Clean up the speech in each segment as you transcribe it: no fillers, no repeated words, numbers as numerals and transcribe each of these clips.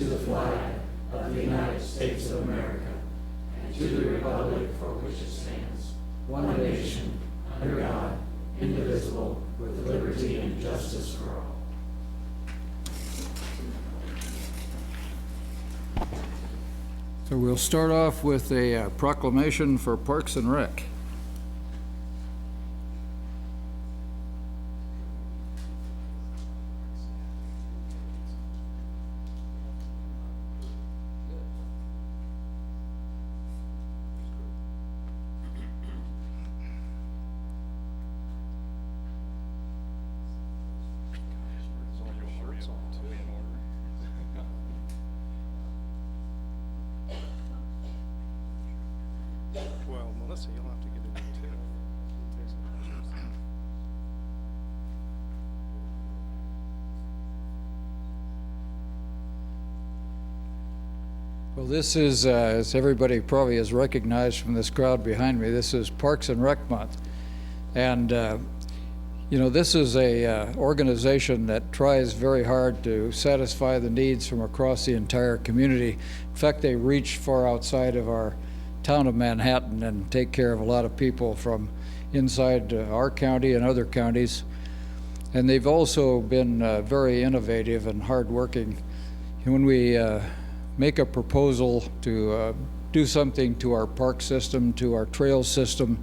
the flag of the United States of America, and to the republic for which it stands, one nation, under God, indivisible, with liberty and justice for all. So we'll start off with a proclamation for Parks and Rec. Well, Melissa, you'll have to get it in too. Well, this is, as everybody probably has recognized from this crowd behind me, this is Parks and Rec Month. And, you know, this is a organization that tries very hard to satisfy the needs from across the entire community. In fact, they reach far outside of our town of Manhattan and take care of a lot of people from inside our county and other counties. And they've also been very innovative and hardworking. When we make a proposal to do something to our park system, to our trail system,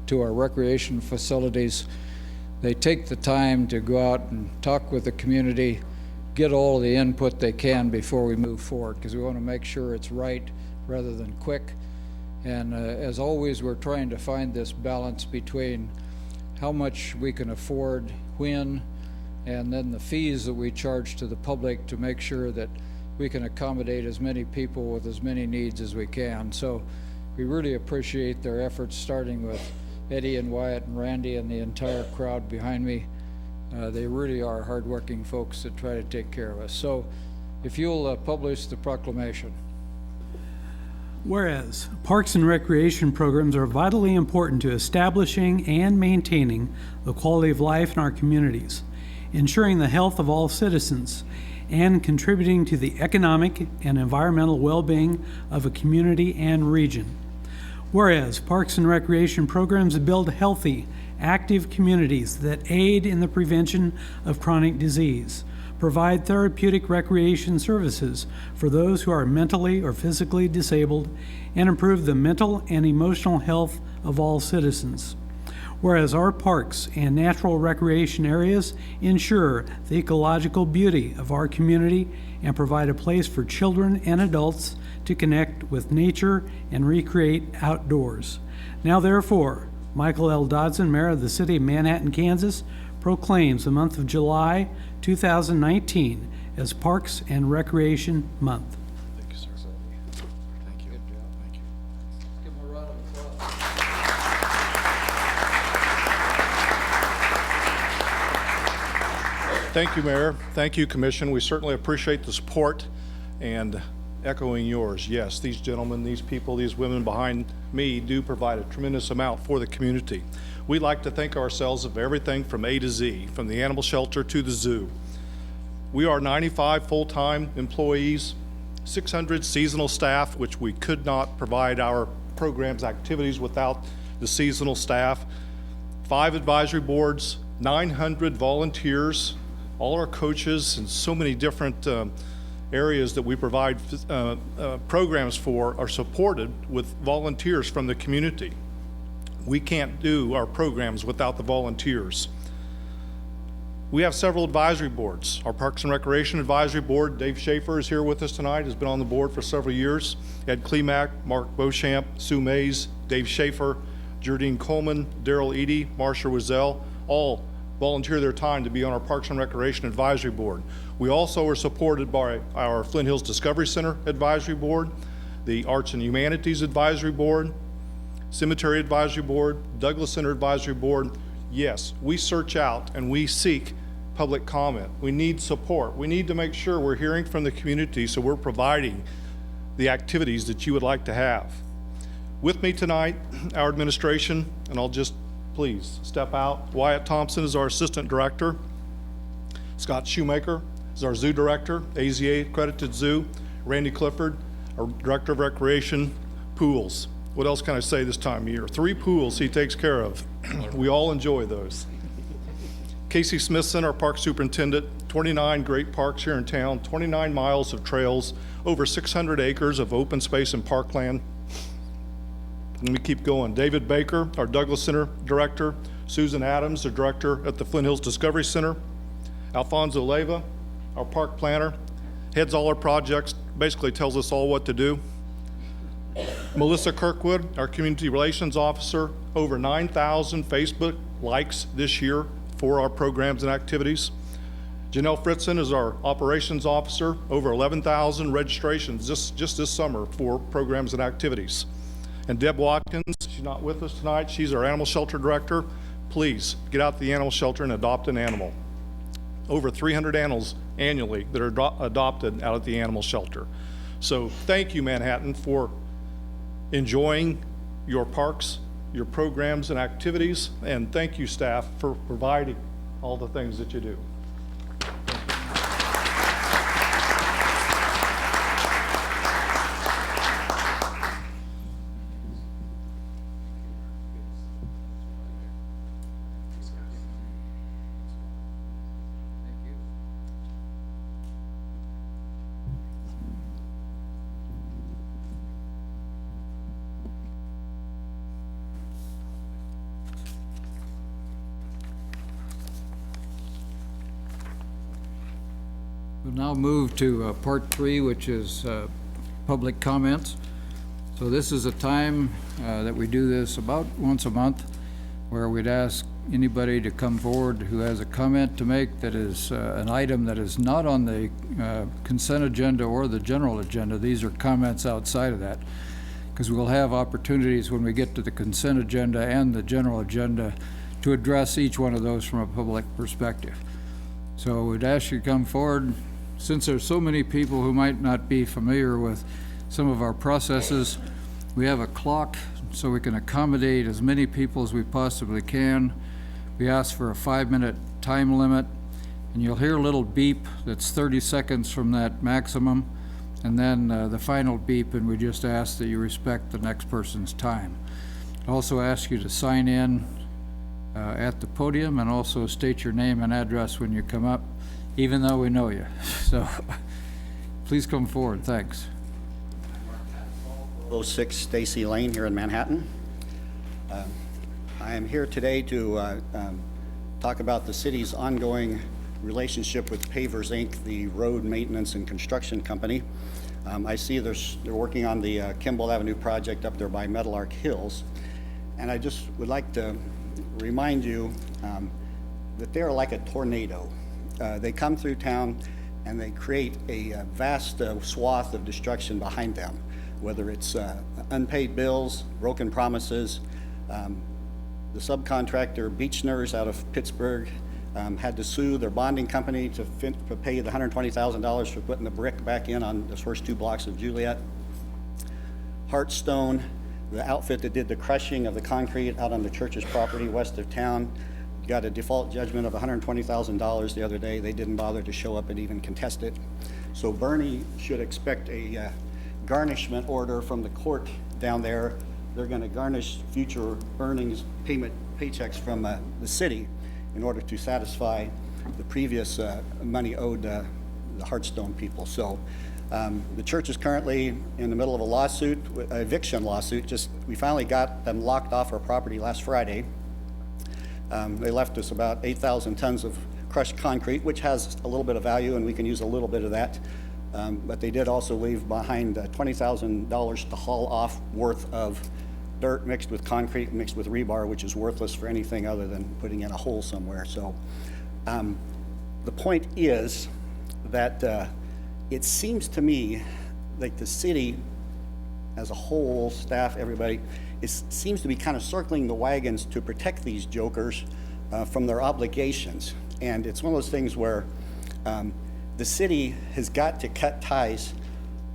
to our recreation facilities, they take the time to go out and talk with the community, get all the input they can before we move forward, because we want to make sure it's right rather than quick. And as always, we're trying to find this balance between how much we can afford, when, and then the fees that we charge to the public to make sure that we can accommodate as many people with as many needs as we can. So we really appreciate their efforts, starting with Eddie and Wyatt and Randy and the entire crowd behind me. They really are hardworking folks that try to take care of us. So if you'll publish the proclamation. Whereas parks and recreation programs are vitally important to establishing and maintaining the quality of life in our communities, ensuring the health of all citizens, and contributing to the economic and environmental well-being of a community and region. Whereas parks and recreation programs build healthy, active communities that aid in the prevention of chronic disease, provide therapeutic recreation services for those who are mentally or physically disabled, and improve the mental and emotional health of all citizens. Whereas our parks and natural recreation areas ensure the ecological beauty of our community and provide a place for children and adults to connect with nature and recreate outdoors. Now therefore, Michael L. Dodson, Mayor of the City of Manhattan, Kansas, proclaims the month of July 2019 as Parks and Recreation Month. Thank you, sir. Thank you. Good job. Thank you. Give them a round of applause. Thank you, Mayor. Thank you, Commission. We certainly appreciate the support, and echoing yours, yes, these gentlemen, these people, these women behind me do provide a tremendous amount for the community. We like to think ourselves of everything from A to Z, from the animal shelter to the zoo. We are 95 full-time employees, 600 seasonal staff, which we could not provide our programs, activities without the seasonal staff, 5 advisory boards, 900 volunteers, all our coaches, and so many different areas that we provide programs for are supported with volunteers from the community. We can't do our programs without the volunteers. We have several advisory boards. Our Parks and Recreation Advisory Board, Dave Schaefer is here with us tonight, has been on the board for several years. Ed Klimak, Mark Beauchamp, Sue Mays, Dave Schaefer, Jerdine Coleman, Daryl Eady, Marcia Wazell, all volunteer their time to be on our Parks and Recreation Advisory Board. We also are supported by our Flint Hills Discovery Center Advisory Board, the Arts and Humanities Advisory Board, Cemetery Advisory Board, Douglas Center Advisory Board. Yes, we search out and we seek public comment. We need support. We need to make sure we're hearing from the community, so we're providing the activities that you would like to have. With me tonight, our administration, and I'll just please step out. Wyatt Thompson is our Assistant Director. Scott Shoemaker is our Zoo Director, AZA accredited zoo. Randy Clifford, our Director of Recreation, pools. What else can I say this time of year? 3 pools he takes care of. We all enjoy those. Casey Smithson, our Park Superintendent, 29 great parks here in town, 29 miles of trails, over 600 acres of open space and parkland. Let me keep going. David Baker, our Douglas Center Director, Susan Adams, the Director at the Flint Hills Discovery Center, Alfonso Leyva, our Park Planner, heads all our projects, basically tells us all what to do. Melissa Kirkwood, our Community Relations Officer, over 9,000 Facebook likes this year for our programs and activities. Janelle Fritzen is our Operations Officer, over 11,000 registrations just this summer for programs and activities. And Deb Watkins, she's not with us tonight, she's our Animal Shelter Director. Please get out to the animal shelter and adopt an animal. Over 300 animals annually that are adopted out at the animal shelter. So thank you, Manhattan, for enjoying your parks, your programs and activities, and thank you, staff, for providing all the things that you do. We'll now move to part 3, which is public comments. So this is a time that we do this about once a month, where we'd ask anybody to come forward who has a comment to make that is an item that is not on the consent agenda or the general agenda. These are comments outside of that, because we'll have opportunities when we get to the consent agenda and the general agenda to address each one of those from a public perspective. So we'd ask you to come forward. Since there's so many people who might not be familiar with some of our processes, we have a clock so we can accommodate as many people as we possibly can. We ask for a 5-minute time limit, and you'll hear a little beep that's 30 seconds from that maximum, and then the final beep, and we just ask that you respect the next person's time. I also ask you to sign in at the podium and also state your name and address when you come up, even though we know you. So please come forward. Thanks. 06 Stacy Lane here in Manhattan. I am here today to talk about the city's ongoing relationship with Pavers Inc., the road maintenance and construction company. I see they're working on the Kimball Avenue project up there by Meadowlark Hills. And I just would like to remind you that they're like a tornado. They come through town and they create a vast swath of destruction behind them, whether it's unpaid bills, broken promises. The subcontractor Beechners out of Pittsburgh had to sue their bonding company to pay the $120,000 for putting the brick back in on the first 2 blocks of Juliet. Heartstone, the outfit that did the crushing of the concrete out on the church's property west of town, got a default judgment of $120,000 the other day. They didn't bother to show up and even contest it. So Bernie should expect a garnishment order from the court down there. They're going to garnish future earnings paychecks from the city in order to satisfy the previous money owed the Heartstone people. So the church is currently in the middle of a lawsuit, an eviction lawsuit. We finally got them locked off our property last Friday. They left us about 8,000 tons of crushed concrete, which has a little bit of value, and we can use a little bit of that. But they did also leave behind $20,000 to haul off worth of dirt mixed with concrete, mixed with rebar, which is worthless for anything other than putting in a hole somewhere. So the point is that it seems to me like the city as a whole, staff, everybody, seems to be kind of circling the wagons to protect these jokers from their obligations. And it's one of those things where the city has got to cut ties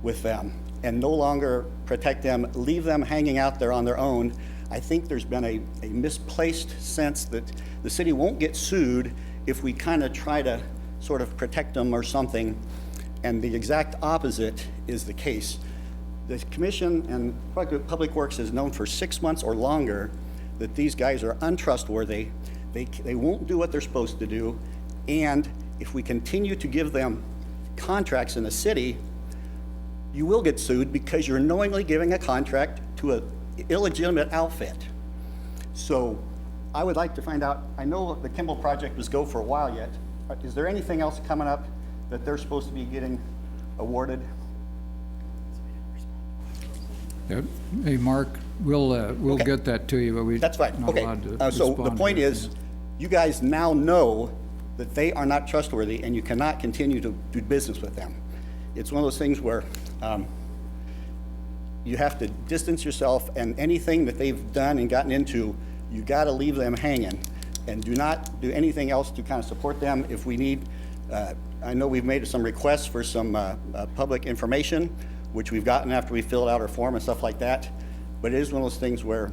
with them and no longer protect them, leave them hanging out there on their own. I think there's been a misplaced sense that the city won't get sued if we kind of try to sort of protect them or something. And the exact opposite is the case. The commission and Public Works has known for 6 months or longer that these guys are untrustworthy. They won't do what they're supposed to do. And if we continue to give them contracts in the city, you will get sued because you're knowingly giving a contract to an illegitimate outfit. So I would like to find out, I know the Kimball project was go for a while yet. Is there anything else coming up that they're supposed to be getting awarded? Hey, Mark, we'll Okay. get that to you, but we're That's fine, not okay. allowed to So the respond point to it. is, you guys now know that they are not trustworthy and you cannot continue to do business with them. It's one of those things where you have to distance yourself, and anything that they've done and gotten into, you gotta leave them hanging and do not do anything else to kind of support them. If we need, I know we've made some requests for some public information, which we've gotten after we filled out our form and stuff like that. But it is one of those things where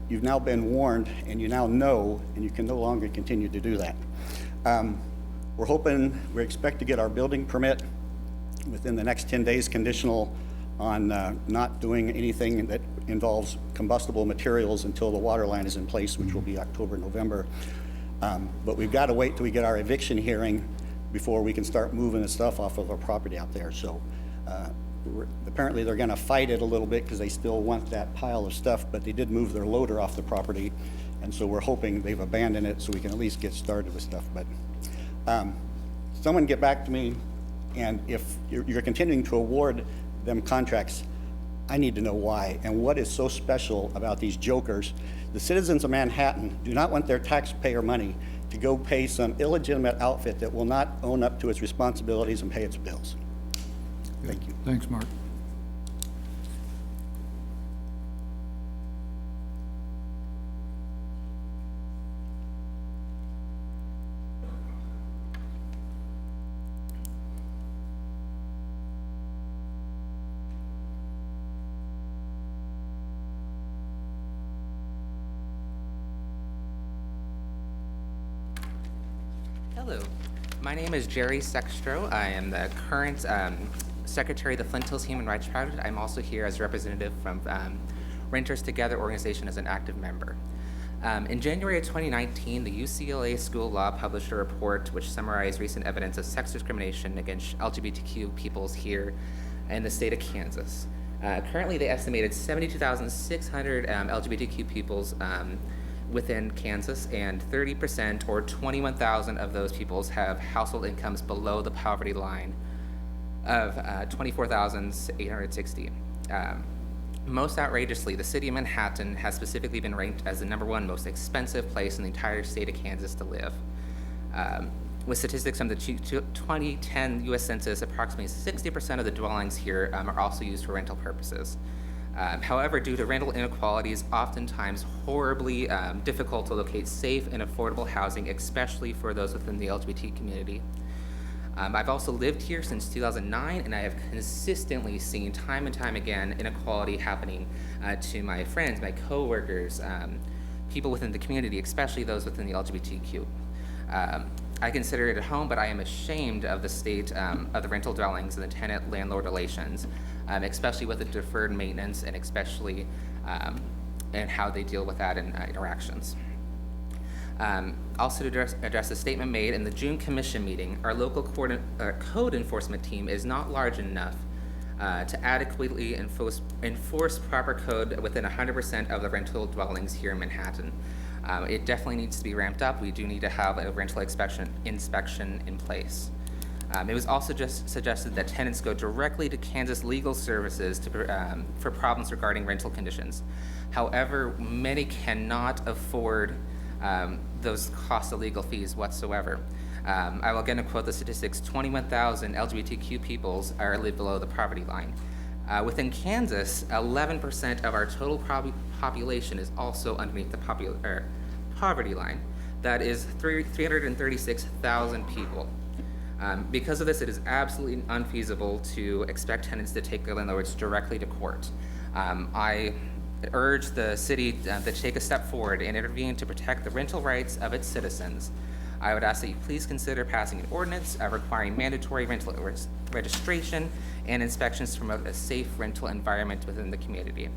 you've now been warned and you now know, and you can no longer continue to do that. We expect to get our building permit within the next 10 days, conditional on not doing anything that involves combustible materials until the water line is in place, which will be October, November. But we've got to wait till we get our eviction hearing before we can start moving the stuff off of our property out there. So apparently they're going to fight it a little bit because they still want that pile of stuff, but they did move their loader off the property, and so we're hoping they've abandoned it so we can at least get started with stuff. But someone get back to me, and if you're continuing to award them contracts, I need to know why and what is so special about these jokers. The citizens of Manhattan do not want their taxpayer money to go pay some illegitimate outfit that will not own up to its responsibilities and pay its bills. Thank you. Thanks, Mark. Hello, my name is Jerry Sextro. I am the current Secretary of the Flint Hills Human Rights Project. I'm also here as a representative from Renters Together organization as an active member. In January of 2019, the UCLA School of Law published a report which summarized recent evidence of sex discrimination against LGBTQ peoples here in the state of Kansas. Currently, they estimated 72,600 LGBTQ peoples within Kansas, and 30% or 21,000 of those peoples have household incomes below the poverty line of 24,860. Most outrageously, the city of Manhattan has specifically been ranked as the #1 most expensive place in the entire state of Kansas to live. With statistics from the 2010 US Census, approximately 60% of the dwellings here are also used for rental purposes. However, due to rental inequalities, oftentimes horribly difficult to locate safe and affordable housing, especially for those within the LGBT community. I've also lived here since 2009, and I have consistently seen time and time again inequality happening to my friends, my coworkers, people within the community, especially those within the LGBTQ. I consider it a home, but I am ashamed of the state of the rental dwellings and the tenant-landlord relations, especially with the deferred maintenance, and especially and how they deal with that in interactions. Also to address the statement made in the June Commission meeting, our local code enforcement team is not large enough to adequately enforce proper code within 100% of the rental dwellings here in Manhattan. It definitely needs to be ramped up. We do need to have a rental inspection in place. It was also just suggested that tenants go directly to Kansas Legal Services for problems regarding rental conditions. However, many cannot afford those costs of legal fees whatsoever. I will again quote the statistics: 21,000 LGBTQ peoples live below the poverty line. Within Kansas, 11% of our total population is also underneath the poverty line. That is 336,000 people. Because of this, it is absolutely unfeasible to expect tenants to take their landlords directly to court. I urge the city to take a step forward and intervene to protect the rental rights of its citizens. I would ask that you please consider passing an ordinance requiring mandatory rental registration and inspections to promote a safe rental environment within the community.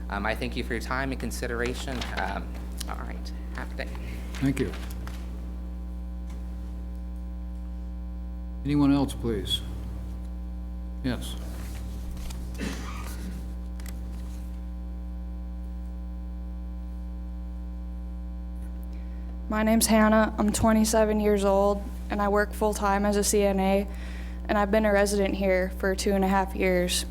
I thank you for your time and consideration. All right, have a day. Thank you. Anyone else, please? Yes. My name's Hannah. I'm 27 years old, and I work full-time as a CNA, and I've been a resident here for 2.5 years.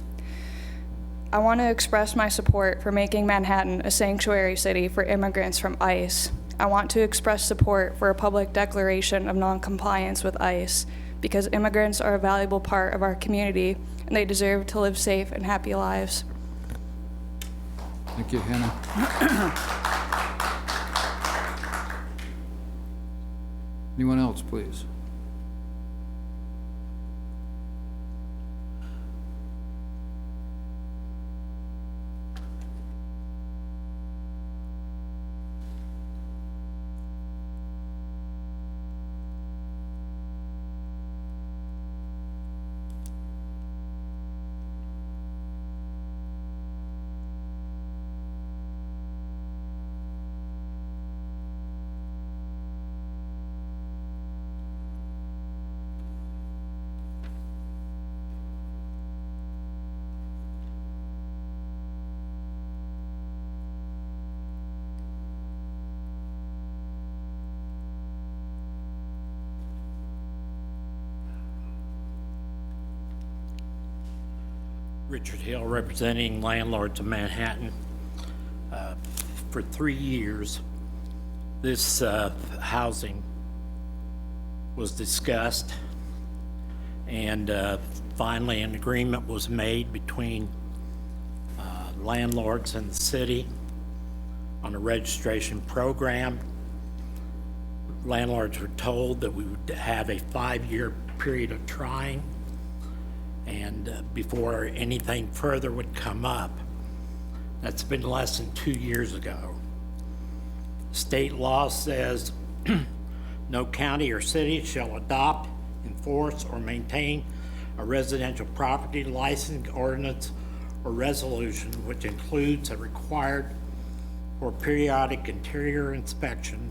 I want to express my support for making Manhattan a sanctuary city for immigrants from ICE. I want to express support for a public declaration of non-compliance with ICE, because immigrants are a valuable part of our community, and they deserve to live safe and happy lives. Thank you, Hannah. Anyone else, please? Richard Hill, representing landlords of Manhattan. For 3 years, this housing was discussed, and finally an agreement was made between landlords and the city on a registration program. Landlords were told that we would have a 5-year period of trying, and before anything further would come up. That's been less than 2 years ago. State law says no county or city shall adopt, enforce, or maintain a residential property license, ordinance, or resolution which includes a required or periodic interior inspection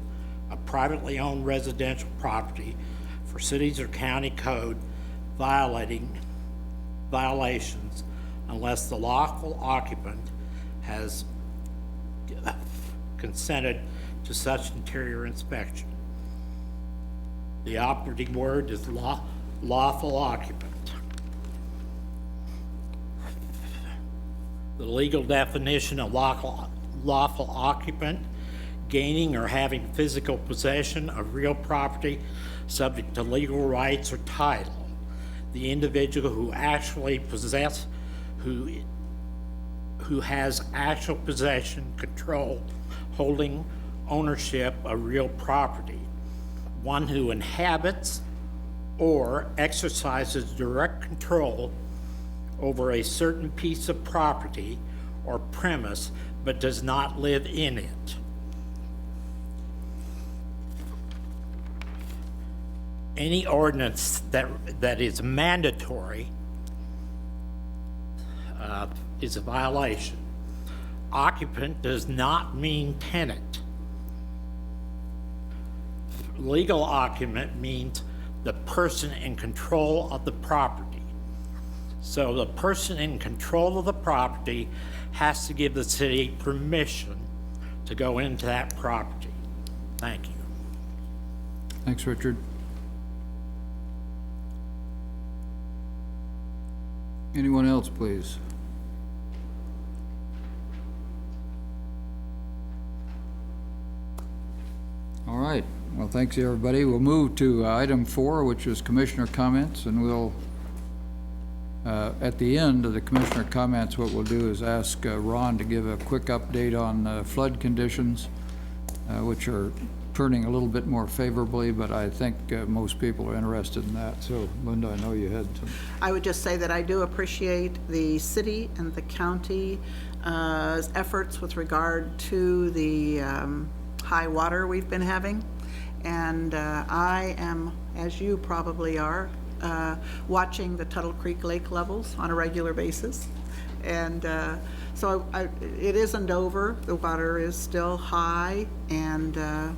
of privately owned residential property for cities or county code violations unless the lawful occupant has consented to such interior inspection. The operative word is lawful occupant. The legal definition of lawful occupant: gaining or having physical possession of real property subject to legal rights or title. The individual who actually possess, who has actual possession, control, holding, ownership of real property. One who inhabits or exercises direct control over a certain piece of property or premise but does not live in it. Any ordinance that is mandatory is a violation. Occupant does not mean tenant. Legal occupant means the person in control of the property. So the person in control of the property has to give the city permission to go into that property. Thank you. Thanks, Richard. Anyone else, please? All right. Well, thanks, everybody. We'll move to item 4, which is commissioner comments, and we'll, at the end of the commissioner comments, what we'll do is ask Ron to give a quick update on flood conditions, which are turning a little bit more favorably, but I think most people are interested in that. So, Linda, I know you had some. I would just say that I do appreciate the city and the county efforts with regard to the high water we've been having. And I am, as you probably are, watching the Tuttle Creek lake levels on a regular basis. And so it isn't over. The water is still high, and it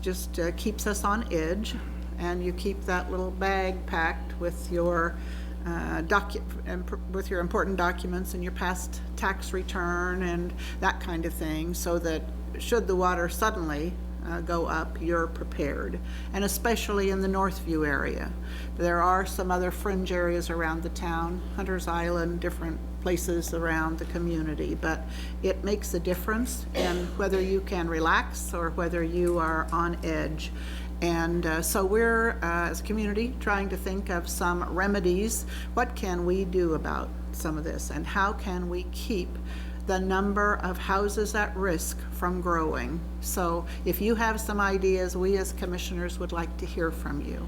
just keeps us on edge. And you keep that little bag packed with your with your important documents and your past tax return and that kind of thing, so that should the water suddenly go up, you're prepared. And especially in the Northview area. There are some other fringe areas around the town, Hunter's Island, different places around the community, but it makes a difference in whether you can relax or whether you are on edge. And so we're, as a community, trying to think of some remedies. What can we do about some of this, and how can we keep the number of houses at risk from growing? So if you have some ideas, we as commissioners would like to hear from you.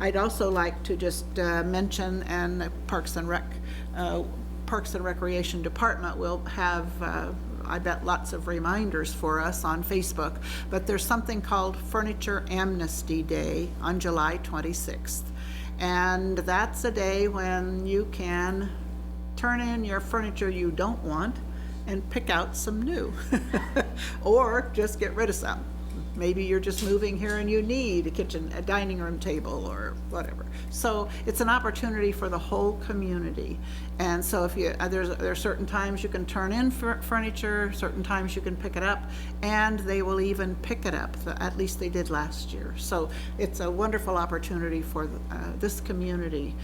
I'd also like to just mention, and the Parks and Recreation Department will have I bet lots of reminders for us on Facebook, but there's something called Furniture Amnesty Day on July 26th. And that's a day when you can turn in your furniture you don't want and pick out some new, or just get rid of some. Maybe you're just moving here and you need a dining room table or whatever. So it's an opportunity for the whole community. And so if you, there are certain times you can turn in furniture, certain times you can pick it up, and they will even pick it up. At least they did last year. So it's a wonderful opportunity for this community,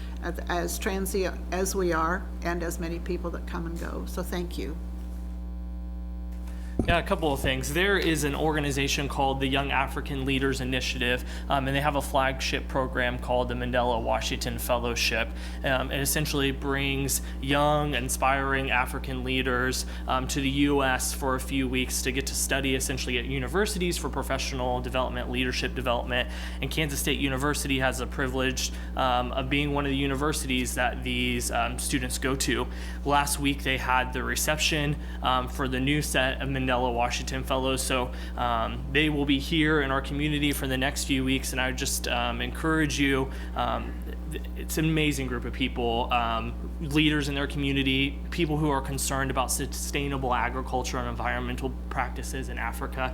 as transient as we are, and as many people that come and go. So thank you. Yeah, a couple of things. There is an organization called the Young African Leaders Initiative, and they have a flagship program called the Mandela Washington Fellowship. It essentially brings young, inspiring African leaders to the U.S. for a few weeks to get to study essentially at universities for professional development, leadership development. And Kansas State University has the privilege of being one of the universities that these students go to. Last week they had the reception for the new set of Mandela Washington Fellows, so they will be here in our community for the next few weeks, and I would just encourage you. It's an amazing group of people, leaders in their community, people who are concerned about sustainable agriculture and environmental practices in Africa.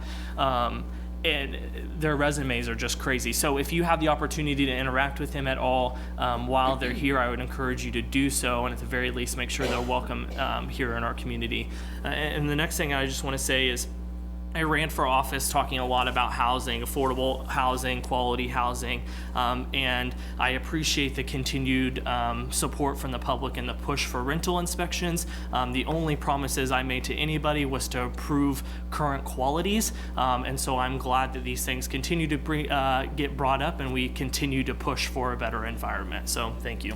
And their resumes are just crazy. So if you have the opportunity to interact with them at all while they're here, I would encourage you to do so, and at the very least make sure they're welcome here in our community. And the next thing I just want to say is, I ran for office talking a lot about housing, affordable housing, quality housing, and I appreciate the continued support from the public and the push for rental inspections. The only promises I made to anybody was to improve current qualities, and so I'm glad that these things continue to get brought up, and we continue to push for a better environment. So thank you.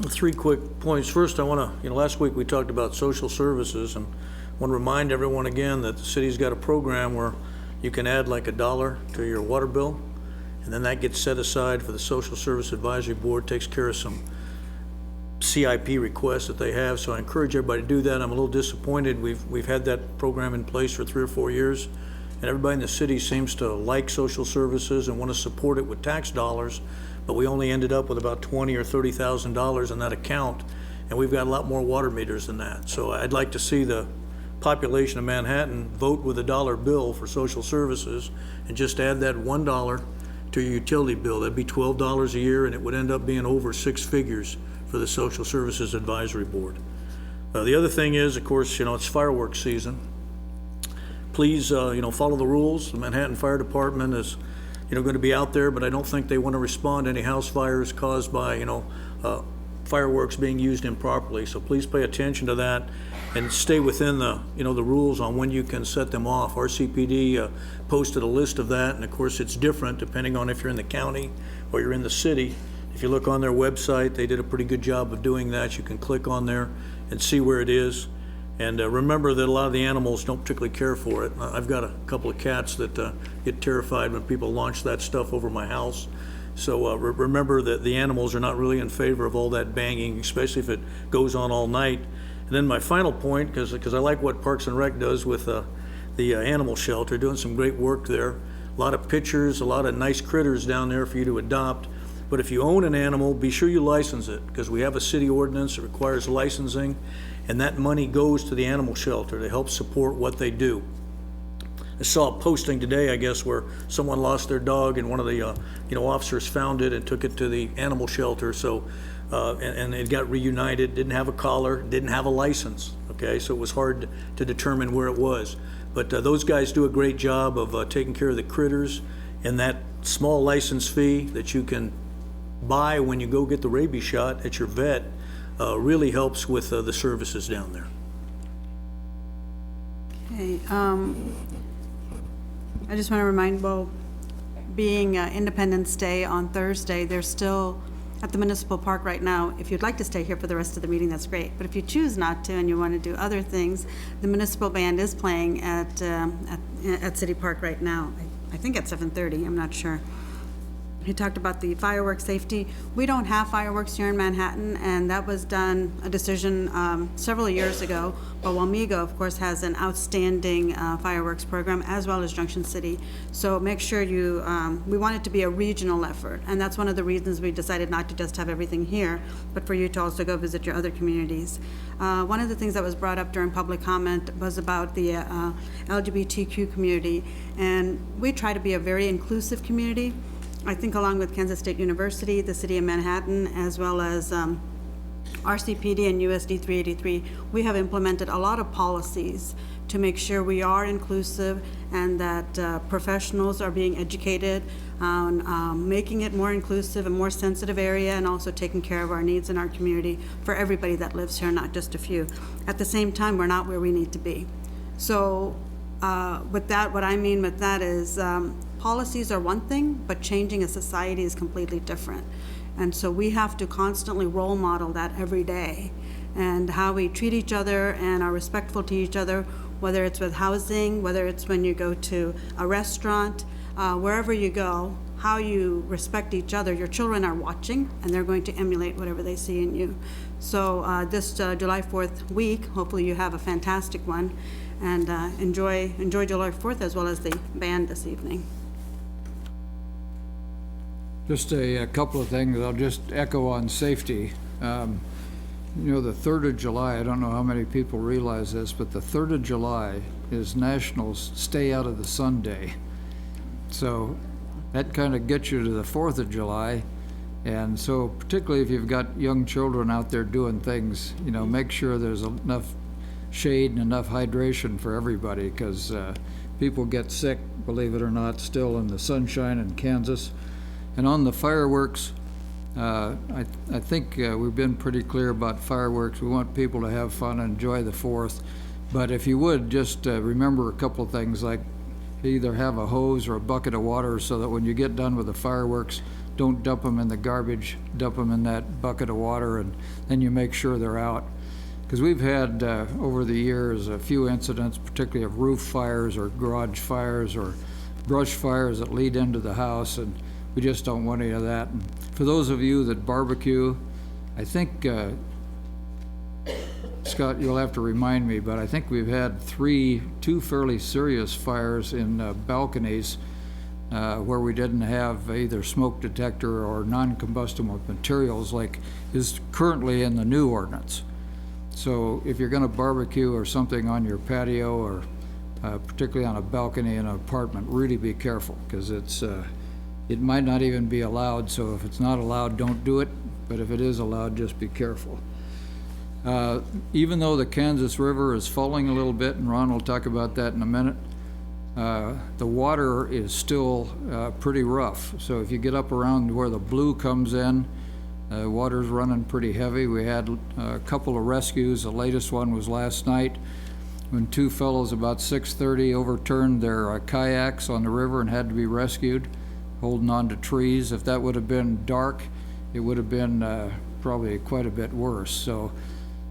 3 quick points. First, I want to, last week we talked about social services, and I want to remind everyone again that the city's got a program where you can add like $1 to your water bill, and then that gets set aside for the Social Service Advisory Board, takes care of some CIP requests that they have. So I encourage everybody to do that. I'm a little disappointed. We've had that program in place for 3 or 4 years, and everybody in the city seems to like social services and want to support it with tax dollars, but we only ended up with about $20,000 or $30,000 in that account, and we've got a lot more water meters than that. So I'd like to see the population of Manhattan vote with a $1 bill for social services and just add that $1 to your utility bill. That'd be $12 a year, and it would end up being over 6 figures for the Social Services Advisory Board. The other thing is, of course, it's fireworks season. Please, follow the rules. The Manhattan Fire Department is, going to be out there, but I don't think they want to respond to any house fires caused by, fireworks being used improperly. So please pay attention to that and stay within the, the rules on when you can set them off. RCPD posted a list of that, and of course it's different depending on if you're in the county or you're in the city. If you look on their website, they did a pretty good job of doing that. You can click on there and see where it is. And remember that a lot of the animals don't particularly care for it. I've got a couple of cats that get terrified when people launch that stuff over my house. So remember that the animals are not really in favor of all that banging, especially if it goes on all night. And then my final point, because I like what Parks and Rec does with the the animal shelter, doing some great work there. A lot of pictures, a lot of nice critters down there for you to adopt. But if you own an animal, be sure you license it, because we have a city ordinance that requires licensing, and that money goes to the animal shelter to help support what they do. I saw a posting today, I guess, where someone lost their dog and one of the officers found it and took it to the animal shelter. So, and it got reunited, didn't have a collar, didn't have a license, okay? So it was hard to determine where it was. But those guys do a great job of taking care of the critters, and that small license fee that you can buy when you go get the rabies shot at your vet really helps with the services down there. Okay, I just want to remind, being Independence Day on Thursday, there's still at the municipal park right now. If you'd like to stay here for the rest of the meeting, that's great. But if you choose not to and you want to do other things, the municipal band is playing at City Park right now. I think at 7:30, I'm not sure. He talked about the fireworks safety. We don't have fireworks here in Manhattan, and that was done, a decision several years ago. But Wamego, of course, has an outstanding fireworks program, as well as Junction City. So make sure you, we want it to be a regional effort, and that's one of the reasons we decided not to just have everything here, but for you to also go visit your other communities. One of the things that was brought up during public comment was about the LGBTQ community, and we try to be a very inclusive community. I think along with Kansas State University, the City of Manhattan, as well as RCPD and USD 383, we have implemented a lot of policies to make sure we are inclusive and that professionals are being educated on making it more inclusive, a more sensitive area, and also taking care of our needs in our community for everybody that lives here, not just a few. At the same time, we're not where we need to be. So with that, what I mean with that is policies are one thing, but changing a society is completely different. And so we have to constantly role model that every day, and how we treat each other and are respectful to each other, whether it's with housing, whether it's when you go to a restaurant, wherever you go, how you respect each other. Your children are watching, and they're going to emulate whatever they see in you. So this July 4th week, hopefully you have a fantastic one, and enjoy July 4th as well as the band this evening. Just a couple of things. I'll just echo on safety. You know, the 3rd of July, I don't know how many people realize this, but the 3rd of July is National Stay Out of the Sun Day. So that kind of gets you to the 4th of July. And so particularly if you've got young children out there doing things, you know, make sure there's enough shade and enough hydration for everybody, because people get sick, believe it or not, still in the sunshine in Kansas. And on the fireworks, I think we've been pretty clear about fireworks. We want people to have fun and enjoy the 4th. But if you would, just remember a couple of things, like either have a hose or a bucket of water so that when you get done with the fireworks, don't dump them in the garbage, dump them in that bucket of water, and then you make sure they're out. Because we've had, over the years, a few incidents, particularly of roof fires or garage fires or brush fires that lead into the house, and we just don't want any of that. And for those of you that barbecue, I think, Scott, you'll have to remind me, but I think we've had two fairly serious fires in balconies where we didn't have either smoke detector or non-combustible materials like is currently in the new ordinance. So if you're going to barbecue or something on your patio, or particularly on a balcony in an apartment, really be careful, because it might not even be allowed. So if it's not allowed, don't do it. But if it is allowed, just be careful. Even though the Kansas River is falling a little bit, and Ron will talk about that in a minute, the water is still pretty rough. So if you get up around where the blue comes in, water's running pretty heavy. We had a couple of rescues. The latest one was last night when two fellows about 6:30 overturned their kayaks on the river and had to be rescued, holding on to trees. If that would have been dark, it would have been probably quite a bit worse. So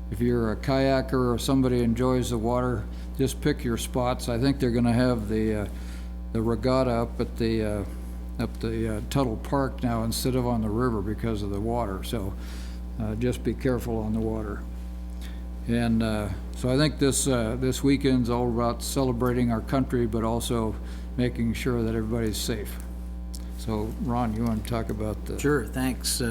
if you're a kayaker or somebody enjoys the water, just pick your spots. I think they're going to have the regatta up at the Tuttle Park now instead of on the river because of the water. So just be careful on the water. And so I think this weekend's all about celebrating our country, but also making sure that everybody's safe. So Ron, you want to talk about the... Sure, thanks.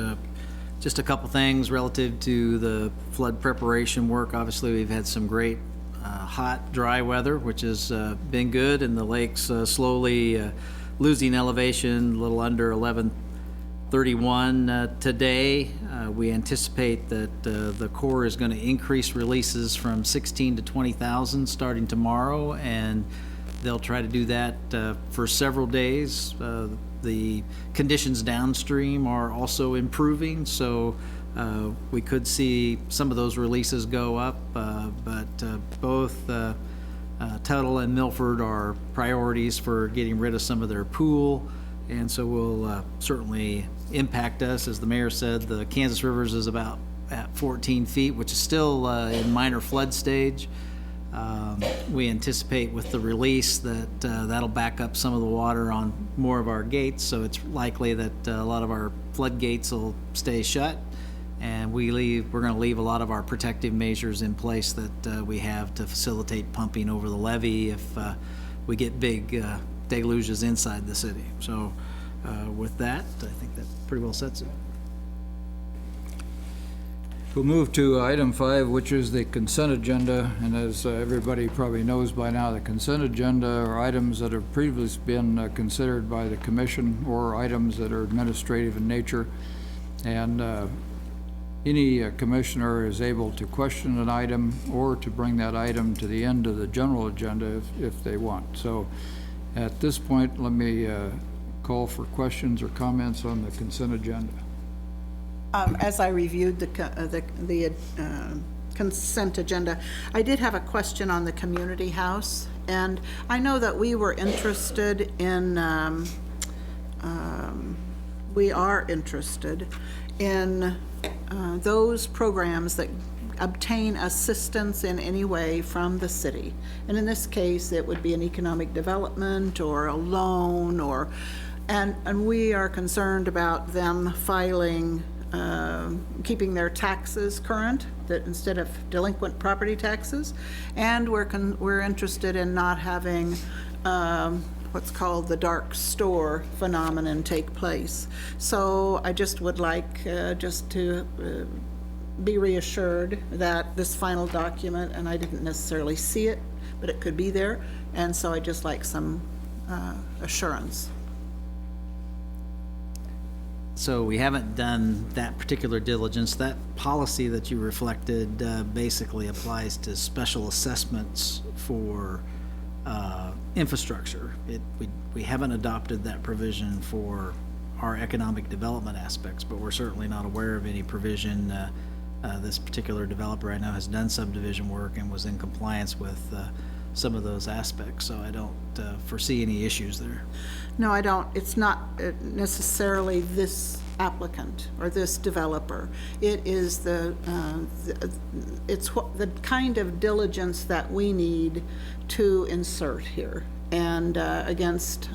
Just a couple things relative to the flood preparation work. Obviously, we've had some great hot, dry weather, which has been good, and the lake's slowly losing elevation, a little under 1131 today. We anticipate that the Corps is going to increase releases from 16 to 20,000 starting tomorrow, and they'll try to do that for several days. The conditions downstream are also improving, so we could see some of those releases go up, but both Tuttle and Milford are priorities for getting rid of some of their pool, and so will certainly impact us. As the mayor said, the Kansas Rivers is about at 14 feet, which is still in minor flood stage. We anticipate with the release that that'll back up some of the water on more of our gates, so it's likely that a lot of our floodgates will stay shut, and we're going to leave a lot of our protective measures in place that we have to facilitate pumping over the levee if we get big deluges inside the city. So with that, I think that pretty well sets it. We'll move to item 5, which is the consent agenda, and as everybody probably knows by now, the consent agenda are items that have previously been considered by the commission or items that are administrative in nature, and any commissioner is able to question an item or to bring that item to the end of the general agenda if they want. So at this point, let me call for questions or comments on the consent agenda. As I reviewed the consent agenda, I did have a question on the community house, and I know that we were interested in, those programs that obtain assistance in any way from the city. And in this case, it would be an economic development or a loan, or, and we are concerned about them filing keeping their taxes current, that instead of delinquent property taxes, and we're interested in not having what's called the dark store phenomenon take place. So I just would like just to be reassured that this final document, and I didn't necessarily see it, but it could be there, and so I just like some assurance. So we haven't done that particular diligence. That policy that you reflected basically applies to special assessments for infrastructure. We haven't adopted that provision for our economic development aspects, but we're certainly not aware of any provision. This particular developer I know has done subdivision work and was in compliance with some of those aspects, so I don't foresee any issues there. No, I don't. It's not necessarily this applicant or this developer. It is it's the kind of diligence that we need to insert here, and against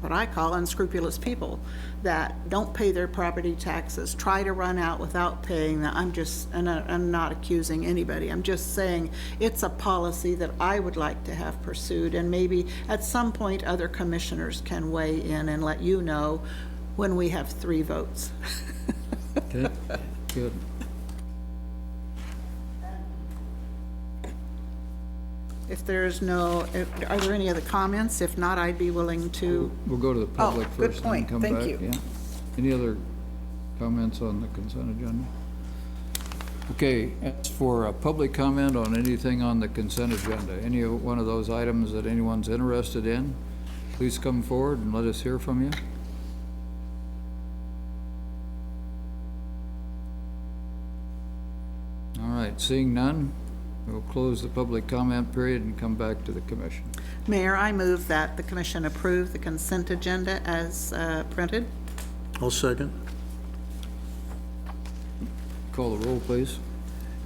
what I call unscrupulous people that don't pay their property taxes, try to run out without paying them. I'm not accusing anybody. I'm just saying it's a policy that I would like to have pursued, and maybe at some point other commissioners can weigh in and let you know when we have 3 votes. Okay, good. If there's no, are there any other comments? If not, I'd be willing to. We'll go to the public good first, point. then come back. Thank you. Yeah. Any other comments on the consent agenda? Okay, as for a public comment on anything on the consent agenda, any one of those items that anyone's interested in, please come forward and let us hear from you. All right, seeing none, we'll close the public comment period and come back to the commission. Mayor, I move that the commission approve the consent agenda as printed. I'll second. Call the roll, please.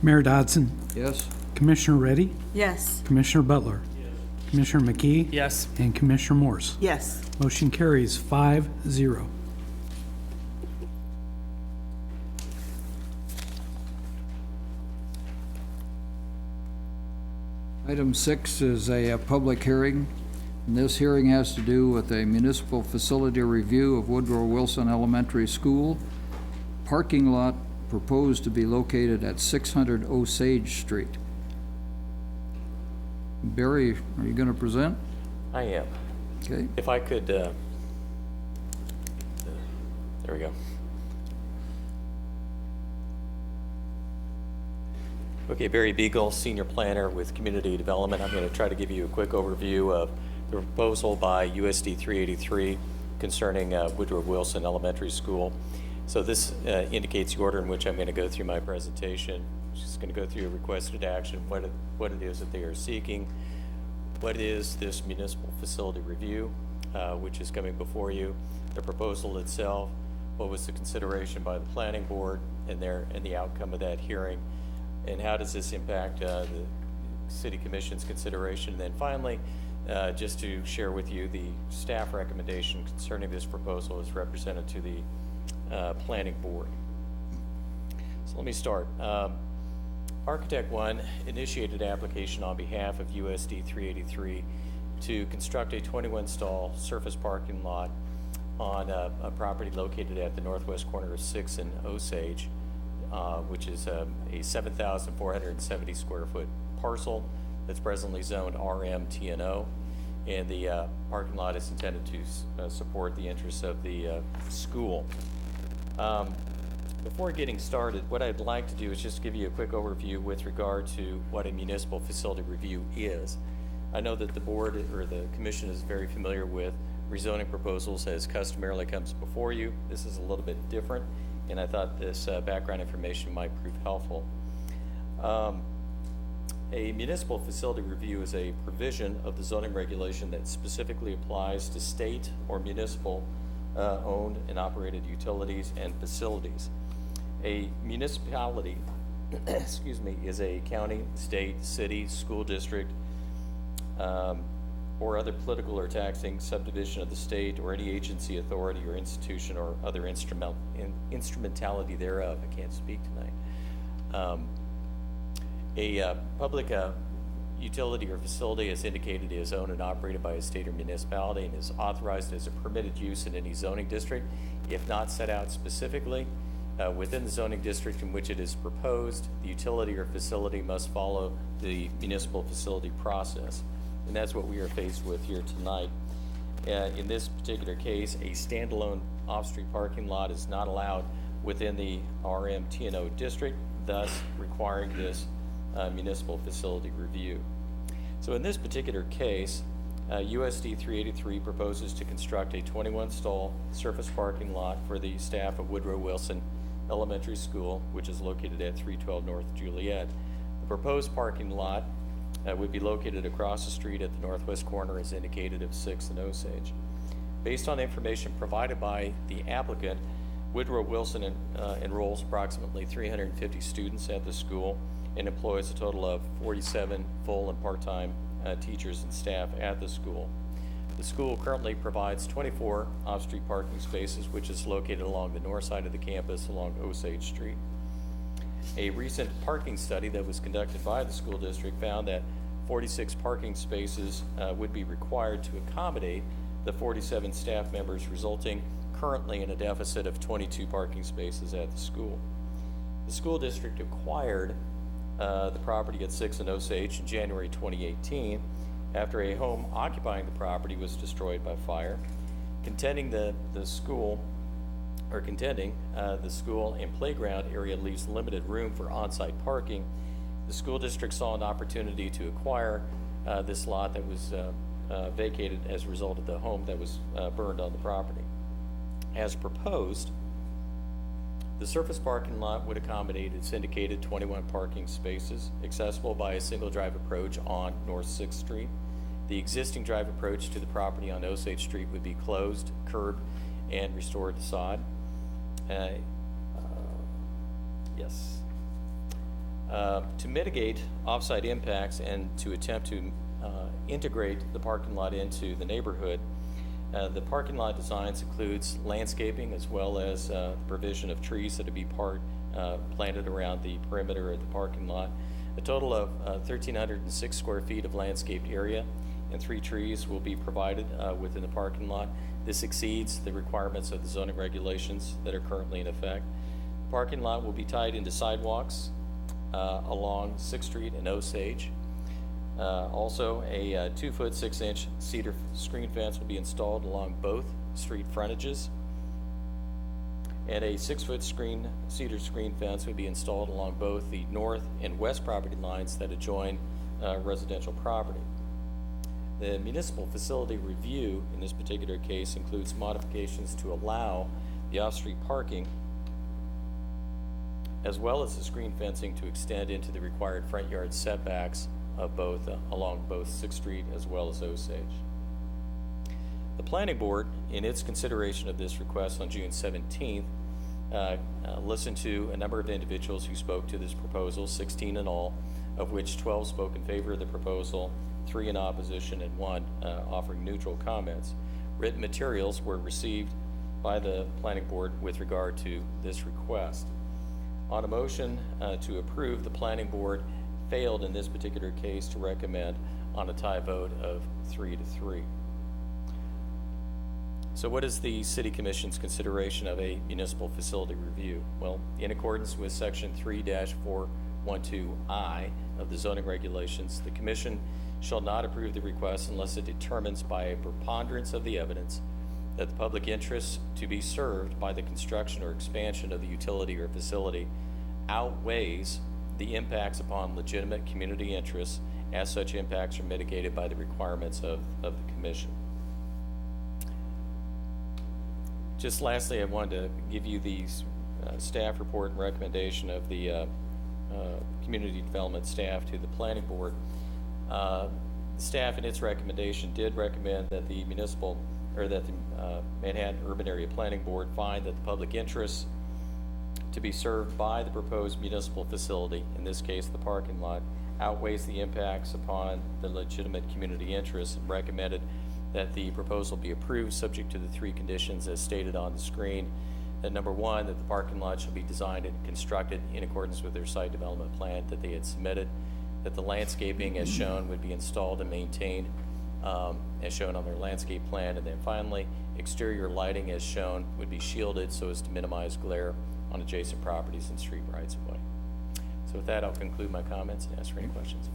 Mayor Dodson, Yes? Commissioner Reddy, Yes. Commissioner Butler, Commissioner McKee, Yes. and Commissioner Morse. Yes. Motion carries 5-0. Item 6 is a public hearing. And this hearing has to do with a municipal facility review of Woodrow Wilson Elementary School. Parking lot proposed to be located at 600 Osage Street. Barry, are you going to present? I am. Okay. If I could, there we go. Okay, Barry Beagle, Senior Planner with Community Development. I'm going to try to give you a quick overview of the proposal by USD 383 concerning Woodrow Wilson Elementary School. So this indicates the order in which I'm going to go through my presentation. Just going to go through a requested action, what it is that they are seeking, what is this municipal facility review, which is coming before you, the proposal itself, what was the consideration by the planning board and the outcome of that hearing, and how does this impact the city commission's consideration. And then finally, just to share with you the staff recommendation concerning this proposal is represented to the planning board. So let me start. Architect 1 initiated application on behalf of USD 383 to construct a 21-stall surface parking lot on a property located at the northwest corner of 6th and Osage, which is a 7,470 square foot parcel that's presently zoned RM TNO, and the parking lot is intended to support the interests of the school. Before getting started, what I'd like to do is just give you a quick overview with regard to what a municipal facility review is. I know that the board or the commission is very familiar with rezoning proposals as customarily comes before you. This is a little bit different, and I thought this background information might prove helpful. A municipal facility review is a provision of the zoning regulation that specifically applies to state or municipal owned and operated utilities and facilities. A municipality, excuse me, is a county, state, city, school district, or other political or taxing subdivision of the state or any agency, authority, or institution or other instrumentality thereof. I can't speak tonight. A public utility or facility, as indicated, is owned and operated by a state or municipality and is authorized as a permitted use in any zoning district. If not set out specifically within the zoning district in which it is proposed, the utility or facility must follow the municipal facility process. And that's what we are faced with here tonight. In this particular case, a standalone off-street parking lot is not allowed within the RM TNO district, thus requiring this municipal facility review. So in this particular case, USD 383 proposes to construct a 21-stall surface parking lot for the staff of Woodrow Wilson Elementary School, which is located at 312 North Juliet. The proposed parking lot would be located across the street at the northwest corner as indicated of 6th and Osage. Based on information provided by the applicant, Woodrow Wilson enrolls approximately 350 students at the school and employs a total of 47 full and part-time teachers and staff at the school. The school currently provides 24 off-street parking spaces, which is located along the north side of the campus along Osage Street. A recent parking study that was conducted by the school district found that 46 parking spaces would be required to accommodate the 47 staff members, resulting currently in a deficit of 22 parking spaces at the school. The school district acquired the property at 6th and Osage in January 2018 after a home occupying the property was destroyed by fire. Contending the school and playground area leaves limited room for on-site parking, the school district saw an opportunity to acquire this lot that was vacated as a result of the home that was burned on the property. As proposed, the surface parking lot would accommodate its indicated 21 parking spaces, accessible by a single drive approach on North 6th Street. The existing drive approach to the property on Osage Street would be closed, curbed, and restored to sod. To mitigate off-site impacts and to attempt to integrate the parking lot into the neighborhood, the parking lot designs includes landscaping as well as the provision of trees that would be planted around the perimeter of the parking lot, A total of 1,306 square feet of landscaped area and 3 trees will be provided within the parking lot. This exceeds the requirements of the zoning regulations that are currently in effect. The parking lot will be tied into sidewalks along 6th Street and Osage. Also, a 2-foot 6-inch cedar screen fence will be installed along both street frontages. And a 6-foot cedar screen fence would be installed along both the north and west property lines that adjoin residential property. The municipal facility review in this particular case includes modifications to allow the off-street parking as well as the screen fencing to extend into the required front yard setbacks of both along both 6th Street as well as Osage. The Planning Board, in its consideration of this request on June 17th, listened to a number of individuals who spoke to this proposal, 16 in all, of which 12 spoke in favor of the proposal, 3 in opposition, and 1 offering neutral comments. Written materials were received by the Planning Board with regard to this request. On a motion to approve, the Planning Board failed in this particular case to recommend on a tie vote of 3-3. So what is the City Commission's consideration of a municipal facility review? Well, in accordance with Section 3-412I of the zoning regulations, the Commission shall not approve the request unless it determines by a preponderance of the evidence that the public interest to be served by the construction or expansion of the utility or facility outweighs the impacts upon legitimate community interests, as such impacts are mitigated by the requirements of the Commission. Just lastly, I wanted to give you the staff report and recommendation of the community development staff to the Planning Board. The staff in its recommendation did recommend that the Manhattan Urban Area Planning Board find that the public interest to be served by the proposed municipal facility, in this case the parking lot, outweighs the impacts upon the legitimate community interests, and recommended that the proposal be approved subject to the 3 conditions as stated on the screen. That number 1, that the parking lot shall be designed and constructed in accordance with their site development plan that they had submitted, that the landscaping as shown would be installed and maintained as shown on their landscape plan, and then finally, exterior lighting as shown would be shielded so as to minimize glare on adjacent properties and street rights of way. So with that, I'll conclude my comments and ask for any questions.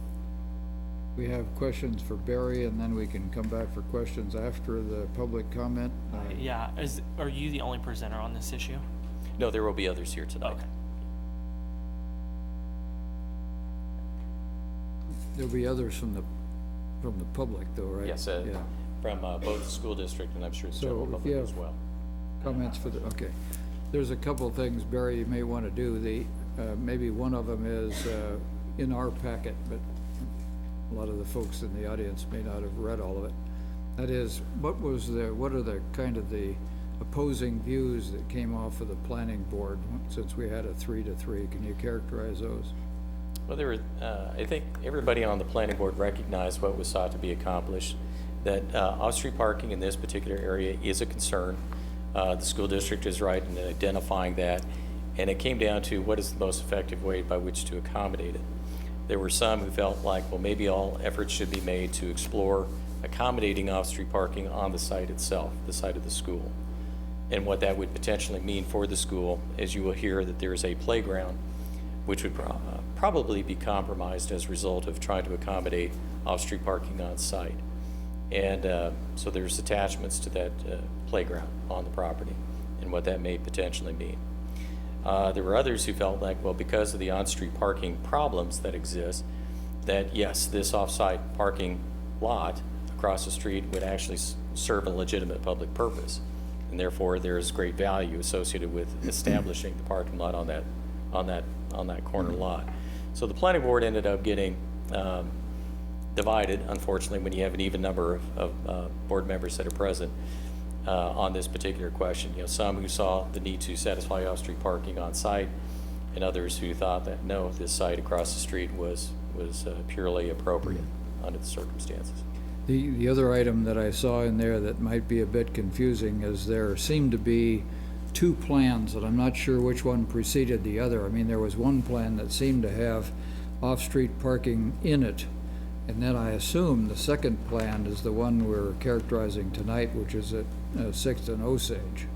We have questions for Barry, and then we can come back for questions after the public comment. Yeah, are you the only presenter on this issue? No, there will be others here tonight. Okay. There'll be others from the public, though, right? Yes, Yeah. from both the school district and I'm sure the general So if public you as have well. comments for the, okay. There's a couple of things, Barry, you may want to do. Maybe one of them is in our packet, but a lot of the folks in the audience may not have read all of it. That is, what are the kind of the opposing views that came off of the planning board since we had a 3-3? Can you characterize those? Well, there were, I think everybody on the planning board recognized what was sought to be accomplished, that off-street parking in this particular area is a concern. The school district is right in identifying that, and it came down to what is the most effective way by which to accommodate it. There were some who felt like, well, maybe all efforts should be made to explore accommodating off-street parking on the site itself, the site of the school. And what that would potentially mean for the school, as you will hear, that there is a playground which would probably be compromised as a result of trying to accommodate off-street parking on site. And so there's attachments to that playground on the property and what that may potentially mean. There were others who felt like, well, because of the on-street parking problems that exist, that yes, this off-site parking lot across the street would actually serve a legitimate public purpose. And therefore, there's great value associated with establishing the parking lot on that corner lot. So the planning board ended up getting divided, unfortunately, when you have an even number of board members that are present on this particular question. You know, some who saw the need to satisfy off-street parking on site, and others who thought that no, this site across the street was purely appropriate under the circumstances. The other item that I saw in there that might be a bit confusing is there seemed to be 2 plans, and I'm not sure which one preceded the other. I mean, there was one plan that seemed to have off-street parking in it. And then I assume the second plan is the one we're characterizing tonight, which is at 6th and Osage.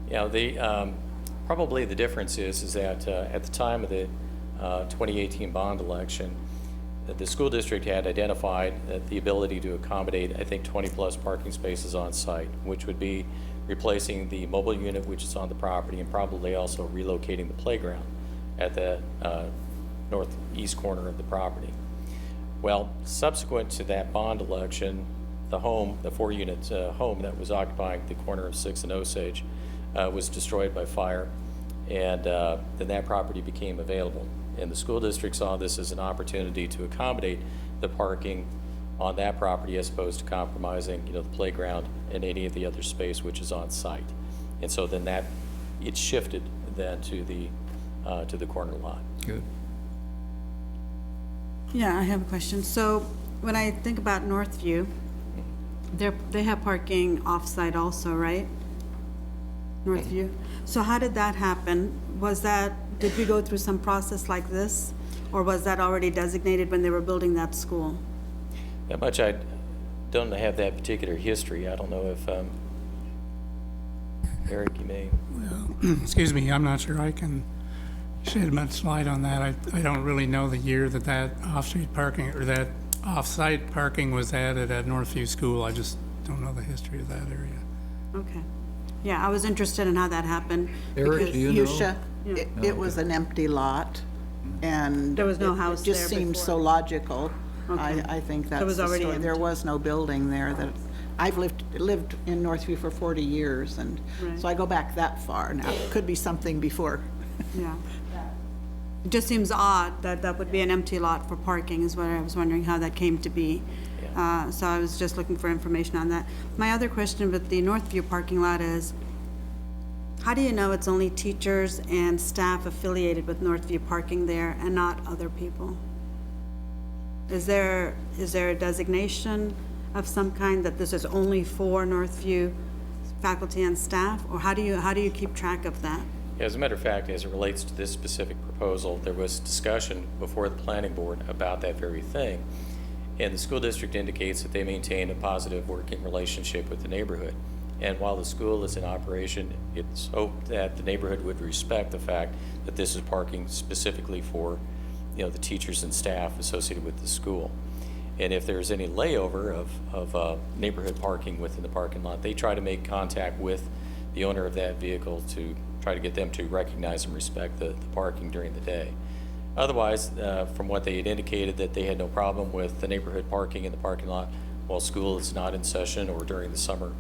Yeah, probably the difference is that at the time of the 2018 bond election, the school district had identified the ability to accommodate, I think, 20-plus parking spaces on site, which would be replacing the mobile unit which is on the property and probably also relocating the playground at the northeast corner of the property. Well, subsequent to that bond election, the 4-unit home that was occupying the corner of 6th and Osage was destroyed by fire, and then that property became available. And the school district saw this as an opportunity to accommodate the parking on that property as opposed to compromising, the playground and any of the other space which is on site. And so then it shifted then to the corner lot. Good. Yeah, I have a question. So when I think about Northview, they have parking off-site also, right? Northview. So how did that happen? Did we go through some process like this? Or was that already designated when they were building that school? That much I don't have that particular history. I don't know if, Eric, you may. Well, excuse me, I'm not sure I can shed much light on that. I don't really know the year that off-street parking or that off-site parking was added at Northview School. I just don't know the history of that area. Okay. Yeah, I was interested in how that happened. Eric, do you know? Yusha, it was an empty lot, and There was no house it just there seemed before. so logical. Okay. I think that's was the already story. There empty. was no building there. That I've lived in Northview for 40 years, and Right. so I go back that far. Now, it could be something before. Yeah. It just seems odd that that would be an empty lot for parking is what I was wondering how that came to be. So I was just looking for information on that. My other question with the Northview parking lot is, how do you know it's only teachers and staff affiliated with Northview parking there and not other people? Is there a designation of some kind that this is only for Northview faculty and staff? Or how do you keep track of that? As a matter of fact, as it relates to this specific proposal, there was discussion before the planning board about that very thing. And the school district indicates that they maintain a positive working relationship with the neighborhood. And while the school is in operation, it's hoped that the neighborhood would respect the fact that this is parking specifically for, the teachers and staff associated with the school. And if there's any layover of neighborhood parking within the parking lot, they try to make contact with the owner of that vehicle to try to get them to recognize and respect the parking during the day. Otherwise, from what they had indicated, that they had no problem with the neighborhood parking in the parking lot while school is not in session or during the summer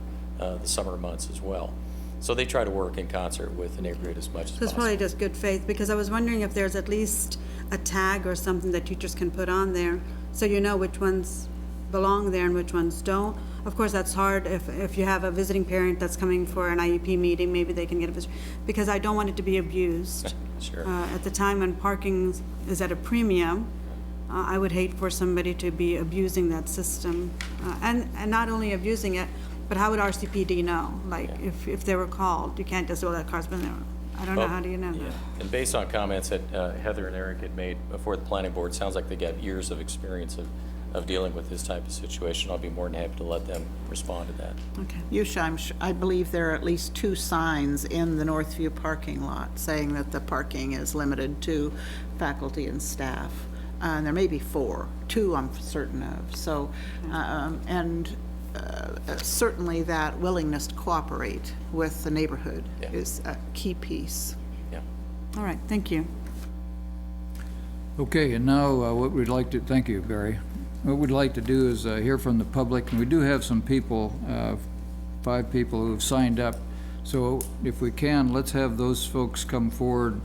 months as well. So they try to work in concert with the neighborhood as much as So it's possible. probably just good faith, because I was wondering if there's at least a tag or something that teachers can put on there, so you know which ones belong there and which ones don't. Of course, that's hard if you have a visiting parent that's coming for an IEP meeting, maybe they can get a visitor, because I don't want it to be abused. Sure. At the time when parking is at a premium, I would hate for somebody to be abusing that system. And not only abusing it, but how would RCPD know? Like, if they were called, you can't just, that car's been there. I don't know, how do you know that? And based on comments that Heather and Eric had made before the planning board, sounds like they got years of experience of dealing with this type of situation. I'll be more than happy to let them respond to that. Okay. Yusha, I believe there are at least 2 signs in the Northview parking lot saying that the parking is limited to faculty and staff. And there may be 4, 2 I'm certain of. So, certainly that willingness to cooperate with the neighborhood is a key piece. Yeah. All right, thank you. Okay, and now thank you, Barry. What we'd like to do is hear from the public, and we do have some people, 5 people who have signed up. So if we can, let's have those folks come forward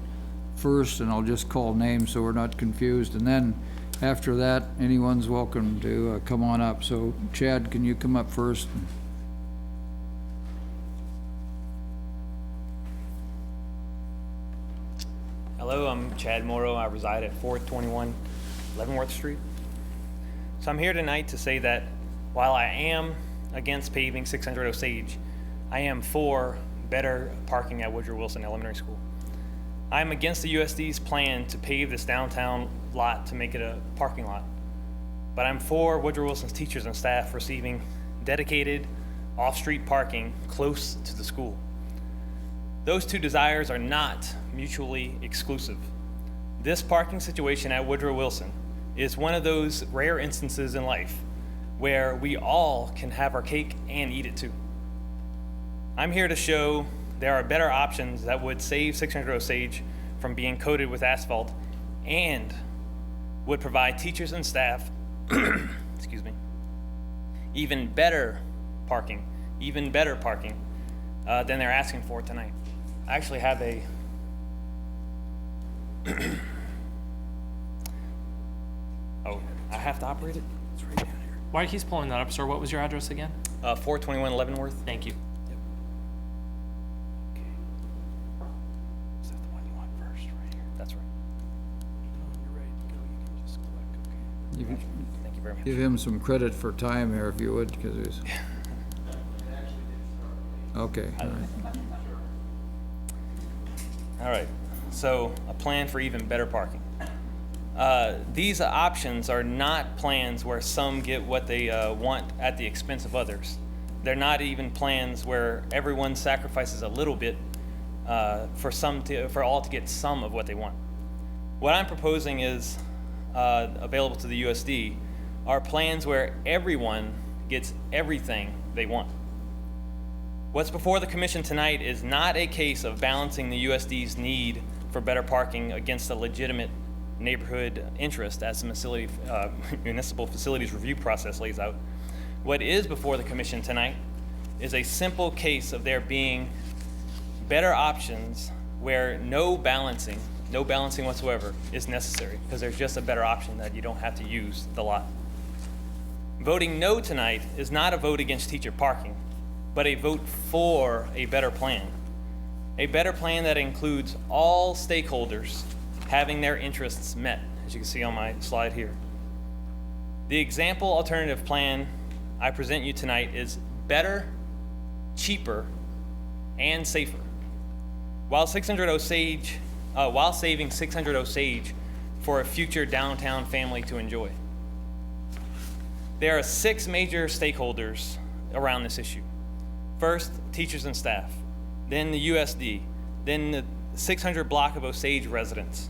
first, and I'll just call names so we're not confused. And then after that, anyone's welcome to come on up. So Chad, can you come up first? Hello, I'm Chad Morrow. I reside at 421 Leavenworth Street. So I'm here tonight to say that while I am against paving 600 Osage, I am for better parking at Woodrow Wilson Elementary School. I'm against the USD's plan to pave this downtown lot to make it a parking lot. But I'm for Woodrow Wilson's teachers and staff receiving dedicated off-street parking close to the school. Those two desires are not mutually exclusive. This parking situation at Woodrow Wilson is one of those rare instances in life where we all can have our cake and eat it too. I'm here to show there are better options that would save 600 Osage from being coated with asphalt and would provide teachers and staff excuse me, even better parking than they're asking for tonight. I actually have a oh, I have to operate it? It's right down here. While he's pulling that up, sir, what was your address again? 421 Leavenworth. Thank you. Yep. Okay. Is that the one you want first, right here? That's right. You're ready to go. You can just click. Okay. Thank you very much. Give him some credit for time here, if you would, because he's... Okay, all right. All right, so a plan for even better parking. These options are not plans where some get what they want at the expense of others. They're not even plans where everyone sacrifices a little bit for all to get some of what they want. What I'm proposing is available to the USD are plans where everyone gets everything they want. What's before the commission tonight is not a case of balancing the USD's need for better parking against a legitimate neighborhood interest as the municipal facilities review process lays out. What is before the commission tonight is a simple case of there being better options where no balancing whatsoever is necessary, because there's just a better option that you don't have to use the lot. Voting no tonight is not a vote against teacher parking, but a vote for a better plan. A better plan that includes all stakeholders having their interests met, as you can see on my slide here. The example alternative plan I present you tonight is better, cheaper, and safer. While saving 600 Osage for a future downtown family to enjoy. There are 6 major stakeholders around this issue. First, teachers and staff, then the USD, then the 600 block of Osage residents,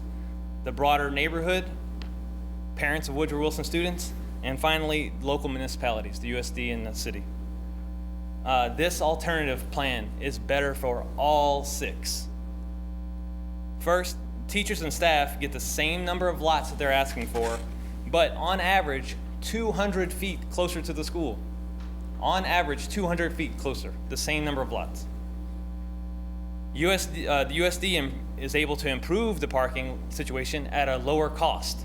the broader neighborhood, parents of Woodrow Wilson students, and finally, local municipalities, the USD and the city. This alternative plan is better for all 6. First, teachers and staff get the same number of lots that they're asking for, but on average, 200 feet closer to the school. On average, 200 feet closer, the same number of lots. The USD is able to improve the parking situation at a lower cost.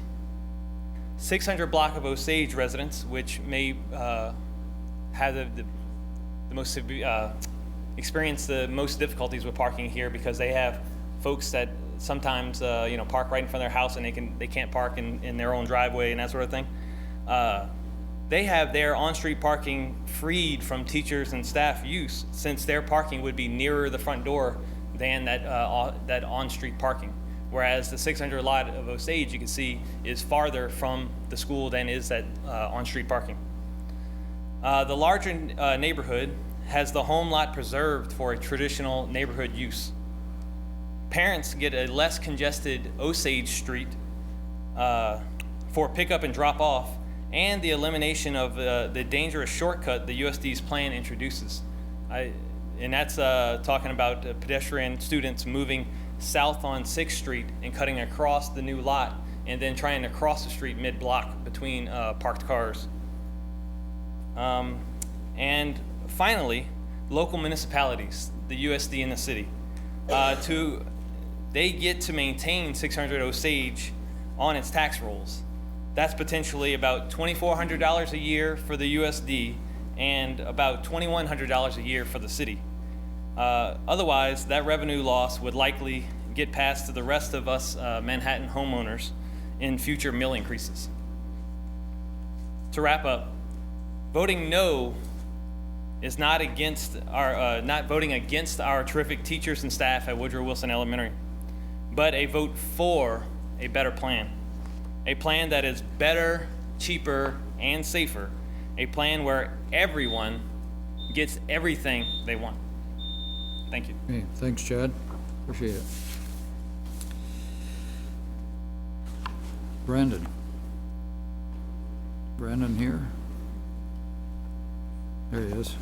600 block of Osage residents, which may have the most experience the most difficulties with parking here, because they have folks that sometimes park right in front of their house and they can't park in their own driveway and that sort of thing. They have their on-street parking freed from teachers and staff use, since their parking would be nearer the front door than that on-street parking. Whereas the 600 lot of Osage, you can see, is farther from the school than is that on-street parking. The larger neighborhood has the home lot preserved for a traditional neighborhood use. Parents get a less congested Osage Street for pickup and drop off, and the elimination of the dangerous shortcut the USD's plan introduces. And that's talking about pedestrian students moving south on 6th Street and cutting across the new lot, and then trying to cross the street mid-block between parked cars. And finally, local municipalities, the USD and the city, they get to maintain 600 Osage on its tax rolls. That's potentially about $2,400 a year for the USD and about $2,100 a year for the city. Otherwise, that revenue loss would likely get passed to the rest of us Manhattan homeowners in future mill increases. To wrap up, voting no is not voting against our terrific teachers and staff at Woodrow Wilson Elementary. but a vote for a better plan. A plan that is better, cheaper, and safer. A plan where everyone gets everything they want. Thank you. Okay, thanks, Chad. Appreciate it. Brandon. Brandon here? There he is.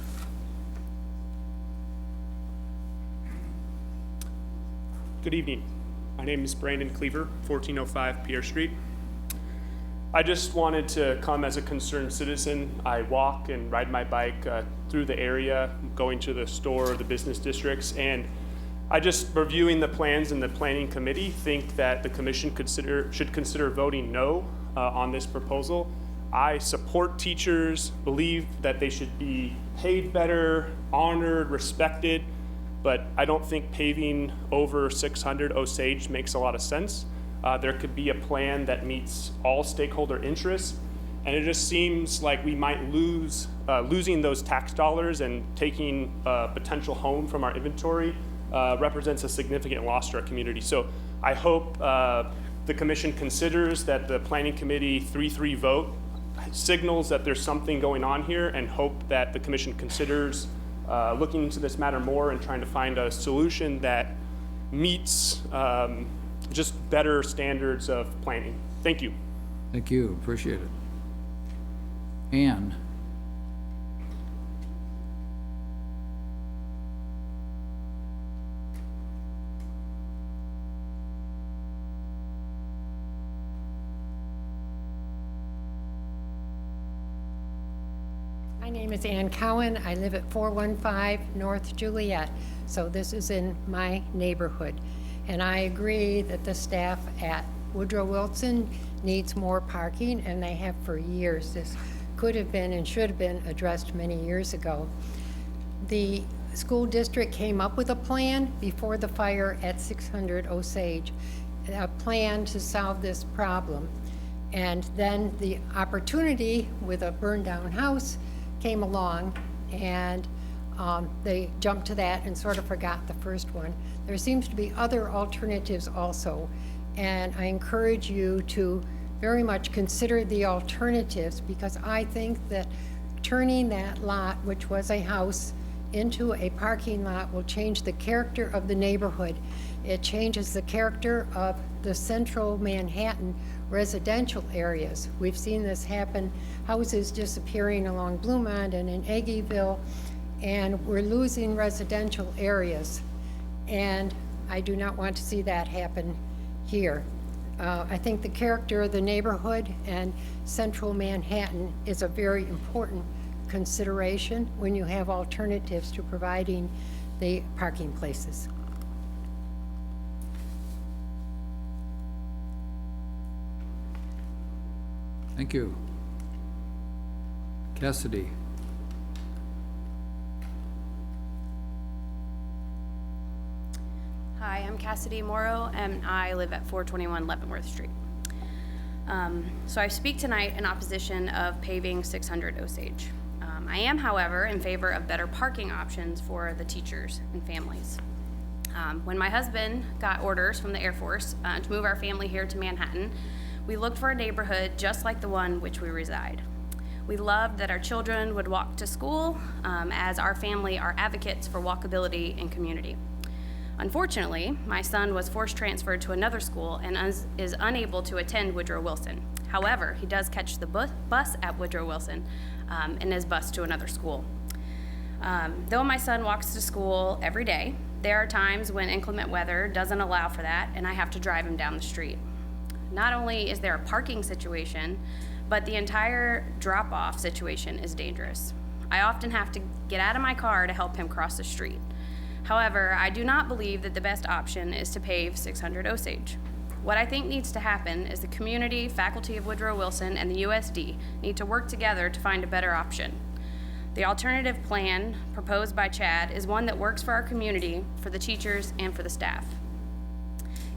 Good evening. My name is Brandon Cleaver, 1405 Pierre Street. I just wanted to come as a concerned citizen. I walk and ride my bike through the area, going to the store, the business districts, and I just, reviewing the plans in the planning committee, think that the commission should consider voting no on this proposal. I support teachers, believe that they should be paid better, honored, respected, but I don't think paving over 600 Osage makes a lot of sense. There could be a plan that meets all stakeholder interests, and it just seems like we might losing those tax dollars and taking a potential home from our inventory represents a significant loss to our community. So I hope the commission considers that the planning committee 3-3 vote signals that there's something going on here, and hope that the commission considers looking into this matter more and trying to find a solution that meets just better standards of planning. Thank you. Thank you, appreciate it. Ann. My name is Ann Cowan. I live at 415 North Juliet, so this is in my neighborhood. And I agree that the staff at Woodrow Wilson needs more parking, and they have for years. This could have been and should have been addressed many years ago. The school district came up with a plan before the fire at 600 Osage, a plan to solve this problem. And then the opportunity with a burned down house came along, and they jumped to that and sort of forgot the first one. There seems to be other alternatives also, and I encourage you to very much consider the alternatives, because I think that turning that lot, which was a house, into a parking lot will change the character of the neighborhood. It changes the character of the central Manhattan residential areas. We've seen this happen, houses disappearing along Bluemont and in Aggieville, and we're losing residential areas. And I do not want to see that happen here. I think the character of the neighborhood and central Manhattan is a very important consideration when you have alternatives to providing the parking places. Thank you. Cassidy. Hi, I'm Cassidy Morrow, and I live at 421 Leavenworth Street. So I speak tonight in opposition of paving 600 Osage. I am, however, in favor of better parking options for the teachers and families. When my husband got orders from the Air Force to move our family here to Manhattan, we looked for a neighborhood just like the one which we reside. We loved that our children would walk to school, as our family are advocates for walkability and community. Unfortunately, my son was forced transferred to another school and is unable to attend Woodrow Wilson. However, he does catch the bus at Woodrow Wilson and is bused to another school. Though my son walks to school every day, there are times when inclement weather doesn't allow for that, and I have to drive him down the street. Not only is there a parking situation, but the entire drop-off situation is dangerous. I often have to get out of my car to help him cross the street. However, I do not believe that the best option is to pave 600 Osage. What I think needs to happen is the community, faculty of Woodrow Wilson, and the USD need to work together to find a better option. The alternative plan proposed by Chad is one that works for our community, for the teachers, and for the staff.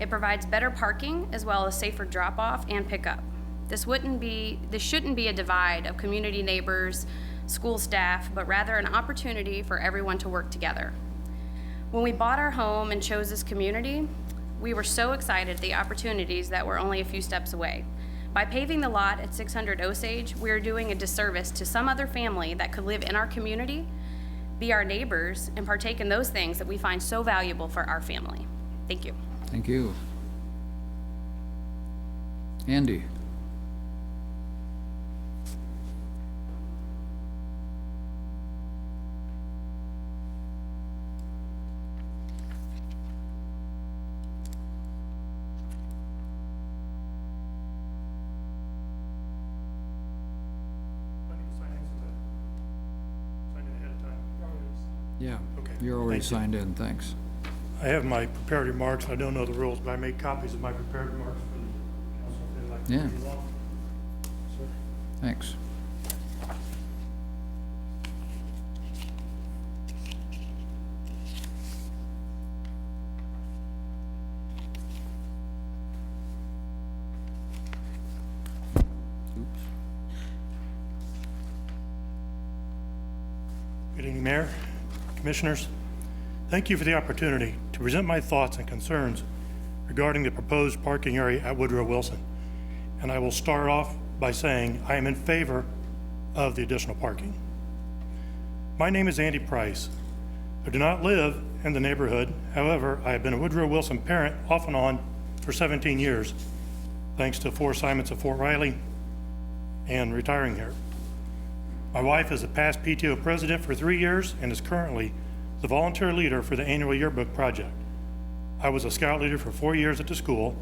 It provides better parking as well as safer drop-off and pickup. This shouldn't be a divide of community neighbors, school staff, but rather an opportunity for everyone to work together. When we bought our home and chose this community, We were so excited at the opportunities that were only a few steps away. By paving the lot at 600 Osage, we are doing a disservice to some other family that could live in our community, be our neighbors, and partake in those things that we find so valuable for our family. Thank you. Thank you. Andy? Yeah, Okay, you're already thank you. signed in, thanks. I have my prepared remarks. I don't know the rules, but I made copies of my prepared remarks for the council if they'd like to Yeah. read along. Sir. Thanks. Good evening, Mayor, Commissioners. Thank you for the opportunity to present my thoughts and concerns regarding the proposed parking area at Woodrow Wilson. And I will start off by saying I am in favor of the additional parking. My name is Andy Price. I do not live in the neighborhood. However, I have been a Woodrow Wilson parent off and on for 17 years, thanks to 4 assignments at Fort Riley and retiring here. My wife is a past PTO president for 3 years and is currently the volunteer leader for the annual yearbook project. I was a scout leader for 4 years at the school.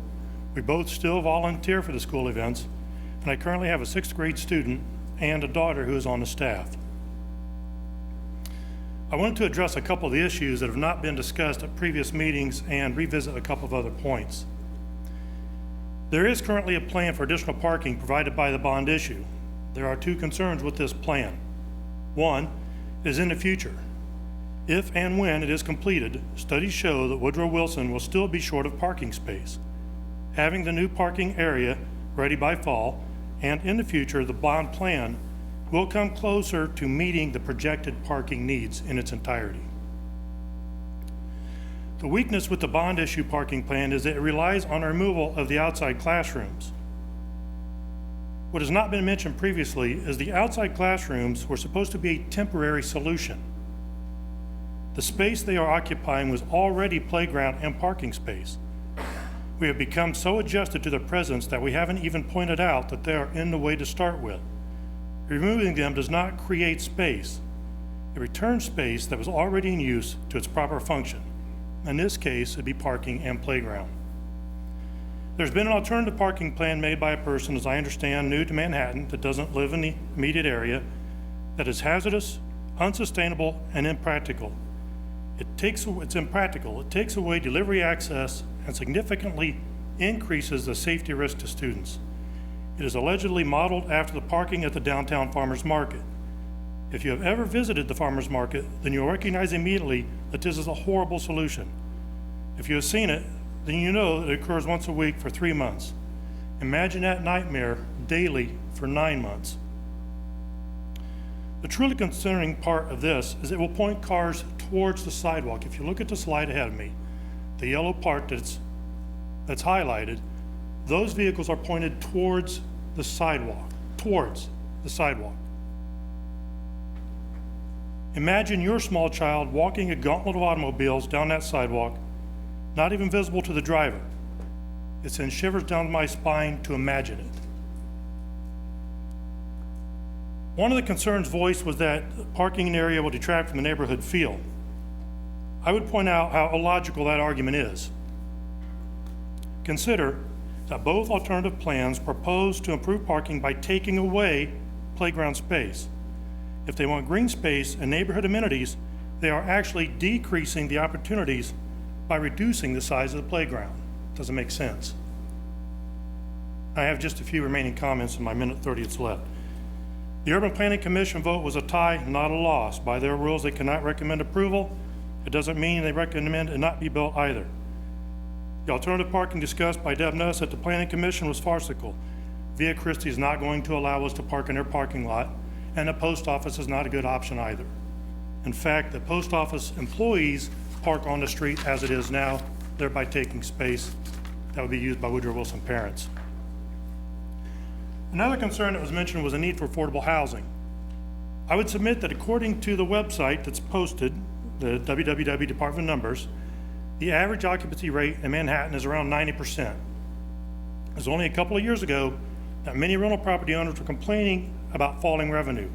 We both still volunteer for the school events, and I currently have a 6th grade student and a daughter who is on the staff. I wanted to address a couple of the issues that have not been discussed at previous meetings and revisit a couple of other points. There is currently a plan for additional parking provided by the bond issue. There are 2 concerns with this plan. One is in the future. If and when it is completed, studies show that Woodrow Wilson will still be short of parking space. Having the new parking area ready by fall, and in the future, the bond plan will come closer to meeting the projected parking needs in its entirety. The weakness with the bond issue parking plan is that it relies on the removal of the outside classrooms. What has not been mentioned previously is the outside classrooms were supposed to be a temporary solution. The space they are occupying was already playground and parking space. We have become so adjusted to their presence that we haven't even pointed out that they are in the way to start with. Removing them does not create space. It returns space that was already in use to its proper function. In this case, it'd be parking and playground. There's been an alternative parking plan made by a person, as I understand, new to Manhattan that doesn't live in the immediate area, that is hazardous, unsustainable, and impractical. It's impractical. It takes away delivery access and significantly increases the safety risk to students. It is allegedly modeled after the parking at the downtown farmers market. If you have ever visited the farmers market, then you'll recognize immediately that this is a horrible solution. If you have seen it, then you know that it occurs once a week for 3 months. Imagine that nightmare daily for 9 months. The truly concerning part of this is it will point cars towards the sidewalk. If you look at the slide ahead of me, the yellow part that's highlighted, those vehicles are pointed towards the sidewalk, Imagine your small child walking a gauntlet of automobiles down that sidewalk, not even visible to the driver. It sends shivers down my spine to imagine it. One of the concerns voiced was that parking in the area will detract from the neighborhood feel. I would point out how illogical that argument is. Consider that both alternative plans propose to improve parking by taking away playground space. If they want green space and neighborhood amenities, they are actually decreasing the opportunities by reducing the size of the playground. Doesn't make sense. I have just a few remaining comments in my minute 30 that's left. The Urban Planning Commission vote was a tie, not a loss. By their rules, they cannot recommend approval. It doesn't mean they recommend it not be built either. The alternative parking discussed by Deb Nuss at the Planning Commission was farcical. Via Christi is not going to allow us to park in their parking lot, and the post office is not a good option either. In fact, the post office employees park on the street as it is now, thereby taking space that would be used by Woodrow Wilson parents. Another concern that was mentioned was a need for affordable housing. I would submit that according to the website that's posted, the www Department of Numbers, the average occupancy rate in Manhattan is around 90%. It was only a couple of years ago that many rental property owners were complaining about falling revenue.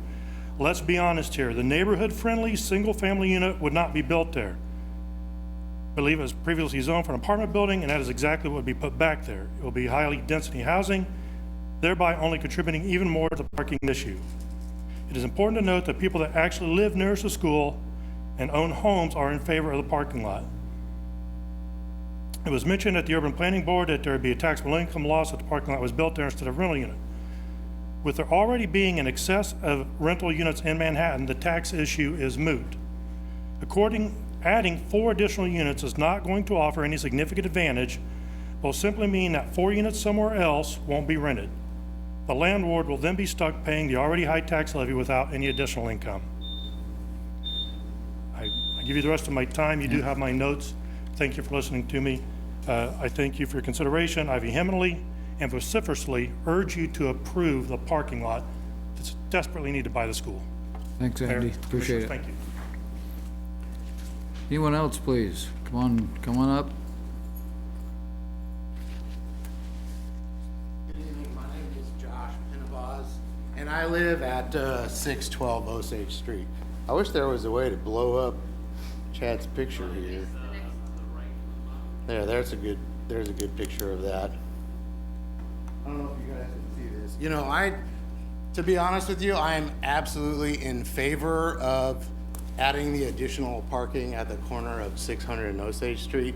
Let's be honest here, the neighborhood-friendly single-family unit would not be built there. I believe it was previously zoned for an apartment building, and that is exactly what would be put back there. It will be highly density housing, thereby only contributing even more to the parking issue. It is important to note that people that actually live nearest the school and own homes are in favor of the parking lot. It was mentioned at the Urban Planning Board that there would be a taxable income loss if the parking lot was built there instead of a rental unit. With there already being an excess of rental units in Manhattan, the tax issue is moot. Adding 4 additional units is not going to offer any significant advantage, but will simply mean that 4 units somewhere else won't be rented. The landlord will then be stuck paying the already high tax levy without any additional income. I give you the rest of my time. You do have my notes. Thank you for listening to me. I thank you for your consideration. I vehemently and vociferously urge you to approve the parking lot that's desperately needed by the school. Thanks, Andy. Mayor, Appreciate it. Thank you. Anyone else, please? Come on up. Good evening. My name is Josh Pinnabaz, and I live at 612 Osage Street. I wish there was a way to blow up Chad's picture here. There's a good picture of that. I don't know if you guys can see this. You know, to be honest with you, I am absolutely in favor of adding the additional parking at the corner of 600 and Osage Street.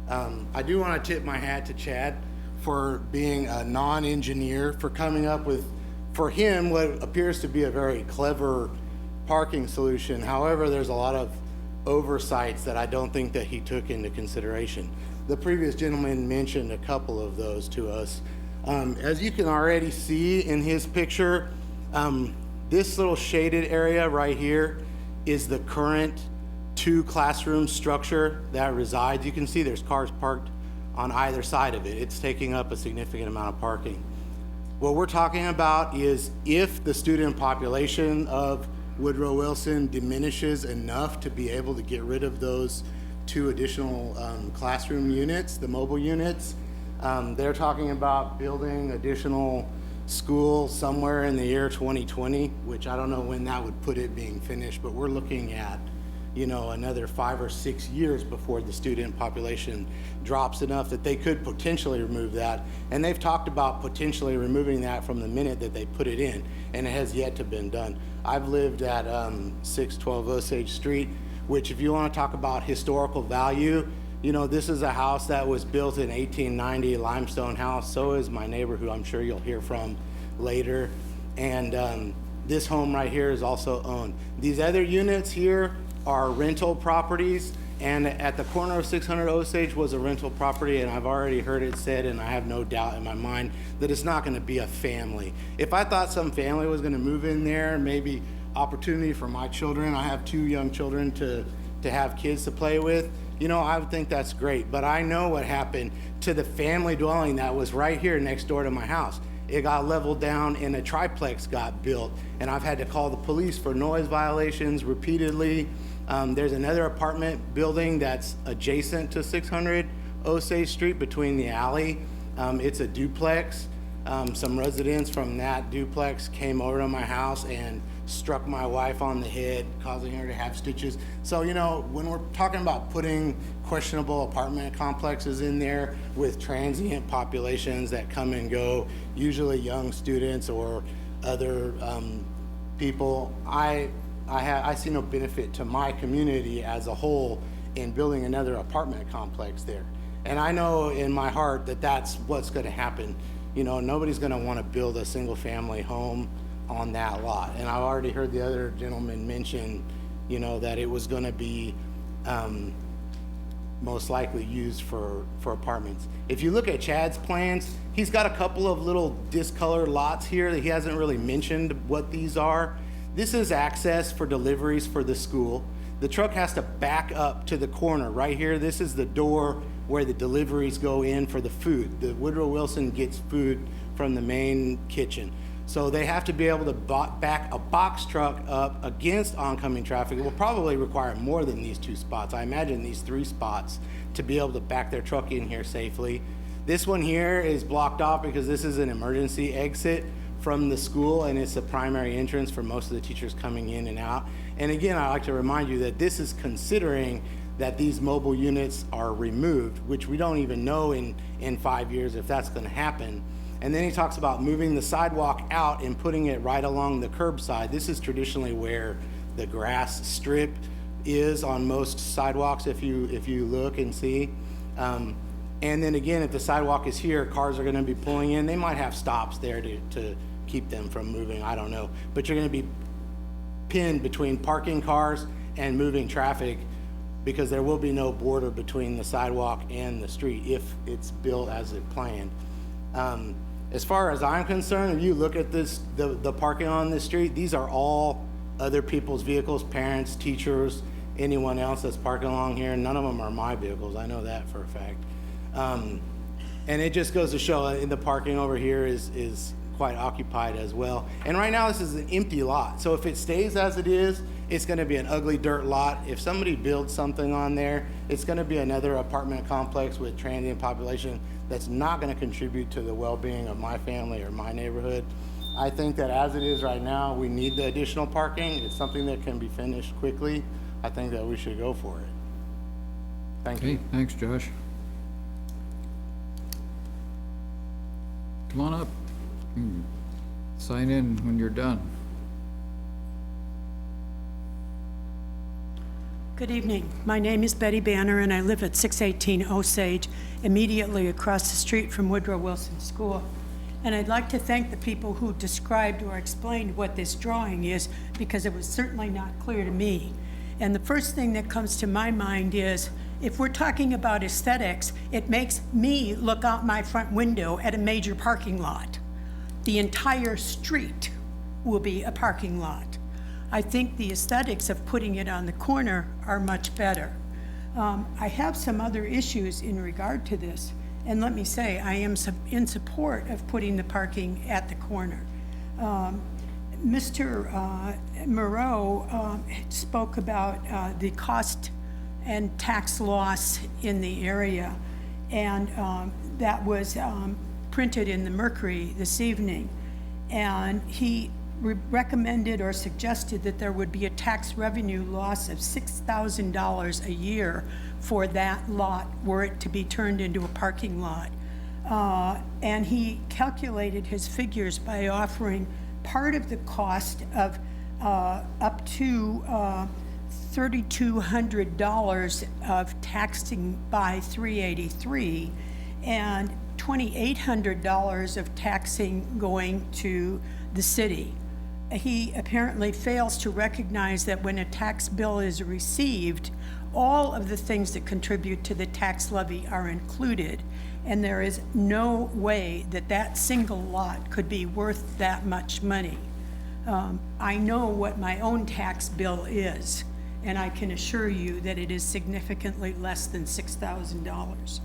I do want to tip my hat to Chad for being a non-engineer, for coming up with, for him, what appears to be a very clever parking solution. However, there's a lot of oversights that I don't think that he took into consideration. The previous gentleman mentioned a couple of those to us. As you can already see in his picture, this little shaded area right here is the current 2-classroom structure that resides. You can see there's cars parked on either side of it. It's taking up a significant amount of parking. What we're talking about is if the student population of Woodrow Wilson diminishes enough to be able to get rid of those 2 additional classroom units, the mobile units. They're talking about building additional school somewhere in the year 2020, which I don't know when that would put it being finished, but we're looking at, you know, another 5 or 6 years before the student population drops enough that they could potentially remove that. And they've talked about potentially removing that from the minute that they put it in, and it has yet to been done. I've lived at 612 Osage Street, which if you want to talk about historical value, you know, this is a house that was built in 1890, limestone house. So is my neighbor, who I'm sure you'll hear from later. And this home right here is also owned. These other units here are rental properties, and at the corner of 600 Osage was a rental property, and I've already heard it said, and I have no doubt in my mind that it's not going to be a family. If I thought some family was going to move in there, maybe opportunity for my children, I have 2 young children to have kids to play with, you know, I would think that's great. But I know what happened to the family dwelling that was right here next door to my house. It got leveled down and a triplex got built, and I've had to call the police for noise violations repeatedly. There's another apartment building that's adjacent to 600 Osage Street between the alley. It's a duplex. Some residents from that duplex came over to my house and struck my wife on the head, causing her to have stitches. So, you know, when we're talking about putting questionable apartment complexes in there with transient populations that come and go, usually young students or other people, I see no benefit to my community as a whole in building another apartment complex there. And I know in my heart that that's what's going to happen. You know, nobody's going to want to build a single family home on that lot. And I've already heard the other gentleman mention, you know, that it was going to be most likely used for apartments. If you look at Chad's plans, he's got a couple of little discolored lots here that he hasn't really mentioned what these are. This is access for deliveries for the school. the truck has to back up to the corner right here. This is the door where the deliveries go in for the food. The Woodrow Wilson gets food from the main kitchen. So they have to be able to back a box truck up against oncoming traffic. It will probably require more than these 2 spots. I imagine these 3 spots to be able to back their truck in here safely. This one here is blocked off because this is an emergency exit from the school, and it's a primary entrance for most of the teachers coming in and out. And again, I like to remind you that this is considering that these mobile units are removed, which we don't even know in 5 years if that's going to happen. And then he talks about moving the sidewalk out and putting it right along the curbside. This is traditionally where the grass strip is on most sidewalks, if you look and see. And then again, if the sidewalk is here, cars are going to be pulling in. They might have stops there to keep them from moving. I don't know. But you're going to be pinned between parking cars and moving traffic, because there will be no border between the sidewalk and the street if it's built as it planned. As far as I'm concerned, if you look at this, the parking on this street, these are all other people's vehicles, parents, teachers, anyone else that's parking along here. None of them are my vehicles. I know that for a fact. And it just goes to show the parking over here is quite occupied as well. And right now this is an empty lot. So if it stays as it is, it's going to be an ugly dirt lot. If somebody builds something on there, it's going to be another apartment complex with transient population that's not going to contribute to the well-being of my family or my neighborhood. I think that as it is right now, we need the additional parking. It's something that can be finished quickly. I think that we should go for it. Thank you. Okay, thanks, Josh. Come on up. Sign in when you're done. Good evening. My name is Betty Banner, and I live at 618 Osage, immediately across the street from Woodrow Wilson School. And I'd like to thank the people who described or explained what this drawing is, because it was certainly not clear to me. And the first thing that comes to my mind is, if we're talking about aesthetics, it makes me look out my front window at a major parking lot. The entire street will be a parking lot. I think the aesthetics of putting it on the corner are much better. I have some other issues in regard to this, and let me say, I am in support of putting the parking at the corner. Mr. Moreau spoke about the cost and tax loss in the area, and that was printed in the Mercury this evening, and he recommended or suggested that there would be a tax revenue loss of $6,000 a year for that lot were it to be turned into a parking lot. And he calculated his figures by offering part of the cost of up to $3,200 of taxing by 383 and $2,800 of taxing going to the city. He apparently fails to recognize that when a tax bill is received, all of the things that contribute to the tax levy are included, and there is no way that that single lot could be worth that much money. I know what my own tax bill is, and I can assure you that it is significantly less than $6,000.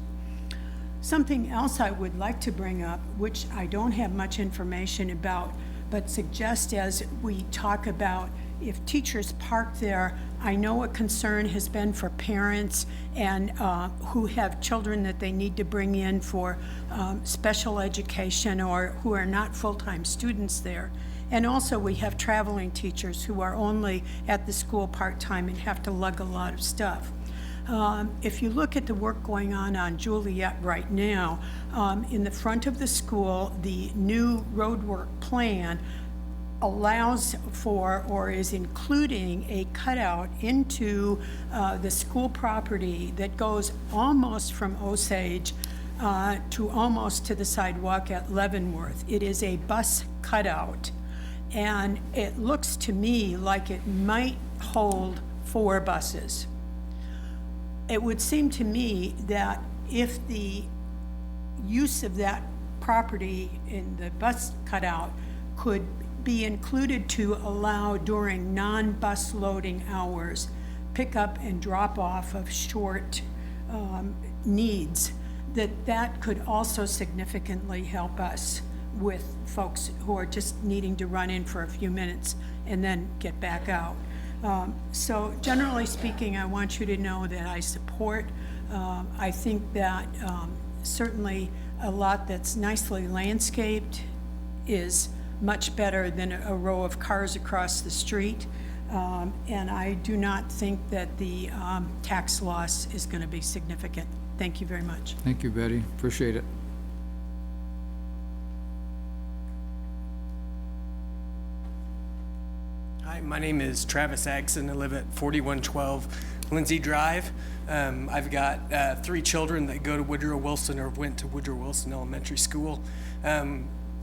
Something else I would like to bring up, which I don't have much information about, but suggest as we talk about if teachers park there, I know a concern has been for parents and who have children that they need to bring in for special education or who are not full-time students there. And also we have traveling teachers who are only at the school part-time and have to lug a lot of stuff. If you look at the work going on Juliet right now, in the front of the school, the new roadwork plan allows for or is including a cutout into the school property that goes almost from Osage to almost to the sidewalk at Leavenworth. It is a bus cutout, and it looks to me like it might hold 4 buses. It would seem to me that if the use of that property in the bus cutout could be included to allow during non-bus loading hours pickup and drop off of short needs, that could also significantly help us with folks who are just needing to run in for a few minutes and then get back out. So generally speaking, I want you to know that I support. I think that certainly a lot that's nicely landscaped is much better than a row of cars across the street. And I do not think that the tax loss is going to be significant. Thank you very much. Thank you, Betty. Appreciate it. Hi, my name is Travis Agson. I live at 4112 Lindsay Drive. I've got 3 children that go to Woodrow Wilson or went to Woodrow Wilson Elementary School.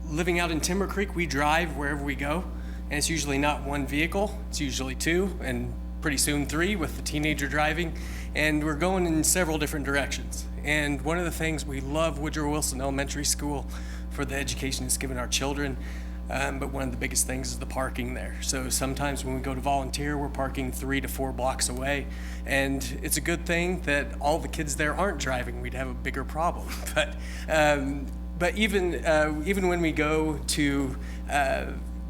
Living out in Timber Creek, we drive wherever we go, and it's usually not one vehicle, it's usually 2, and pretty soon 3 with the teenager driving, and we're going in several different directions. And one of the things we love Woodrow Wilson Elementary School for the education it's given our children, but one of the biggest things is the parking there. So sometimes when we go to volunteer, we're parking 3 to 4 blocks away, and it's a good thing that all the kids there aren't driving. We'd have a bigger problem. But even when we go to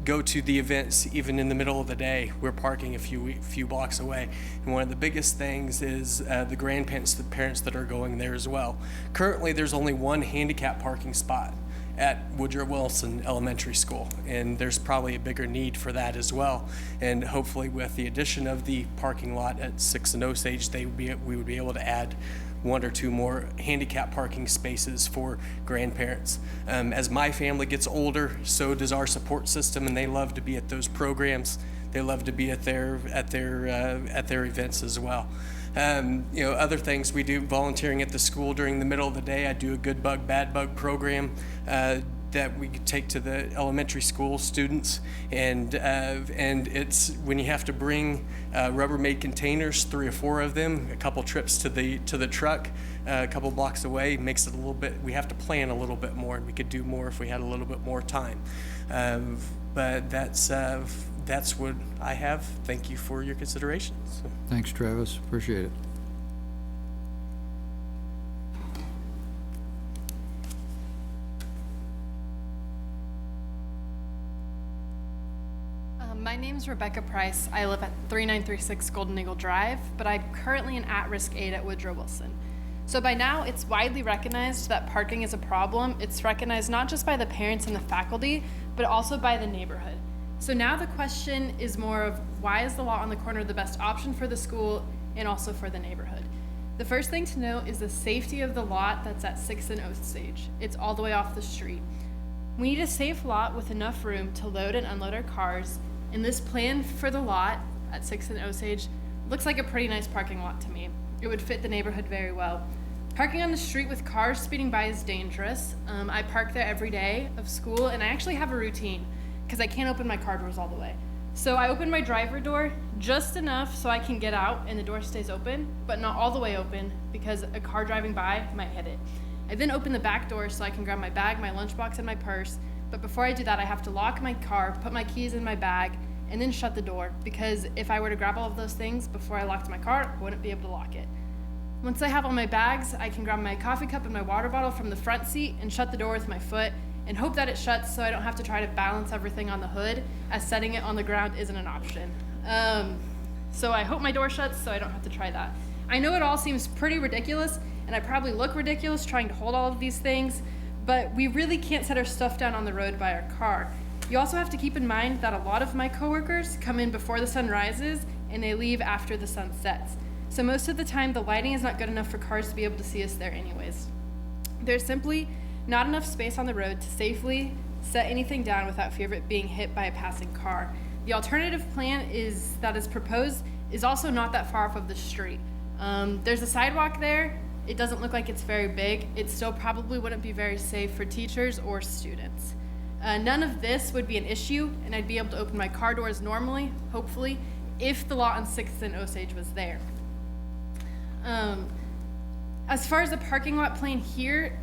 the events, even in the middle of the day, we're parking a few blocks away. And one of the biggest things is the grandparents, the parents that are going there as well. Currently, there's only 1 handicap parking spot at Woodrow Wilson Elementary School, and there's probably a bigger need for that as well. And hopefully with the addition of the parking lot at 6 and Osage, we would be able to add 1 or 2 more handicap parking spaces for grandparents. As my family gets older, so does our support system, and they love to be at those programs. They love to be at their events as well. Other things we do, volunteering at the school during the middle of the day. I do a good bug, bad bug program that we take to the elementary school students, and it's when you have to bring Rubbermaid containers, 3 or 4 of them, a couple trips to the truck, a couple blocks away, makes it a little bit. We have to plan a little bit more, and we could do more if we had a little bit more time. But that's what I have. Thank you for your consideration. So. Thanks, Travis. Appreciate it. My name is Rebecca Price. I live at 3936 Golden Eagle Drive, but I'm currently an at-risk aide at Woodrow Wilson. So by now, it's widely recognized that parking is a problem. It's recognized not just by the parents and the faculty, but also by the neighborhood. So now the question is more of why is the lot on the corner the best option for the school and also for the neighborhood? The first thing to note is the safety of the lot that's at 6th and Osage. It's all the way off the street. We need a safe lot with enough room to load and unload our cars, and this plan for the lot at 6th and Osage looks like a pretty nice parking lot to me. It would fit the neighborhood very well. Parking on the street with cars speeding by is dangerous. I park there every day of school, and I actually have a routine because I can't open my car doors all the way. So I open my driver door just enough so I can get out and the door stays open, but not all the way open because a car driving by might hit it. I then open the back door so I can grab my bag, my lunchbox, and my purse, but before I do that, I have to lock my car, put my keys in my bag, and then shut the door, because if I were to grab all of those things before I locked my car, I wouldn't be able to lock it. Once I have all my bags, I can grab my coffee cup and my water bottle from the front seat and shut the door with my foot and hope that it shuts so I don't have to try to balance everything on the hood, as setting it on the ground isn't an option. So I hope my door shuts so I don't have to try that. I know it all seems pretty ridiculous, and I probably look ridiculous trying to hold all of these things, but we really can't set our stuff down on the road by our car. You also have to keep in mind that a lot of my coworkers come in before the sun rises and they leave after the sun sets. So most of the time the lighting is not good enough for cars to be able to see us there anyways. There's simply not enough space on the road to safely set anything down without fear of it being hit by a passing car. The alternative plan that is proposed is also not that far off of the street. There's a sidewalk there. It doesn't look like it's very big. It still probably wouldn't be very safe for teachers or students. None of this would be an issue, and I'd be able to open my car doors normally, hopefully, if the lot on 6th and Osage was there. As far as the parking lot plan here,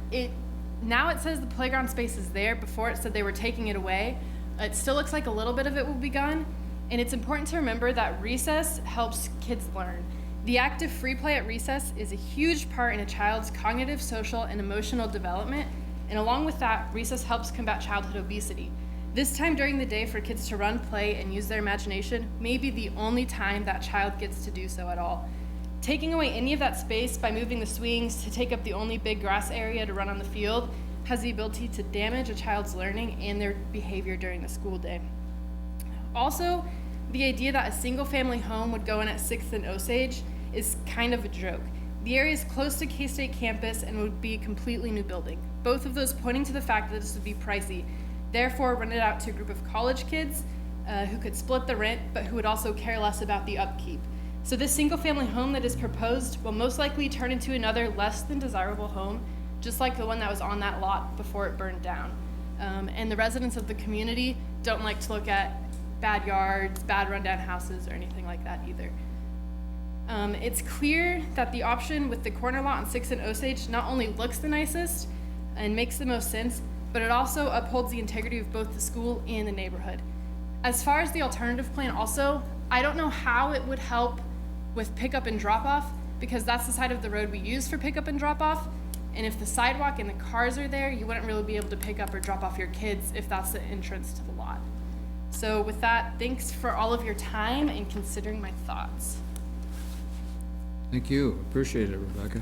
now it says the playground space is there. Before it said they were taking it away. It still looks like a little bit of it will be gone, And it's important to remember that recess helps kids learn. The active free play at recess is a huge part in a child's cognitive, social, and emotional development. And along with that, recess helps combat childhood obesity. This time during the day for kids to run, play, and use their imagination may be the only time that child gets to do so at all. Taking away any of that space by moving the swings to take up the only big grass area to run on the field has the ability to damage a child's learning and their behavior during the school day. Also, the idea that a single-family home would go in at 6th and Osage is kind of a joke. The area is close to K-State campus and would be a completely new building, both of those pointing to the fact that this would be pricey. Therefore, rent it out to a group of college kids who could split the rent, but who would also care less about the upkeep. So this single-family home that is proposed will most likely turn into another less than desirable home, just like the one that was on that lot before it burned down. And the residents of the community don't like to look at bad yards, bad rundown houses, or anything like that either. It's clear that the option with the corner lot on 6th and Osage not only looks the nicest and makes the most sense, but it also upholds the integrity of both the school and the neighborhood. As far as the alternative plan also, I don't know how it would help with pickup and drop-off, because that's the side of the road we use for pickup and drop-off. And if the sidewalk and the cars are there, you wouldn't really be able to pick up or drop off your kids if that's the entrance to the lot. So with that, thanks for all of your time and considering my thoughts. Thank you. Appreciate it, Rebecca.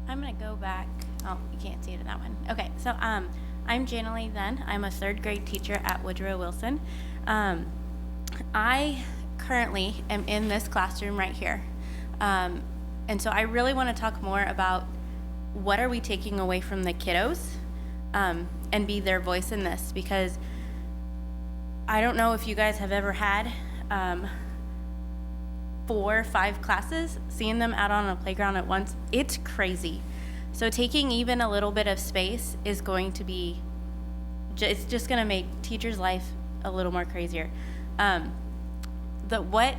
I'm going to go back. Oh, you can't see it in that one. Okay, so I'm Jana Lee then. I'm a 3rd grade teacher at Woodrow Wilson. I currently am in this classroom right here. And so I really want to talk more about what are we taking away from the kiddos and be their voice in this, because I don't know if you guys have ever had 4 or 5 classes, seeing them out on a playground at once. It's crazy. So taking even a little bit of space is going to be, it's just going to make teachers' life a little more crazier. What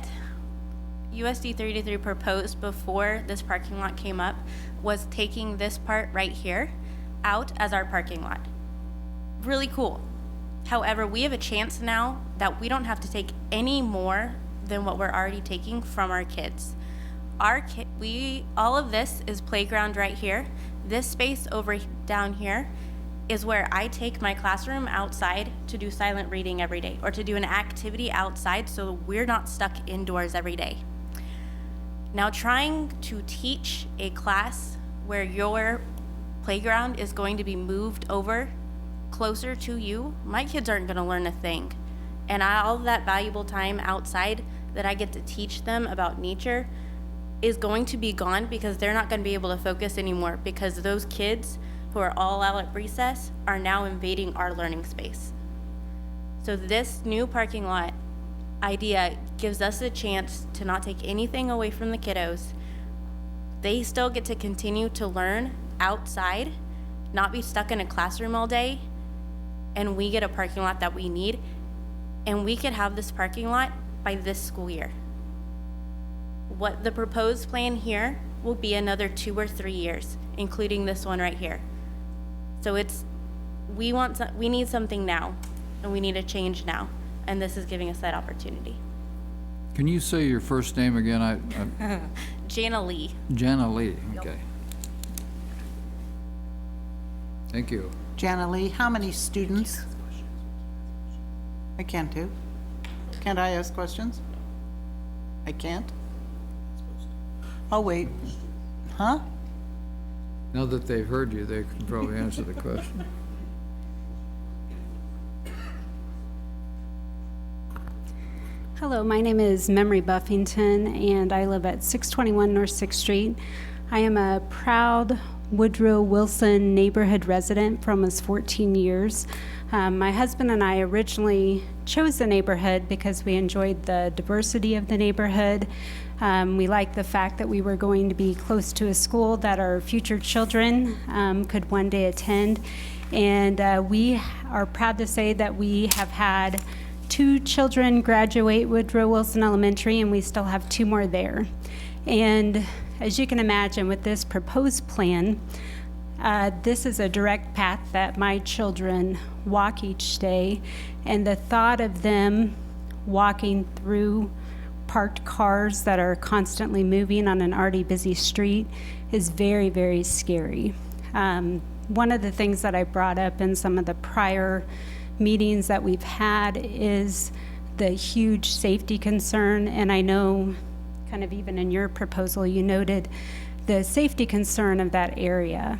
USD 323 proposed before this parking lot came up was taking this part right here out as our parking lot. Really cool. However, we have a chance now that we don't have to take any more than what we're already taking from our kids. All of this is playground right here. This space over down here is where I take my classroom outside to do silent reading every day, or to do an activity outside so we're not stuck indoors every day. Now, trying to teach a class where your playground is going to be moved over closer to you, my kids aren't going to learn a thing. And all of that valuable time outside that I get to teach them about nature is going to be gone, because they're not going to be able to focus anymore, because those kids who are all out at recess are now invading our learning space. So this new parking lot idea gives us a chance to not take anything away from the kiddos. They still get to continue to learn outside, not be stuck in a classroom all day, and we get a parking lot that we need, and we could have this parking lot by this school year. What the proposed plan here will be another 2 or 3 years, including this one right here. So we need something now, and we need a change now, and this is giving us that opportunity. Can you say your first name again? Jana Lee. Jana Lee, okay. Thank you. Jana Lee, how many students? I can't do. Can't I ask questions? I can't? I'll wait. Huh? Now that they've heard you, they can probably answer the question. Hello, my name is Memory Buffington, and I live at 621 North 6th Street. I am a proud Woodrow Wilson neighborhood resident for almost 14 years. My husband and I originally chose the neighborhood because we enjoyed the diversity of the neighborhood. We liked the fact that we were going to be close to a school that our future children could one day attend. And we are proud to say that we have had 2 children graduate Woodrow Wilson Elementary, and we still have 2 more there. And as you can imagine, with this proposed plan, This is a direct path that my children walk each day, and the thought of them walking through parked cars that are constantly moving on an already busy street is very, very scary. One of the things that I brought up in some of the prior meetings that we've had is the huge safety concern, and I know kind of even in your proposal you noted the safety concern of that area.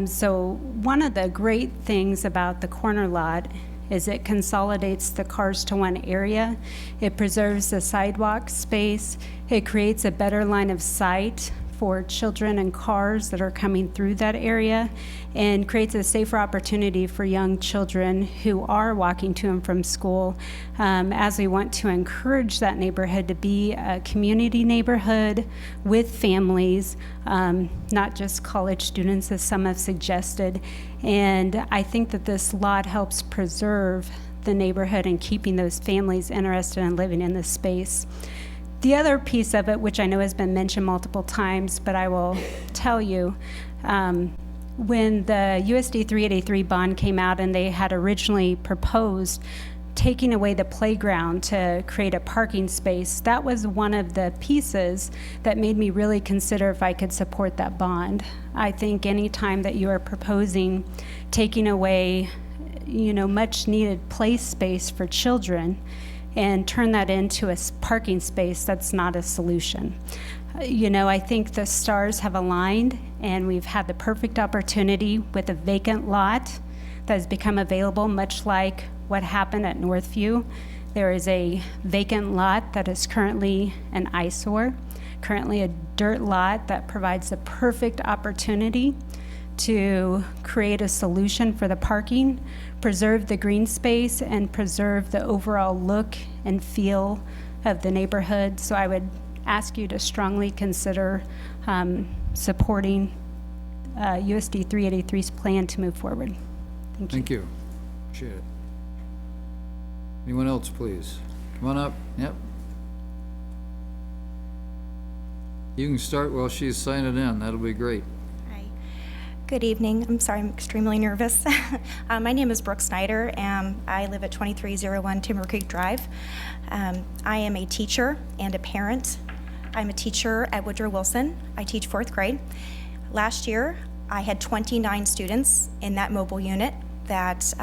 So one of the great things about the corner lot is it consolidates the cars to one area. It preserves the sidewalk space. It creates a better line of sight for children and cars that are coming through that area, and creates a safer opportunity for young children who are walking to and from school, as we want to encourage that neighborhood to be a community neighborhood with families, not just college students, as some have suggested. And I think that this lot helps preserve the neighborhood and keeping those families interested in living in this space. The other piece of it, which I know has been mentioned multiple times, but I will tell you, when the USD 383 bond came out and they had originally proposed taking away the playground to create a parking space, that was one of the pieces that made me really consider if I could support that bond. I think any time that you are proposing taking away, much needed play space for children and turn that into a parking space, that's not a solution. I think the stars have aligned, and we've had the perfect opportunity with a vacant lot that has become available, much like what happened at Northview. There is a vacant lot that is currently an eyesore, currently a dirt lot that provides the perfect opportunity to create a solution for the parking, preserve the green space, and preserve the overall look and feel of the neighborhood. So I would ask you to strongly consider supporting USD 383's plan to move forward. Thank you. Thank you. Appreciate it. Anyone else, please? Come on up. Yep. You can start while she's signing in. That'll be great. Good evening. I'm sorry, I'm extremely nervous. My name is Brooke Snyder, and I live at 2301 Timber Creek Drive. I am a teacher and a parent. I'm a teacher at Woodrow Wilson. I teach 4th grade. Last year, I had 29 students in that mobile unit that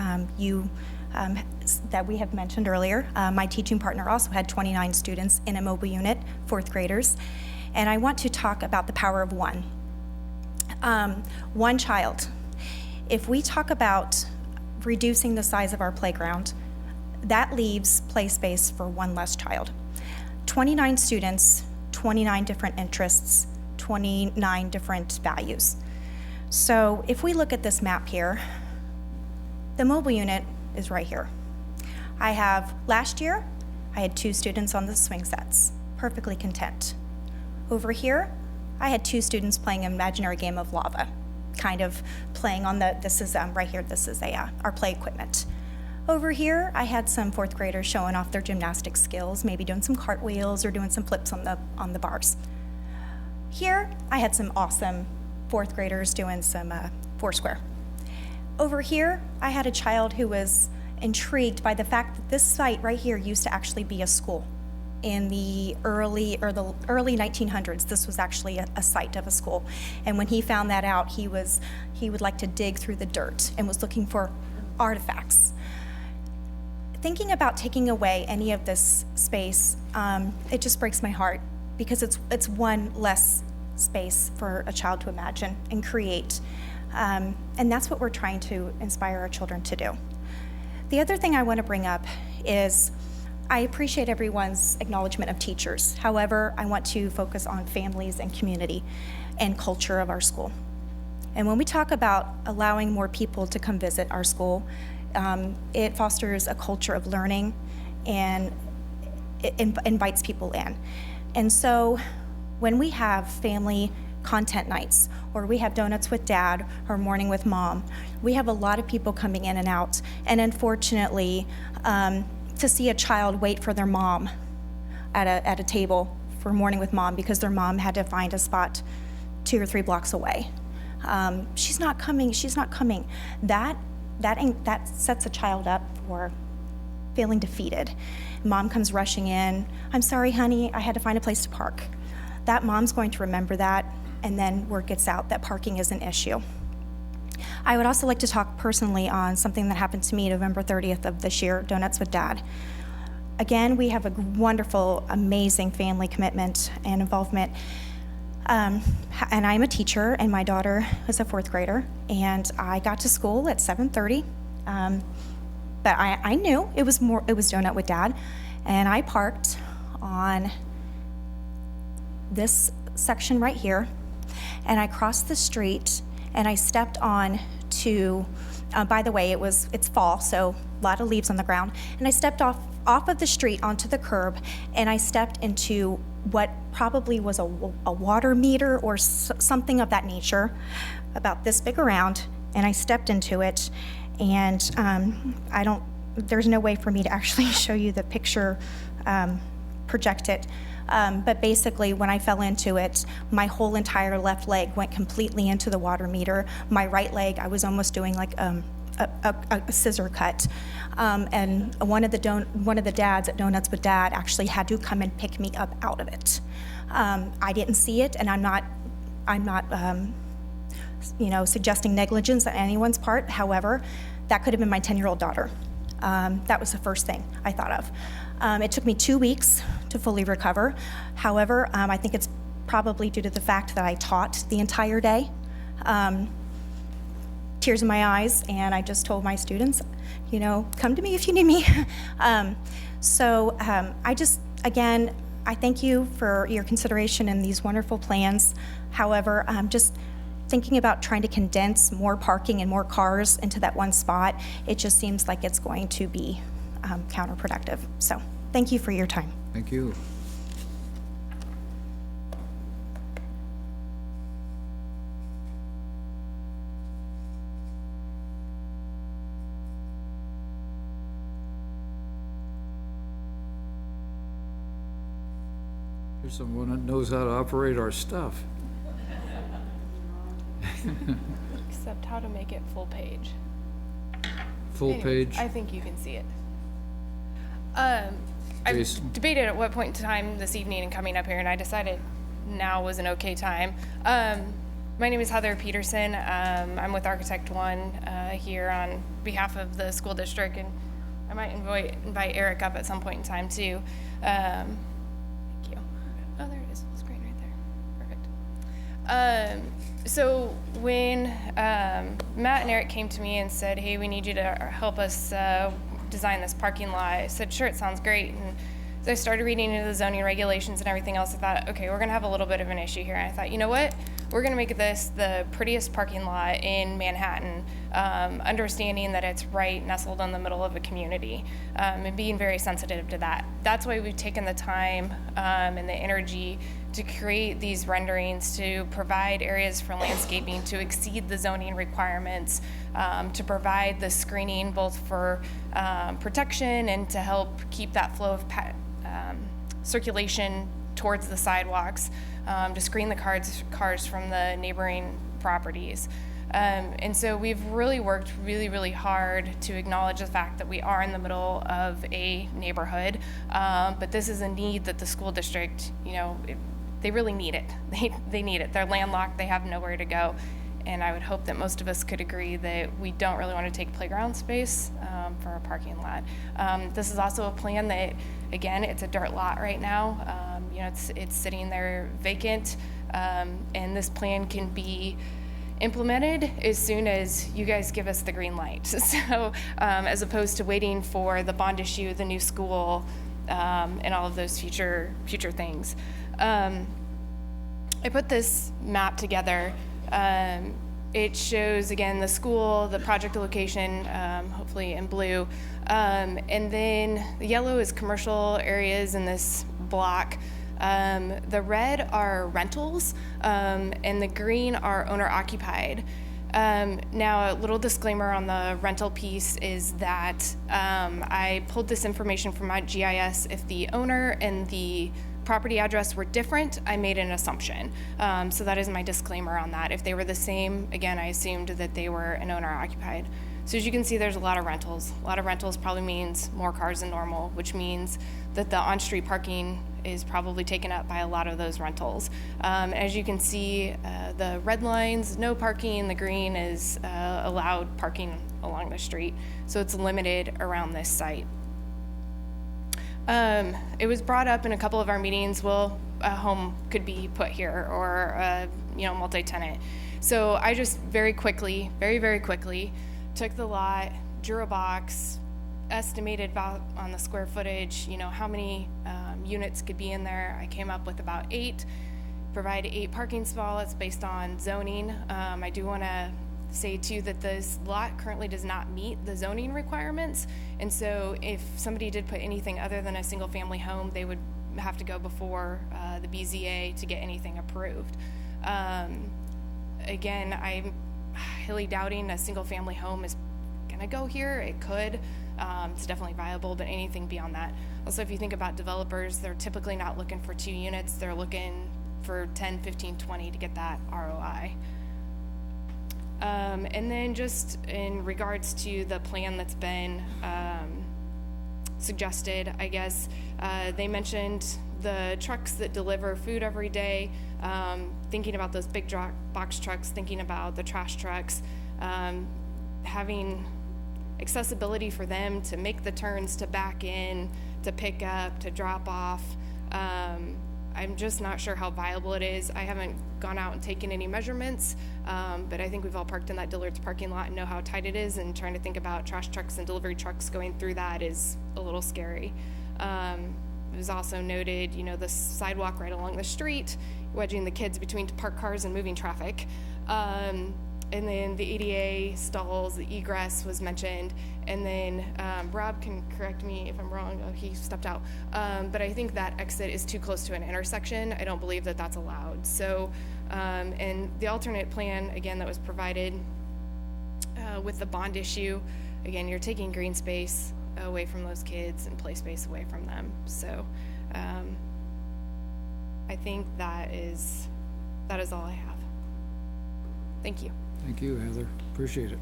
that we have mentioned earlier. My teaching partner also had 29 students in a mobile unit, 4th graders. And I want to talk about the power of one. One child. If we talk about reducing the size of our playground, that leaves play space for one less child. 29 students, 29 different interests, 29 different values. So if we look at this map here, the mobile unit is right here. Last year, I had 2 students on the swing sets, perfectly content. Over here, I had 2 students playing an imaginary game of lava, kind of playing on this is right here, this is our play equipment. Over here, I had some 4th graders showing off their gymnastic skills, maybe doing some cartwheels or doing some flips on the bars. Here, I had some awesome 4th graders doing some foursquare. Over here, I had a child who was intrigued by the fact that this site right here used to actually be a school. In the early 1900s, this was actually a site of a school. And when he found that out, he would like to dig through the dirt and was looking for artifacts. Thinking about taking away any of this space, it just breaks my heart, because it's one less space for a child to imagine and create. And that's what we're trying to inspire our children to do. The other thing I want to bring up is I appreciate everyone's acknowledgement of teachers. However, I want to focus on families and community and culture of our school. And when we talk about allowing more people to come visit our school, it fosters a culture of learning and it invites people in. And so when we have family content nights, or we have donuts with dad, or morning with mom, we have a lot of people coming in and out. And unfortunately, to see a child wait for their mom at a table for morning with mom because their mom had to find a spot 2 or 3 blocks away. She's not coming, she's not coming. That sets a child up for feeling defeated. Mom comes rushing in. I'm sorry, honey, I had to find a place to park. That mom's going to remember that, and then word gets out that parking is an issue. I would also like to talk personally on something that happened to me November 30th of this year, Donuts with Dad. Again, we have a wonderful, amazing family commitment and involvement. And I'm a teacher, and my daughter is a 4th grader, and I got to school at 7:30. But I knew it was Donut with Dad, and I parked on this section right here, and I crossed the street, and I stepped on to, by the way, it's fall, so a lot of leaves on the ground, and I stepped off of the street onto the curb, and I stepped into what probably was a water meter or something of that nature, about this big around, and I stepped into it, and there's no way for me to actually show you the picture projected. But basically, when I fell into it, my whole entire left leg went completely into the water meter. My right leg, I was almost doing like a scissor cut. And one of the dads at Donuts with Dad actually had to come and pick me up out of it. I didn't see it, and I'm not suggesting negligence on anyone's part. However, that could have been my 10-year-old daughter. That was the first thing I thought of. It took me 2 weeks to fully recover. However, I think it's probably due to the fact that I taught the entire day. Tears in my eyes, and I just told my students, come to me if you need me. I thank you for your consideration in these wonderful plans. However, just thinking about trying to condense more parking and more cars into that one spot, it just seems like it's going to be counterproductive. So thank you for your time. Thank you. Here's someone that knows how to operate our stuff. Except how to make it full page. Full Anyways, page? I think you can see it. I debated at what point in time this evening and coming up here, and I decided now was an okay time. My name is Heather Peterson. I'm with Architect One here on behalf of the school district, and I might invite Eric up at some point in time too. Thank you. Oh, there it is, full screen right there. Perfect. So when Matt and Eric came to me and said, hey, we need you to help us design this parking lot, I said, sure, it sounds great. And so I started reading into the zoning regulations and everything else. I thought, okay, we're gonna have a little bit of an issue here. And I thought, you know what? We're gonna make this the prettiest parking lot in Manhattan, understanding that it's right nestled in the middle of a community, and being very sensitive to that. That's why we've taken the time and the energy to create these renderings, to provide areas for landscaping, to exceed the zoning requirements, to provide the screening both for protection and to help keep that flow of circulation towards the sidewalks, to screen the cars from the neighboring properties. And so we've really worked really hard to acknowledge the fact that we are in the middle of a neighborhood, but this is a need that the school district, they really need it. They need it. They're landlocked, they have nowhere to go. And I would hope that most of us could agree that we don't really want to take playground space for a parking lot. This is also a plan that, again, it's a dirt lot right now. It's sitting there vacant, and this plan can be implemented as soon as you guys give us the green light. So as opposed to waiting for the bond issue, the new school, and all of those future things. I put this map together. It shows, again, the school, the project location, hopefully in blue, and then the yellow is commercial areas in this block. The red are rentals, and the green are owner-occupied. Now, a little disclaimer on the rental piece is that I pulled this information from my GIS. If the owner and the property address were different, I made an assumption. So that is my disclaimer on that. If they were the same, again, I assumed that they were an owner occupied. So as you can see, there's a lot of rentals. A lot of rentals probably means more cars than normal, which means that the on-street parking is probably taken up by a lot of those rentals. As you can see, the red lines, no parking, the green is allowed parking along the street. So it's limited around this site. It was brought up in a couple of our meetings, well, a home could be put here or, multi-tenant. So I just very quickly, very quickly took the lot, drew a box, estimated about on the square footage, how many units could be in there. I came up with about 8, provide 8 parking spots based on zoning. I do want to say too that this lot currently does not meet the zoning requirements, and so if somebody did put anything other than a single family home, they would have to go before the BZA to get anything approved. Again, I'm highly doubting a single family home is gonna go here. It could. It's definitely viable, but anything beyond that. Also, if you think about developers, they're typically not looking for 2 units. They're looking for 10, 15, 20 to get that ROI. And then just in regards to the plan that's been suggested, I guess, they mentioned the trucks that deliver food every day, thinking about those big box trucks, thinking about the trash trucks, having accessibility for them to make the turns, to back in, to pick up, to drop off. I'm just not sure how viable it is. I haven't gone out and taken any measurements, but I think we've all parked in that Dillard's parking lot and know how tight it is, and trying to think about trash trucks and delivery trucks going through that is a little scary. It was also noted, the sidewalk right along the street, wedging the kids between parked cars and moving traffic. And then the ADA stalls, the egress was mentioned. And then Rob can correct me if I'm wrong. Oh, he stepped out. But I think that exit is too close to an intersection. I don't believe that that's allowed. So, and the alternate plan, again, that was provided with the bond issue, again, you're taking green space away from those kids and play space away from them. So I think that is all I have. Thank you. Thank you, Heather. Appreciate it.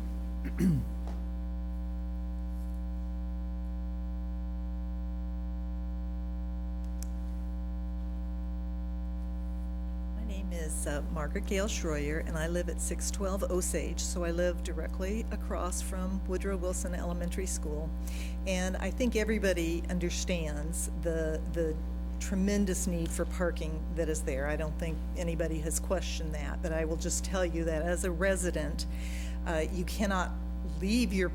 My name is Margaret Gail Schroyer, and I live at 612 Osage, so I live directly across from Woodrow Wilson Elementary School. And I think everybody understands the tremendous need for parking that is there. I don't think anybody has questioned that, but I will just tell you that as a resident, you cannot leave your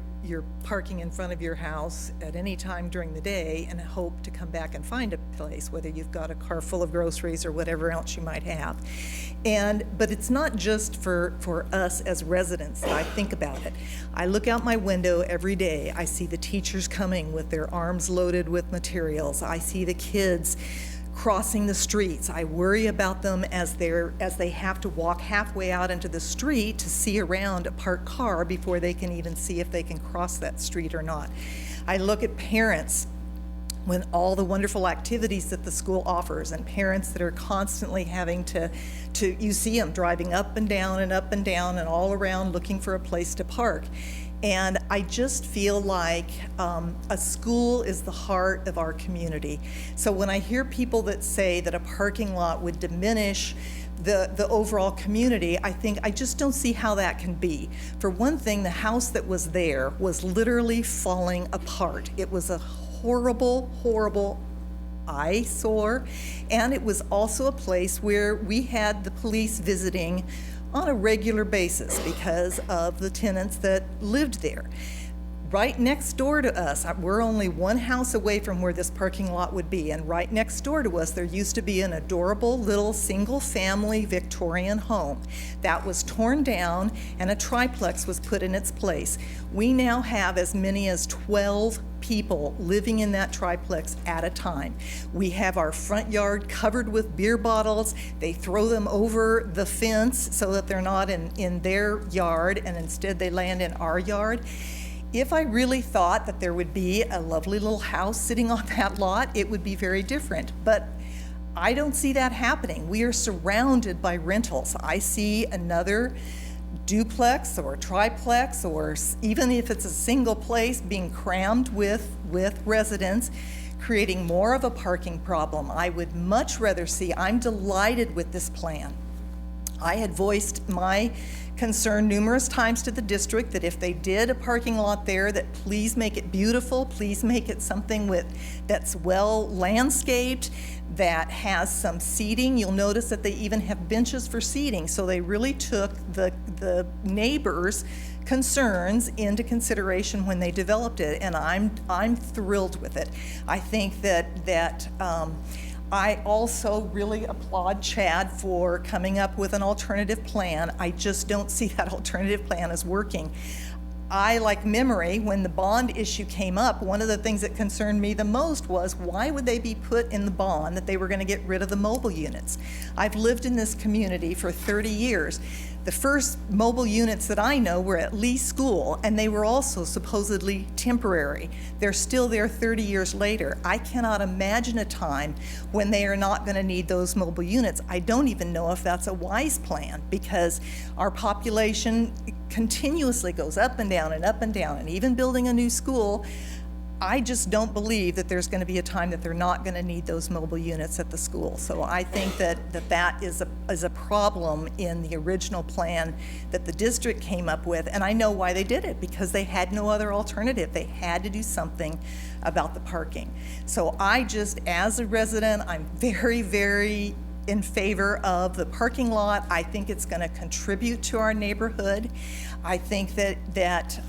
parking in front of your house at any time during the day and hope to come back and find a place, whether you've got a car full of groceries or whatever else you might have. But it's not just for us as residents that I think about it. I look out my window every day. I see the teachers coming with their arms loaded with materials. I see the kids crossing the streets. I worry about them as they have to walk halfway out into the street to see around a parked car before they can even see if they can cross that street or not. I look at parents when all the wonderful activities that the school offers, and parents that are constantly having to you see them driving up and down and all around looking for a place to park. And I just feel like a school is the heart of our community. So when I hear people that say that a parking lot would diminish the overall community, I just don't see how that can be. For one thing, the house that was there was literally falling apart. It was a horrible eyesore, and it was also a place where we had the police visiting on a regular basis because of the tenants that lived there. Right next door to us, we're only one house away from where this parking lot would be, and right next door to us there used to be an adorable little single-family Victorian home. That was torn down and a triplex was put in its place. We now have as many as 12 people living in that triplex at a time. We have our front yard covered with beer bottles. They throw them over the fence so that they're not in their yard, and instead they land in our yard. If I really thought that there would be a lovely little house sitting on that lot, it would be very different. But I don't see that happening. We are surrounded by rentals. I see another duplex or triplex, or even if it's a single place, being crammed with residents, creating more of a parking problem. I would much rather see, I'm delighted with this plan. I had voiced my concern numerous times to the district that if they did a parking lot there, that please make it beautiful, please make it something that's well landscaped, that has some seating. You'll notice that they even have benches for seating, so they really took the neighbors' concerns into consideration when they developed it, and I'm thrilled with it. I think that I also really applaud Chad for coming up with an alternative plan. I just don't see that alternative plan as working. I, like Memory, when the bond issue came up, one of the things that concerned me the most was why would they be put in the bond that they were going to get rid of the mobile units? I've lived in this community for 30 years. The first mobile units that I know were at Lee School, and they were also supposedly temporary. They're still there 30 years later. I cannot imagine a time when they are not going to need those mobile units. I don't even know if that's a wise plan, because our population continuously goes up and down and up and down, and even building a new school, I just don't believe that there's going to be a time that they're not going to need those mobile units at the school. So I think that is a problem in the original plan that the district came up with, and I know why they did it, because they had no other alternative. They had to do something about the parking. So I just, as a resident, I'm very, very in favor of the parking lot. I think it's going to contribute to our neighborhood. I think that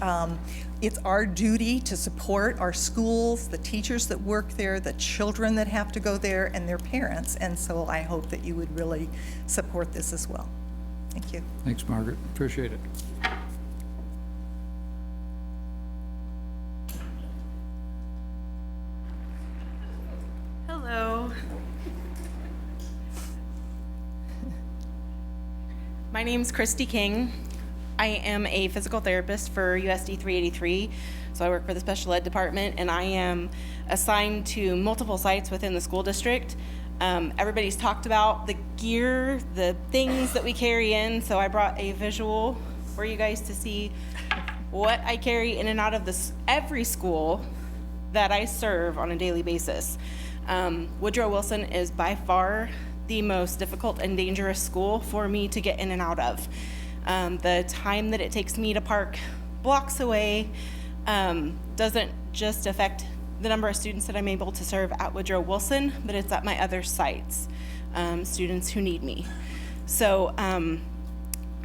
it's our duty to support our schools, the teachers that work there, the children that have to go there, and their parents. And so I hope that you would really support this as well. Thank you. Thanks, Margaret. Appreciate it. Hello. My name's Christy King. I am a physical therapist for USD 383, so I work for the special ed department, and I am assigned to multiple sites within the school district. Everybody's talked about the gear, the things that we carry in, so I brought a visual for you guys to see what I carry in and out of every school that I serve on a daily basis. Woodrow Wilson is by far the most difficult and dangerous school for me to get in and out of. The time that it takes me to park blocks away doesn't just affect the number of students that I'm able to serve at Woodrow Wilson, but it's at my other sites, students who need me. So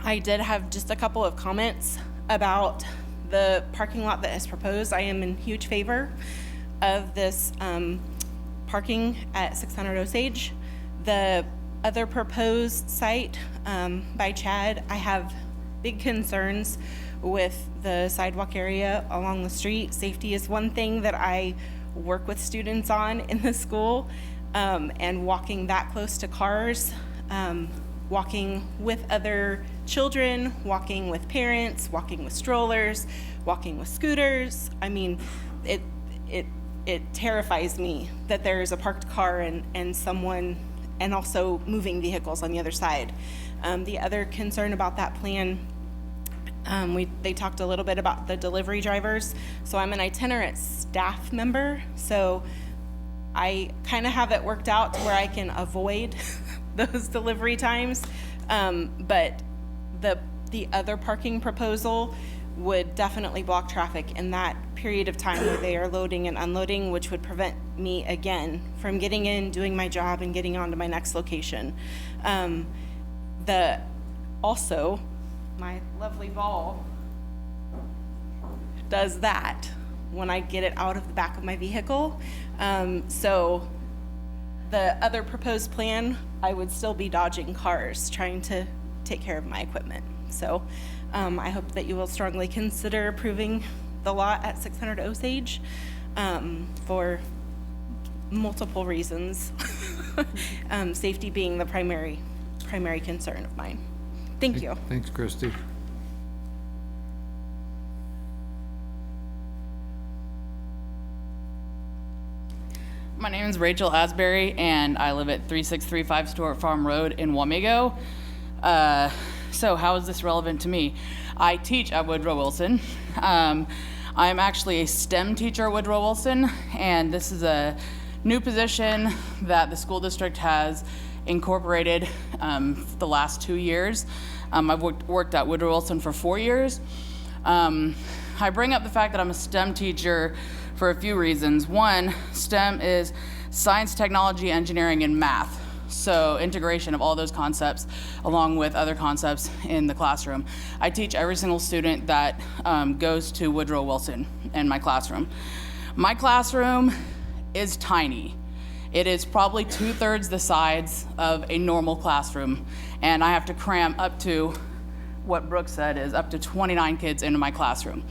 I did have just a couple of comments about the parking lot that is proposed. I am in huge favor of this parking at 600 Osage. The other proposed site by Chad, I have big concerns with the sidewalk area along the street. Safety is one thing that I work with students on in the school, and walking that close to cars, walking with other children, walking with parents, walking with strollers, walking with scooters. I mean, it terrifies me that there's a parked car and someone, and also moving vehicles on the other side. The other concern about that plan, they talked a little bit about the delivery drivers. So I'm an itinerant staff member, so I kind of have it worked out to where I can avoid those delivery times. But the other parking proposal would definitely block traffic in that period of time where they are loading and unloading, which would prevent me again from getting in, doing my job, and getting on to my next location. Also, my lovely ball does that when I get it out of the back of my vehicle. So the other proposed plan, I would still be dodging cars trying to take care of my equipment. So I hope that you will strongly consider approving the lot at 600 Osage for multiple reasons, safety being the primary concern of mine. Thank you. Thanks, Christy. my name is Rachel Asbury, and I live at 3635 Stewart Farm Road in Wamego. So how is this relevant to me? I teach at Woodrow Wilson. I'm actually a STEM teacher at Woodrow Wilson, and this is a new position that the school district has incorporated the last 2 years. I've worked at Woodrow Wilson for 4 years. I bring up the fact that I'm a STEM teacher for a few reasons. One, STEM is science, technology, engineering, and math. So integration of all those concepts along with other concepts in the classroom. I teach every single student that goes to Woodrow Wilson in my classroom. My classroom is tiny. It is probably 2/3 the size of a normal classroom, and I have to cram up to what Brooke said is up to 29 kids into my classroom.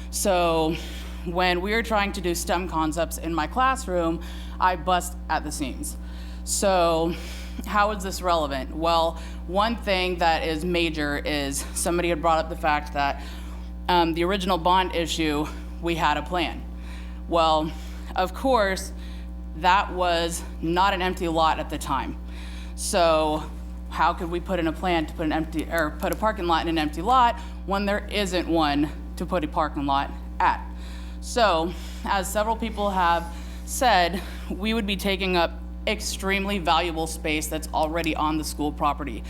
So when we are trying to do STEM concepts in my classroom, I bust at the seams. So how is this relevant? Well, one thing that is major is somebody had brought up the fact that the original bond issue, we had a plan. Well, of course, that was not an empty lot at the time. So how could we put in a plan to put a parking lot in an empty lot when there isn't one to put a parking lot at? So, as several people have said, we would be taking up extremely valuable space that's already on the school property.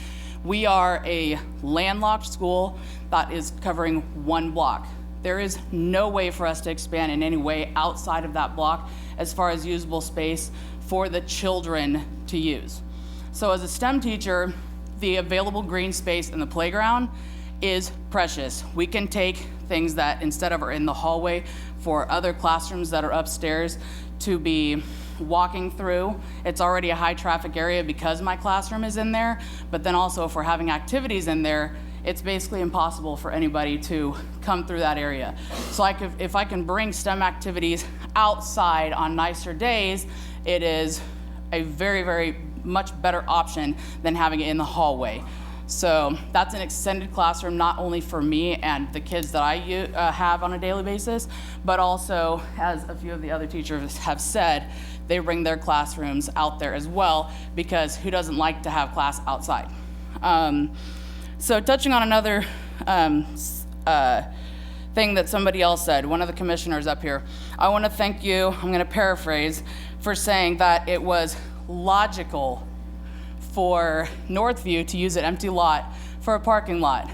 We are a landlocked school that is covering one block. There is no way for us to expand in any way outside of that block as far as usable space for the children to use. So as a STEM teacher, the available green space in the playground is precious. We can take things that instead of are in the hallway for other classrooms that are upstairs to be walking through. It's already a high traffic area because my classroom is in there, but then also if we're having activities in there, it's basically impossible for anybody to come through that area. So if I can bring STEM activities outside on nicer days, it is a very, very much better option than having it in the hallway. So that's an extended classroom, not only for me and the kids that I have on a daily basis, but also, as a few of the other teachers have said, they bring their classrooms out there as well, because who doesn't like to have class outside? So touching on another thing that somebody else said, one of the commissioners up here, I want to thank you, I'm going to paraphrase, for saying that it was logical for Northview to use an empty lot for a parking lot.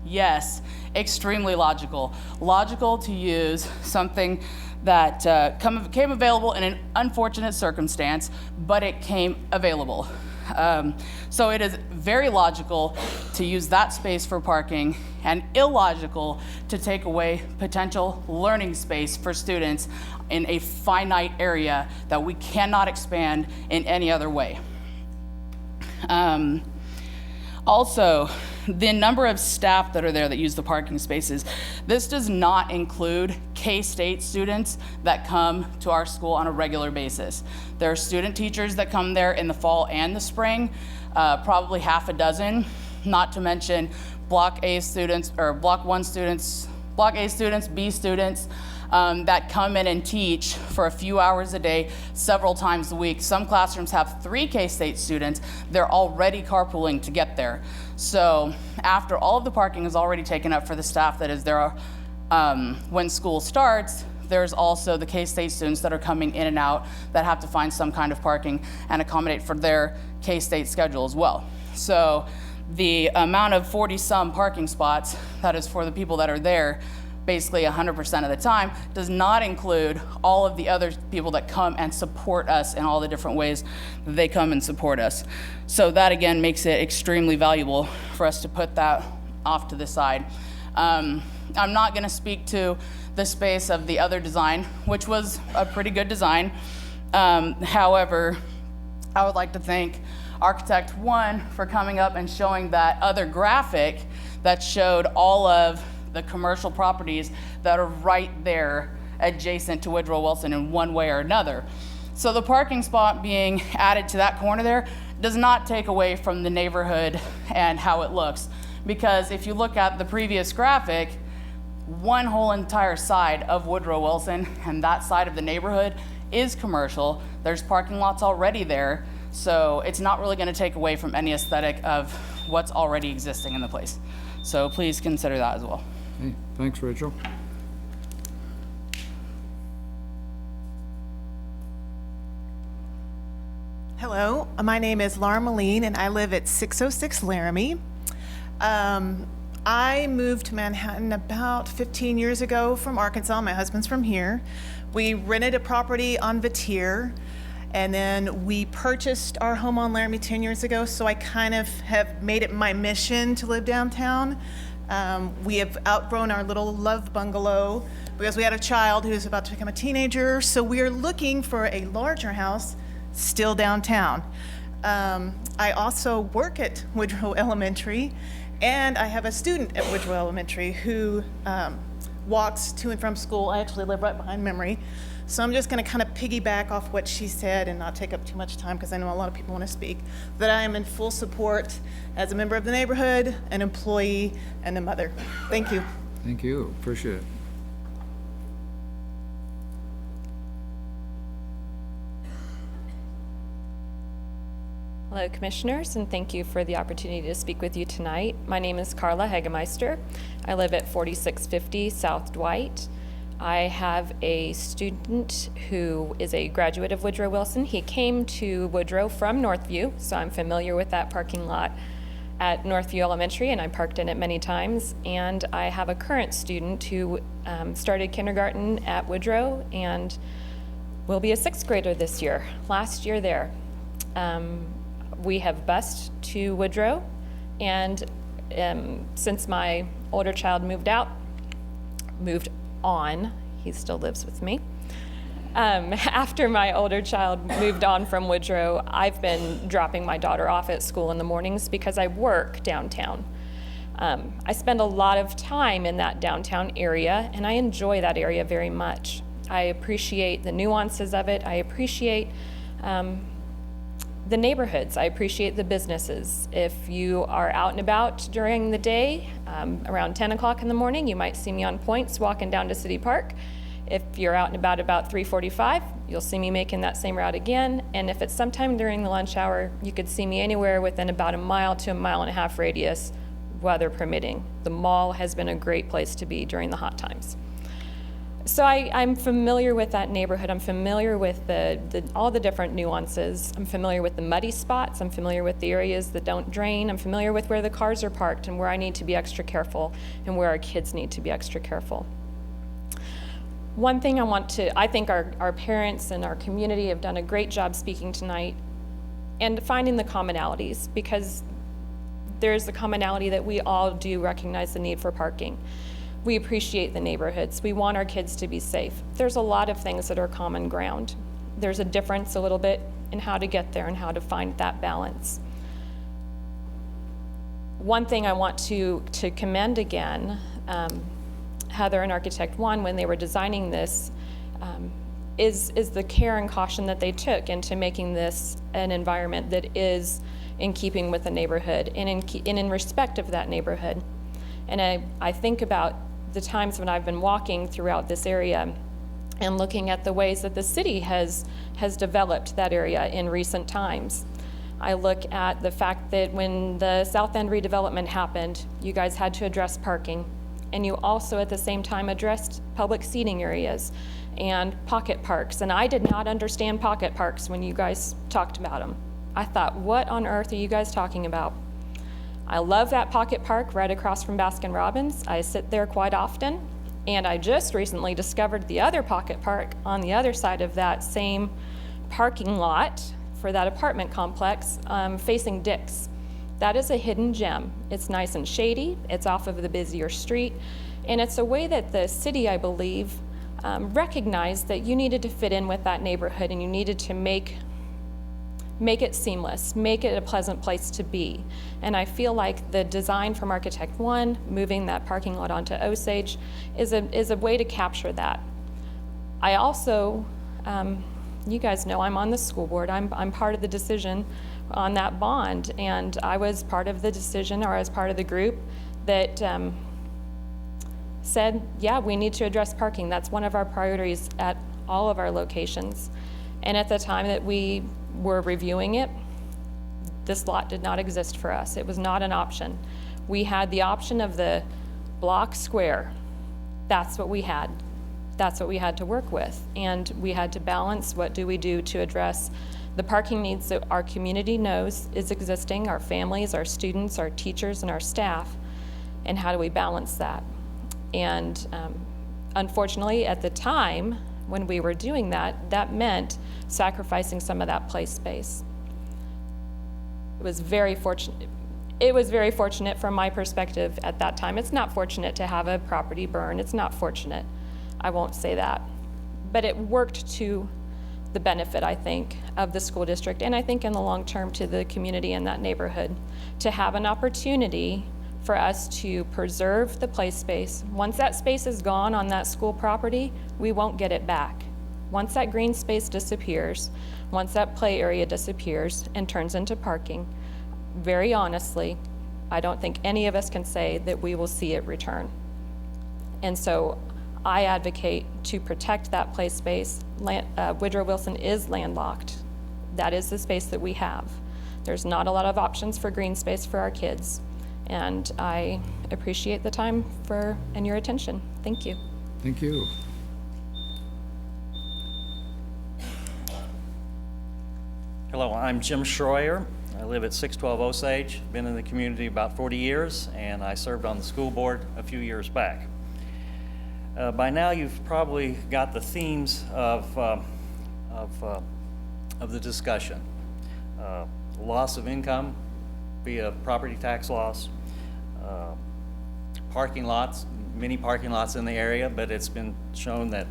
Yes, extremely logical. Logical to use something that came available in an unfortunate circumstance, but it came available. So it is very logical to use that space for parking and illogical to take away potential learning space for students in a finite area that we cannot expand in any other way. Also, the number of staff that are there that use the parking spaces, this does not include K-State students that come to our school on a regular basis. There are student teachers that come there in the fall and the spring, probably half a dozen, not to mention Block A students, or Block 1 students, Block A students, B students, that come in and teach for a few hours a day, several times a week. Some classrooms have 3 K-State students. They're already carpooling to get there. So after all of the parking is already taken up for the staff that is there when school starts, there's also the K-State students that are coming in and out that have to find some kind of parking and accommodate for their K-State schedule as well. So the amount of 40-some parking spots that is for the people that are there basically 100% of the time does not include all of the other people that come and support us in all the different ways that they come and support us. So that again makes it extremely valuable for us to put that off to the side. I'm not going to speak to the space of the other design, which was a pretty good design. However, I would like to thank Architect 1 for coming up and showing that other graphic that showed all of the commercial properties that are right there adjacent to Woodrow Wilson in one way or another. So the parking spot being added to that corner there does not take away from the neighborhood and how it looks. Because if you look at the previous graphic, one whole entire side of Woodrow Wilson and that side of the neighborhood is commercial. There's parking lots already there, so it's not really going to take away from any aesthetic of what's already existing in the place. So please consider that as well. Okay, thanks, Rachel. Hello, my name is Laura Moline, and I live at 606 Laramie. I moved to Manhattan about 15 years ago from Arkansas. My husband's from here. We rented a property on Vatier, and then we purchased our home on Laramie 10 years ago, so I kind of have made it my mission to live downtown. We have outgrown our little love bungalow because we had a child who's about to become a teenager, so we are looking for a larger house still downtown. I also work at Woodrow Elementary, and I have a student at Woodrow Elementary who walks to and from school. I actually live right behind Memory. So I'm just going to kind of piggyback off what she said and not take up too much time because I know a lot of people want to speak. That I am in full support as a member of the neighborhood, an employee, and a mother. Thank you. Thank you, appreciate it. Hello, Commissioners, and thank you for the opportunity to speak with you tonight. My name is Carla Hagemeister. I live at 4650 South Dwight. I have a student who is a graduate of Woodrow Wilson. He came to Woodrow from Northview, so I'm familiar with that parking lot at Northview Elementary, and I parked in it many times. And I have a current student who started kindergarten at Woodrow and will be a 6th grader this year, last year there. We have bused to Woodrow, and since my older child moved on, he still lives with me. After my older child moved on from Woodrow, I've been dropping my daughter off at school in the mornings because I work downtown. I spend a lot of time in that downtown area, and I enjoy that area very much. I appreciate the nuances of it. I appreciate the neighborhoods. I appreciate the businesses. If you are out and about during the day, around 10 o'clock in the morning, you might see me on Points walking down to City Park. If you're out and about 3:45, you'll see me making that same route again. And if it's sometime during the lunch hour, you could see me anywhere within about a mile to a mile and a half radius, weather permitting. The mall has been a great place to be during the hot times. So I'm familiar with that neighborhood. I'm familiar with all the different nuances. I'm familiar with the muddy spots. I'm familiar with the areas that don't drain. I'm familiar with where the cars are parked and where I need to be extra careful and where our kids need to be extra careful. One thing I think our parents and our community have done a great job speaking tonight and finding the commonalities, because there's the commonality that we all do recognize the need for parking. We appreciate the neighborhoods. We want our kids to be safe. There's a lot of things that are common ground. There's a difference a little bit in how to get there and how to find that balance. One thing I want to commend again, Heather and Architect One, when they were designing this, is the care and caution that they took into making this an environment that is in keeping with the neighborhood and in respect of that neighborhood. And I think about the times when I've been walking throughout this area and looking at the ways that the city has developed that area in recent times. I look at the fact that when the South End redevelopment happened, you guys had to address parking, and you also at the same time addressed public seating areas and pocket parks. And I did not understand pocket parks when you guys talked about them. I thought, what on earth are you guys talking about? I love that pocket park right across from Baskin Robbins. I sit there quite often, and I just recently discovered the other pocket park on the other side of that same parking lot for that apartment complex facing Dick's. That is a hidden gem. It's nice and shady, it's off of the busier street, and it's a way that the city, I believe, recognized that you needed to fit in with that neighborhood and you needed to make it seamless, make it a pleasant place to be. And I feel like the design from Architect One, moving that parking lot onto Osage, is a way to capture that. I also, you guys know I'm on the school board. I'm part of the decision on that bond, and I was part of the decision, or I was part of the group that said, yeah, we need to address parking. That's one of our priorities at all of our locations. And at the time that we were reviewing it, this lot did not exist for us. It was not an option. We had the option of the block square. That's what we had. That's what we had to work with. And we had to balance, what do we do to address the parking needs that our community knows is existing, our families, our students, our teachers, and our staff, and how do we balance that? And unfortunately, at the time when we were doing that, that meant sacrificing some of that play space. It was very fortunate. It was very fortunate from my perspective at that time. It's not fortunate to have a property burn. It's not fortunate. I won't say that. But it worked to the benefit, I think, of the school district, and I think in the long term to the community in that neighborhood, to have an opportunity for us to preserve the play space. Once that space is gone on that school property, we won't get it back. Once that green space disappears, once that play area disappears and turns into parking, very honestly, I don't think any of us can say that we will see it return. And so I advocate to protect that play space. Woodrow Wilson is landlocked. That is the space that we have. There's not a lot of options for green space for our kids. And I appreciate the time and your attention. Thank you. Thank you. Hello, I'm Jim Schroyer. I live at 612 Osage. Been in the community about 40 years, and I served on the school board a few years back. By now, you've probably got the themes of the discussion. Loss of income via property tax loss, parking lots, many parking lots in the area, but it's been shown that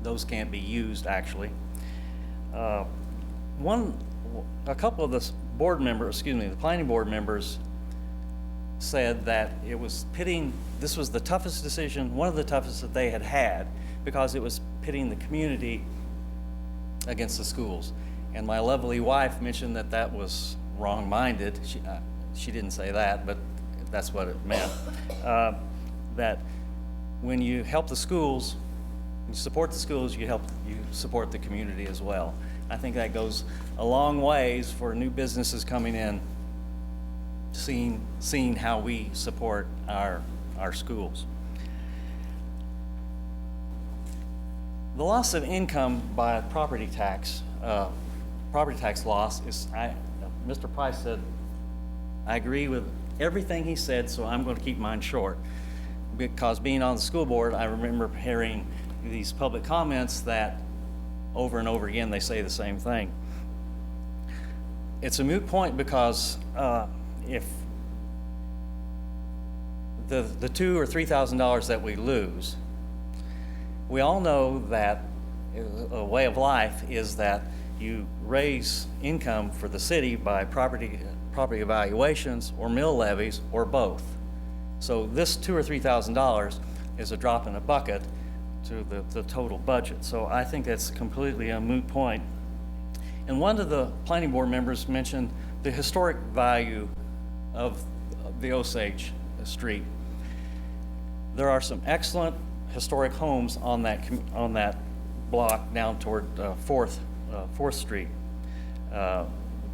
those can't be used actually. A couple of the the planning board members said that it was this was the toughest decision, one of the toughest that they had had, because it was pitting the community against the schools. And my lovely wife mentioned that that was wrong-minded. She didn't say that, but that's what it meant. That when you help the schools, you support the schools, you support the community as well. I think that goes a long ways for new businesses coming in, seeing how we support our schools. The loss of income by property tax loss is, Mr. Price said, I agree with everything he said, so I'm going to keep mine short. Because being on the school board, I remember hearing these public comments that over and over again they say the same thing. It's a moot point because if the $2,000 or $3,000 that we lose, we all know that a way of life is that you raise income for the city by property evaluations or mill levies or both. So this $2,000 or $3,000 is a drop in a bucket to the total budget. So I think that's completely a moot point. And one of the planning board members mentioned the historic value of the Osage Street. There are some excellent historic homes on that block down toward 4th Street.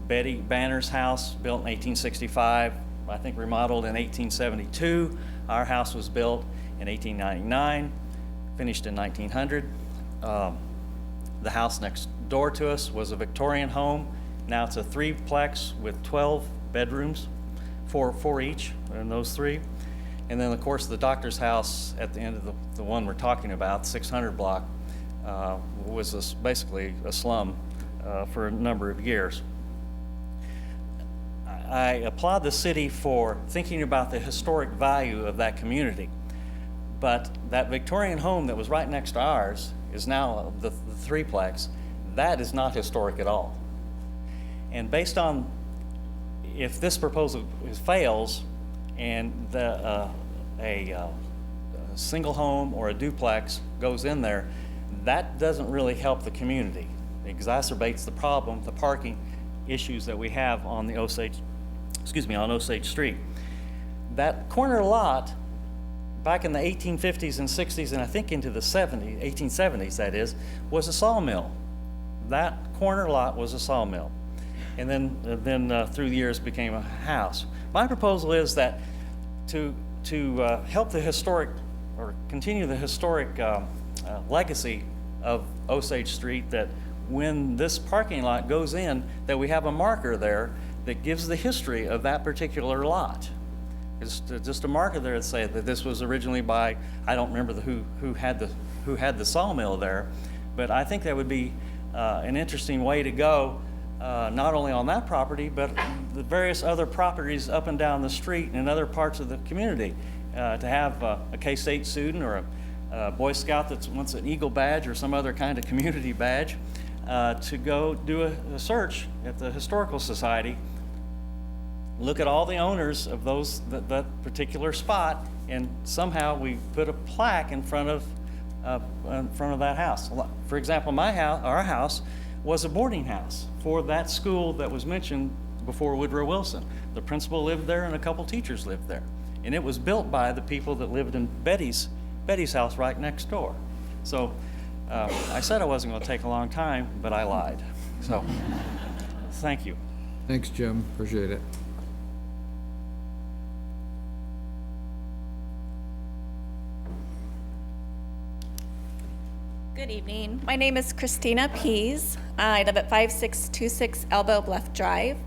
Betty Banner's house, built in 1865, I think remodeled in 1872. Our house was built in 1899, finished in 1900. The house next door to us was a Victorian home. Now it's a 3-plex with 12 bedrooms, four each in those 3. And then, of course, the doctor's house at the end of the one we're talking about, 600 block, was basically a slum for a number of years. I applaud the city for thinking about the historic value of that community. But that Victorian home that was right next to ours is now the 3-plex. That is not historic at all. And based on, if this proposal fails and a single home or a duplex goes in there, that doesn't really help the community. It exacerbates the problem, the parking issues that we have on the Osage Street. That corner lot back in the 1850s and 60s, and I think into the 1870s, that is, was a sawmill. That corner lot was a sawmill. And then through the years became a house. My proposal is that to help the historic, or continue the historic legacy of Osage Street, that when this parking lot goes in, that we have a marker there that gives the history of that particular lot. It's just a marker there to say that this was originally by, I don't remember who had the sawmill there, but I think that would be an interesting way to go, not only on that property, but the various other properties up and down the street and in other parts of the community. To have a K-State student or a Boy Scout that wants an Eagle badge or some other kind of community badge, to go do a search at the Historical Society, look at all the owners of that particular spot, and somehow we put a plaque in front of that house. For example, our house was a boarding house for that school that was mentioned before, Woodrow Wilson. The principal lived there and a couple teachers lived there. And it was built by the people that lived in Betty's house right next door. So I said I wasn't going to take a long time, but I lied. So thank you. Thanks, Jim. Appreciate it. Good evening. My name is Christina Pease. I live at 5626 Elbow Bluff Drive.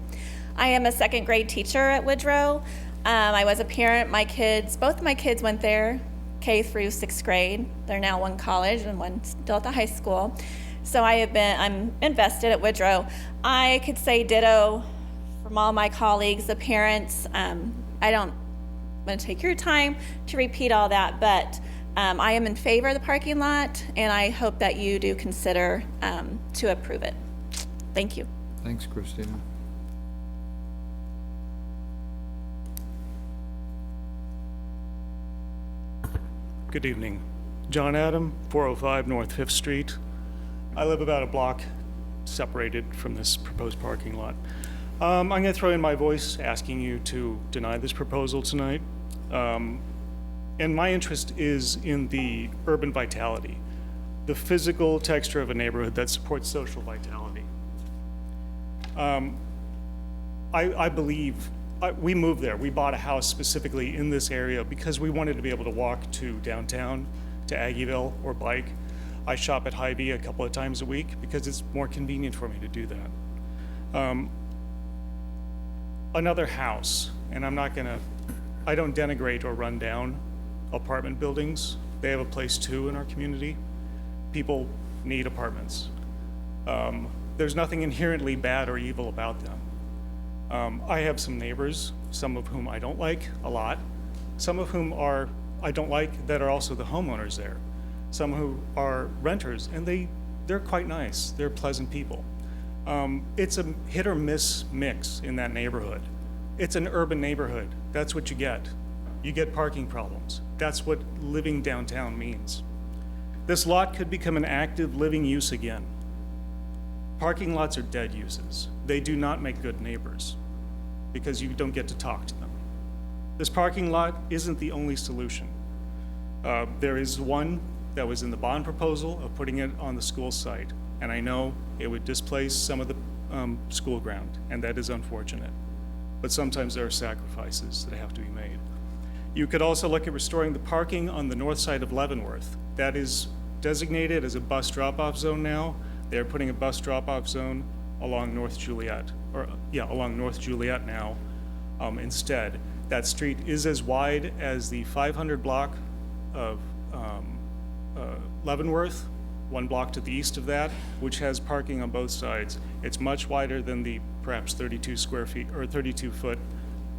I am a second grade teacher at Woodrow. I was a parent. Both my kids went there, K through 6th grade. They're now one college and one still at the high school. So I'm invested at Woodrow. I could say ditto from all my colleagues, the parents. I don't want to take your time to repeat all that, but I am in favor of the parking lot, and I hope that you do consider to approve it. Thank you. Thanks, Christina. Good evening. John Adam, 405 North 5th Street. I live about a block separated from this proposed parking lot. I'm going to throw in my voice asking you to deny this proposal tonight. And my interest is in the urban vitality, the physical texture of a neighborhood that supports social vitality. I believe we moved there. We bought a house specifically in this area because we wanted to be able to walk to downtown, to Aggieville, or bike. I shop at Hy-Vee a couple of times a week because it's more convenient for me to do that. Another house, and I don't denigrate or run down apartment buildings. They have a place too in our community. People need apartments. There's nothing inherently bad or evil about them. I have some neighbors, some of whom I don't like a lot, some of whom I don't like that are also the homeowners there, some who are renters, and they're quite nice. They're pleasant people. It's a hit or miss mix in that neighborhood. It's an urban neighborhood. That's what you get. You get parking problems. That's what living downtown means. This lot could become an active living use again. Parking lots are dead uses. They do not make good neighbors because you don't get to talk to them. This parking lot isn't the only solution. There is one that was in the bond proposal of putting it on the school site, and I know it would displace some of the school ground, and that is unfortunate. But sometimes there are sacrifices that have to be made. You could also look at restoring the parking on the north side of Leavenworth. That is designated as a bus drop-off zone now. They're putting a bus drop-off zone along North Juliet, along North Juliet now instead. That street is as wide as the 500 block of Leavenworth, one block to the east of that, which has parking on both sides. It's much wider than the perhaps 32 square feet or 32 foot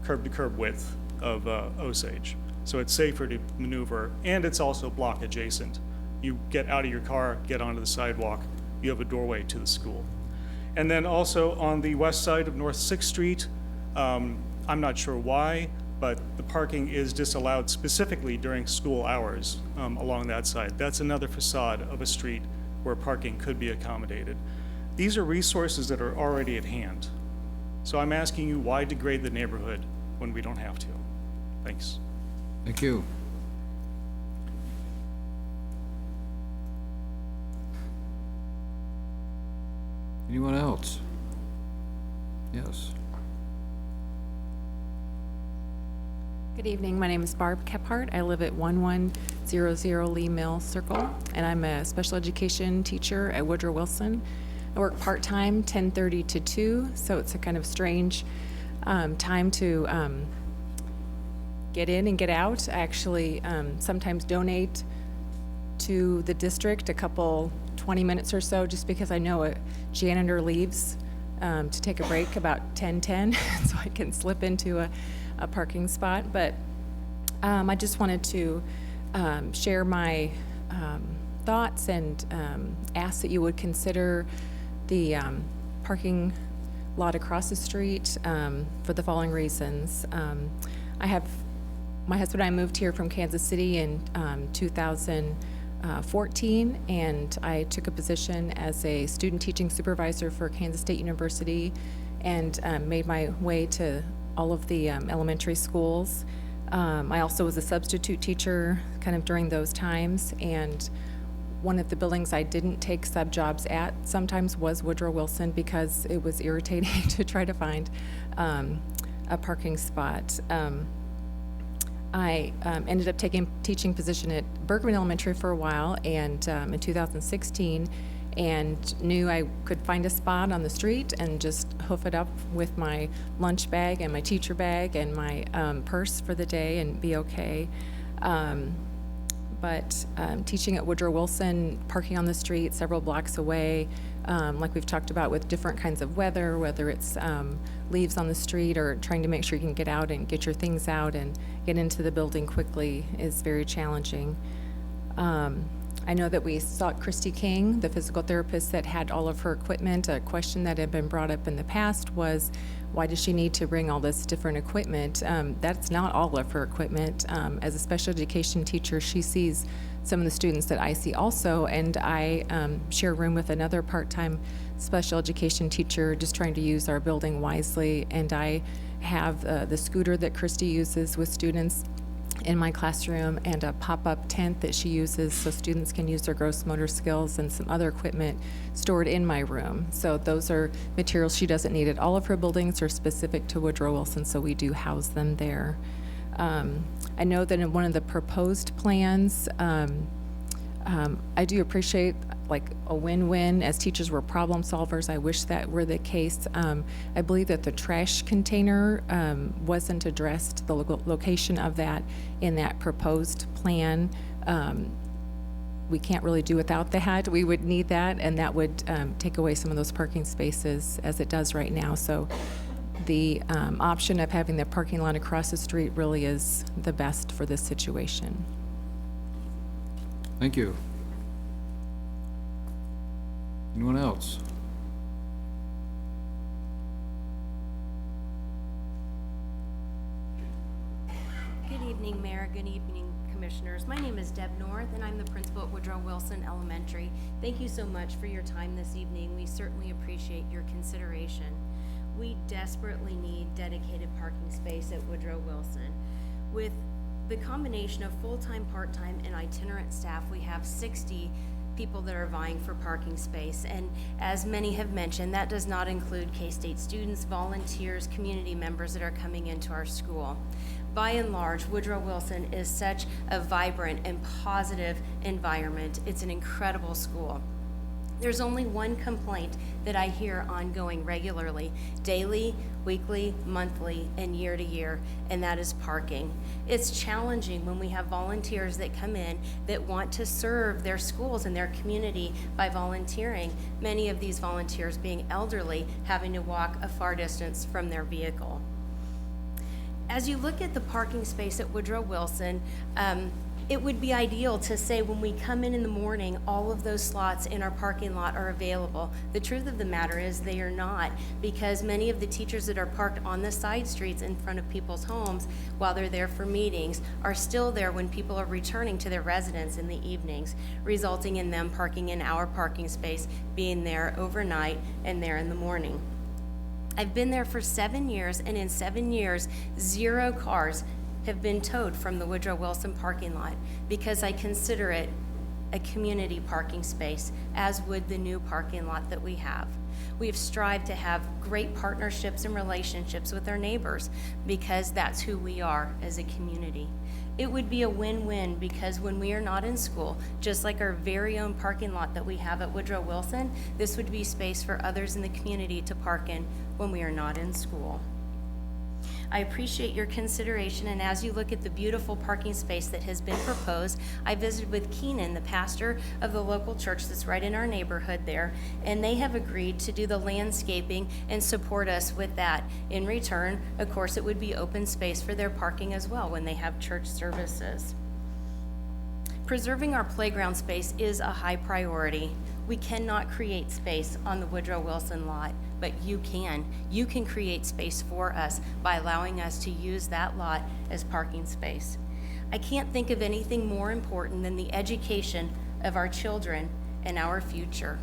curb-to-curb width of Osage. So it's safer to maneuver, and it's also block adjacent. You get out of your car, get onto the sidewalk, you have a doorway to the school. And then also on the west side of North 6th Street, I'm not sure why, but the parking is disallowed specifically during school hours along that side. That's another facade of a street where parking could be accommodated. These are resources that are already at hand. So I'm asking you, why degrade the neighborhood when we don't have to? Thanks. Thank you. Anyone else? Yes. Good evening. My name is Barb Kephart. I live at 1100 Lee Mill Circle, and I'm a special education teacher at Woodrow Wilson. I work part-time, 10:30 to 2, so it's a kind of strange time to get in and get out. I actually sometimes donate to the district a couple 20 minutes or so, just because I know a janitor leaves to take a break about 10:10, so I can slip into a parking spot. But I just wanted to share my thoughts and ask that you would consider the parking lot across the street for the following reasons. My husband and I moved here from Kansas City in 2014, and I took a position as a student teaching supervisor for Kansas State University, and made my way to all of the elementary schools. I also was a substitute teacher kind of during those times, and one of the buildings I didn't take sub jobs at sometimes was Woodrow Wilson, because it was irritating to try to find a parking spot. I ended up taking a teaching position at Bergman Elementary for a while, and in 2016, and knew I could find a spot on the street and just hoof it up with my lunch bag and my teacher bag and my purse for the day and be okay. But teaching at Woodrow Wilson, parking on the street several blocks away, like we've talked about with different kinds of weather, whether it's leaves on the street or trying to make sure you can get out and get your things out and get into the building quickly, is very challenging. I know that we saw Christy King, the physical therapist that had all of her equipment. A question that had been brought up in the past was, why does she need to bring all this different equipment? That's not all of her equipment. As a special education teacher, she sees some of the students that I see also, and I share a room with another part-time special education teacher, just trying to use our building wisely. And I have the scooter that Christy uses with students in my classroom, and a pop-up tent that she uses so students can use their gross motor skills, and some other equipment stored in my room. So those are materials she doesn't need at all of her buildings, are specific to Woodrow Wilson, so we do house them there. I know that in one of the proposed plans, I do appreciate like a win-win. As teachers, we're problem solvers. I wish that were the case. I believe that the trash container wasn't addressed, the location of that in that proposed plan. We can't really do without that. We would need that, and that would take away some of those parking spaces as it does right now. So the option of having the parking lot across the street really is the best for this situation. Thank you. Anyone else? Good evening, Mayor. Good evening, Commissioners. My name is Deb North, and I'm the principal at Woodrow Wilson Elementary. Thank you so much for your time this evening. We certainly appreciate your consideration. We desperately need dedicated parking space at Woodrow Wilson. With the combination of full-time, part-time, and itinerant staff, we have 60 people that are vying for parking space. And as many have mentioned, that does not include K-State students, volunteers, community members that are coming into our school. By and large, Woodrow Wilson is such a vibrant and positive environment. It's an incredible school. There's only one complaint that I hear ongoing regularly, daily, weekly, monthly, and year to year, and that is parking. It's challenging when we have volunteers that come in that want to serve their schools and their community by volunteering, many of these volunteers being elderly, having to walk a far distance from their vehicle. As you look at the parking space at Woodrow Wilson, it would be ideal to say when we come in the morning, all of those slots in our parking lot are available. The truth of the matter is they are not, because many of the teachers that are parked on the side streets in front of people's homes while they're there for meetings are still there when people are returning to their residence in the evenings, resulting in them parking in our parking space, being there overnight and there in the morning. I've been there for 7 years, and in 7 years, 0 cars have been towed from the Woodrow Wilson parking lot because I consider it a community parking space, as would the new parking lot that we have. We have strived to have great partnerships and relationships with our neighbors because that's who we are as a community. It would be a win-win because when we are not in school, just like our very own parking lot that we have at Woodrow Wilson, this would be space for others in the community to park in when we are not in school. I appreciate your consideration, and as you look at the beautiful parking space that has been proposed, I visited with Keenan, the pastor of the local church that's right in our neighborhood there, and they have agreed to do the landscaping and support us with that. In return, of course, it would be open space for their parking as well when they have church services. Preserving our playground space is a high priority. We cannot create space on the Woodrow Wilson lot, but you can. You can create space for us by allowing us to use that lot as parking space. I can't think of anything more important than the education of our children and our future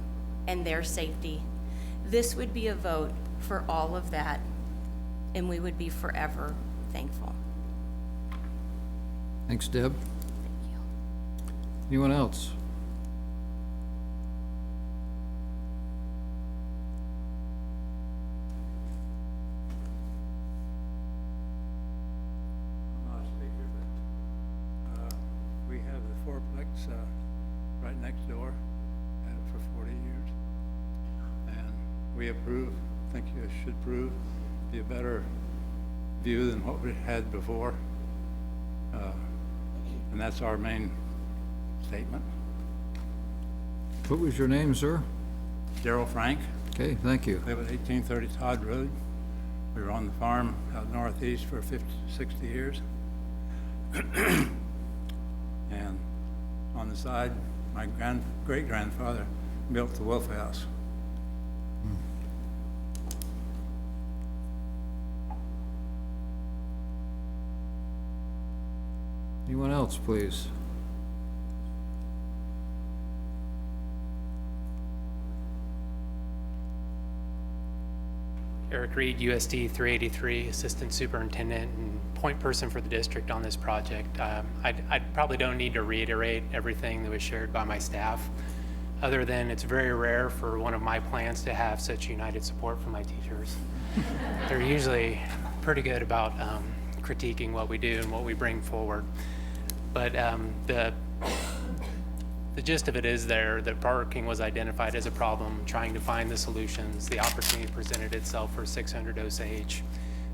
and their safety. This would be a vote for all of that, and we would be forever thankful. Thanks, Deb. Anyone else? I'm not a speaker, but we have the fourplex right next door, had it for 40 years. And we approve, think you should approve, be a better view than what we had before. And that's our main statement. What was your name, sir? Darrell Frank. Okay, thank you. Live at 1830 Todd Road. We were on the farm out northeast for 60 years. And on the side, my great-grandfather built the Wolf House. Anyone else, please? Eric Reed, USD 383, Assistant Superintendent and point person for the district on this project. I probably don't need to reiterate everything that was shared by my staff, other than it's very rare for one of my plans to have such united support from my teachers. They're usually pretty good about critiquing what we do and what we bring forward. But the gist of it is that parking was identified as a problem, trying to find the solutions. The opportunity presented itself for 600 Osage.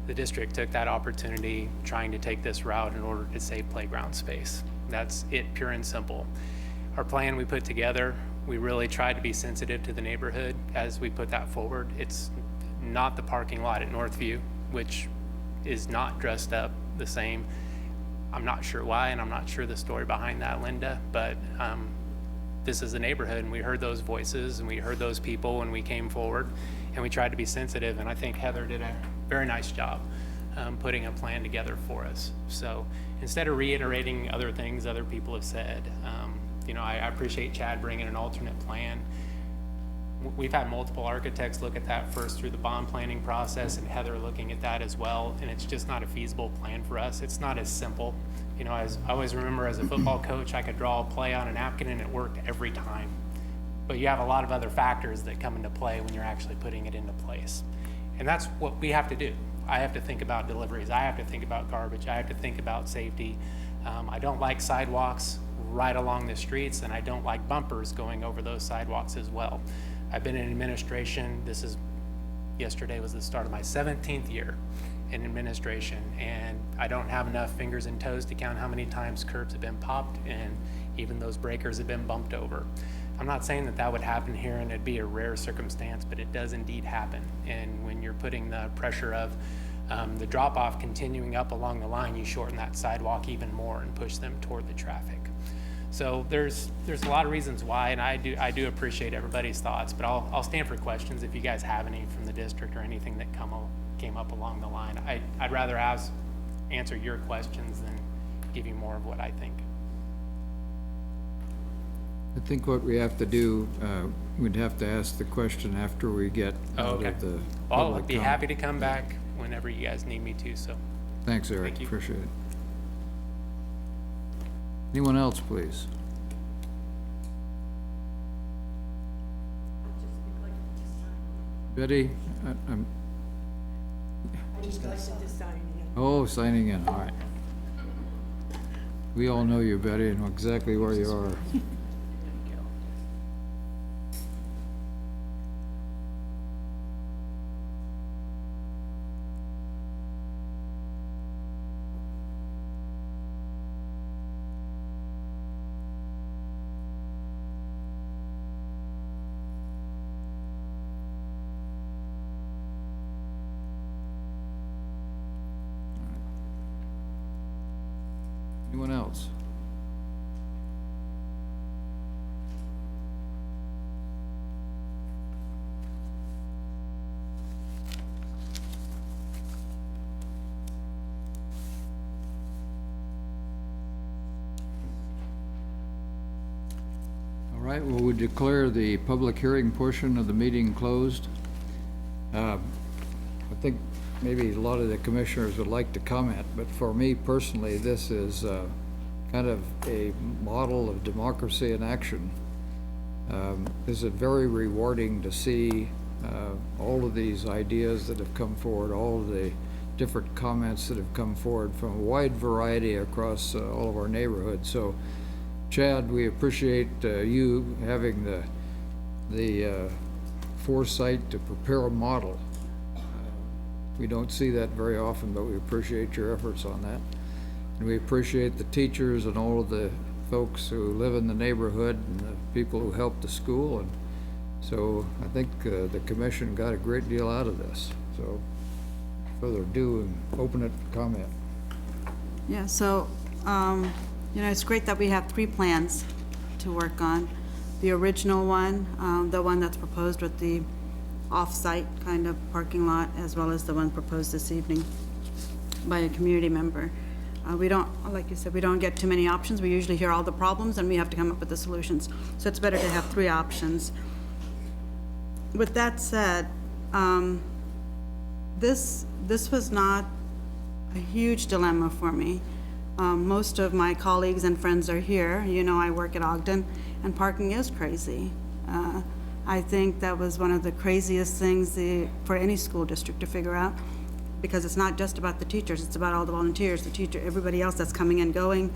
The district took that opportunity, trying to take this route in order to save playground space. That's it, pure and simple. Our plan we put together, we really tried to be sensitive to the neighborhood as we put that forward. It's not the parking lot at Northview, which is not dressed up the same. I'm not sure why, and I'm not sure the story behind that, Linda, but this is the neighborhood, and we heard those voices, and we heard those people when we came forward, and we tried to be sensitive, and I think Heather did a very nice job putting a plan together for us. So instead of reiterating other things other people have said, you know, I appreciate Chad bringing an alternate plan. We've had multiple architects look at that first through the bond planning process, and Heather looking at that as well, and it's just not a feasible plan for us. It's not as simple. You know, as I always remember as a football coach, I could draw a play on a napkin and it worked every time. But you have a lot of other factors that come into play when you're actually putting it into place. And that's what we have to do. I have to think about deliveries. I have to think about garbage. I have to think about safety. I don't like sidewalks right along the streets, and I don't like bumpers going over those sidewalks as well. I've been in administration. Yesterday was the start of my 17th year in administration, and I don't have enough fingers and toes to count how many times curbs have been popped and even those breakers have been bumped over. I'm not saying that that would happen here and it'd be a rare circumstance, but it does indeed happen. And when you're putting the pressure of the drop-off continuing up along the line, you shorten that sidewalk even more and push them toward the traffic. So there's a lot of reasons why, and I do appreciate everybody's thoughts, but I'll stand for questions if you guys have any from the district or anything that came up along the line. I'd rather answer your questions than give you more of what I think. I think what we have to do, we'd have to ask the question after we get out of the Well, I'd be happy to come back whenever you guys need me to, so. Thanks, Eric. Thank you. Appreciate it. Anyone else, please? Betty, I'm, I just got to sign in. oh, signing in, all right. We all know you, Betty, and know exactly where you are. Anyone else? All right, well, we declare the public hearing portion of the meeting closed. I think maybe a lot of the commissioners would like to comment, but for me personally, this is kind of a model of democracy in action. This is very rewarding to see all of these ideas that have come forward, all of the different comments that have come forward from a wide variety across all of our neighborhoods. So, Chad, we appreciate you having the foresight to prepare a model. We don't see that very often, but we appreciate your efforts on that. And we appreciate the teachers and all of the folks who live in the neighborhood and the people who help the school. And so I think the commission got a great deal out of this. So further ado, and open it for comment. Yeah, so, you know, it's great that we have 3 plans to work on. The original one, the one that's proposed with the off-site kind of parking lot, as well as the one proposed this evening by a community member. We don't, like you said, we don't get too many options. We usually hear all the problems and we have to come up with the solutions. So it's better to have 3 options. With that said, this was not a huge dilemma for me. Most of my colleagues and friends are here. You know, I work at Ogden, and parking is crazy. I think that was one of the craziest things for any school district to figure out, because it's not just about the teachers, it's about all the volunteers, everybody else that's coming and going.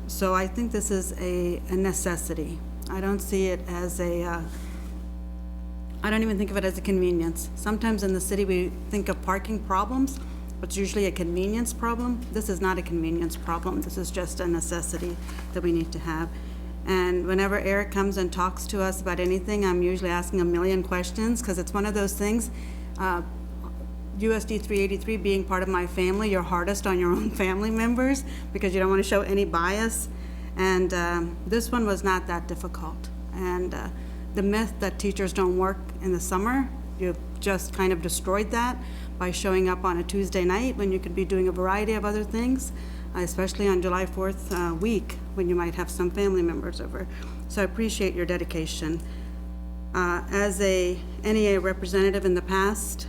So I think this is a necessity. I don't see it as I don't even think of it as a convenience. Sometimes in the city we think of parking problems, but it's usually a convenience problem. This is not a convenience problem. This is just a necessity that we need to have. And whenever Eric comes and talks to us about anything, I'm usually asking a million questions, because it's one of those things. USD 383 being part of my family, you're hardest on your own family members because you don't want to show any bias. And this one was not that difficult. And the myth that teachers don't work in the summer, you just kind of destroyed that by showing up on a Tuesday night when you could be doing a variety of other things, especially on July 4th week when you might have some family members over. So I appreciate your dedication. As a NEA representative in the past,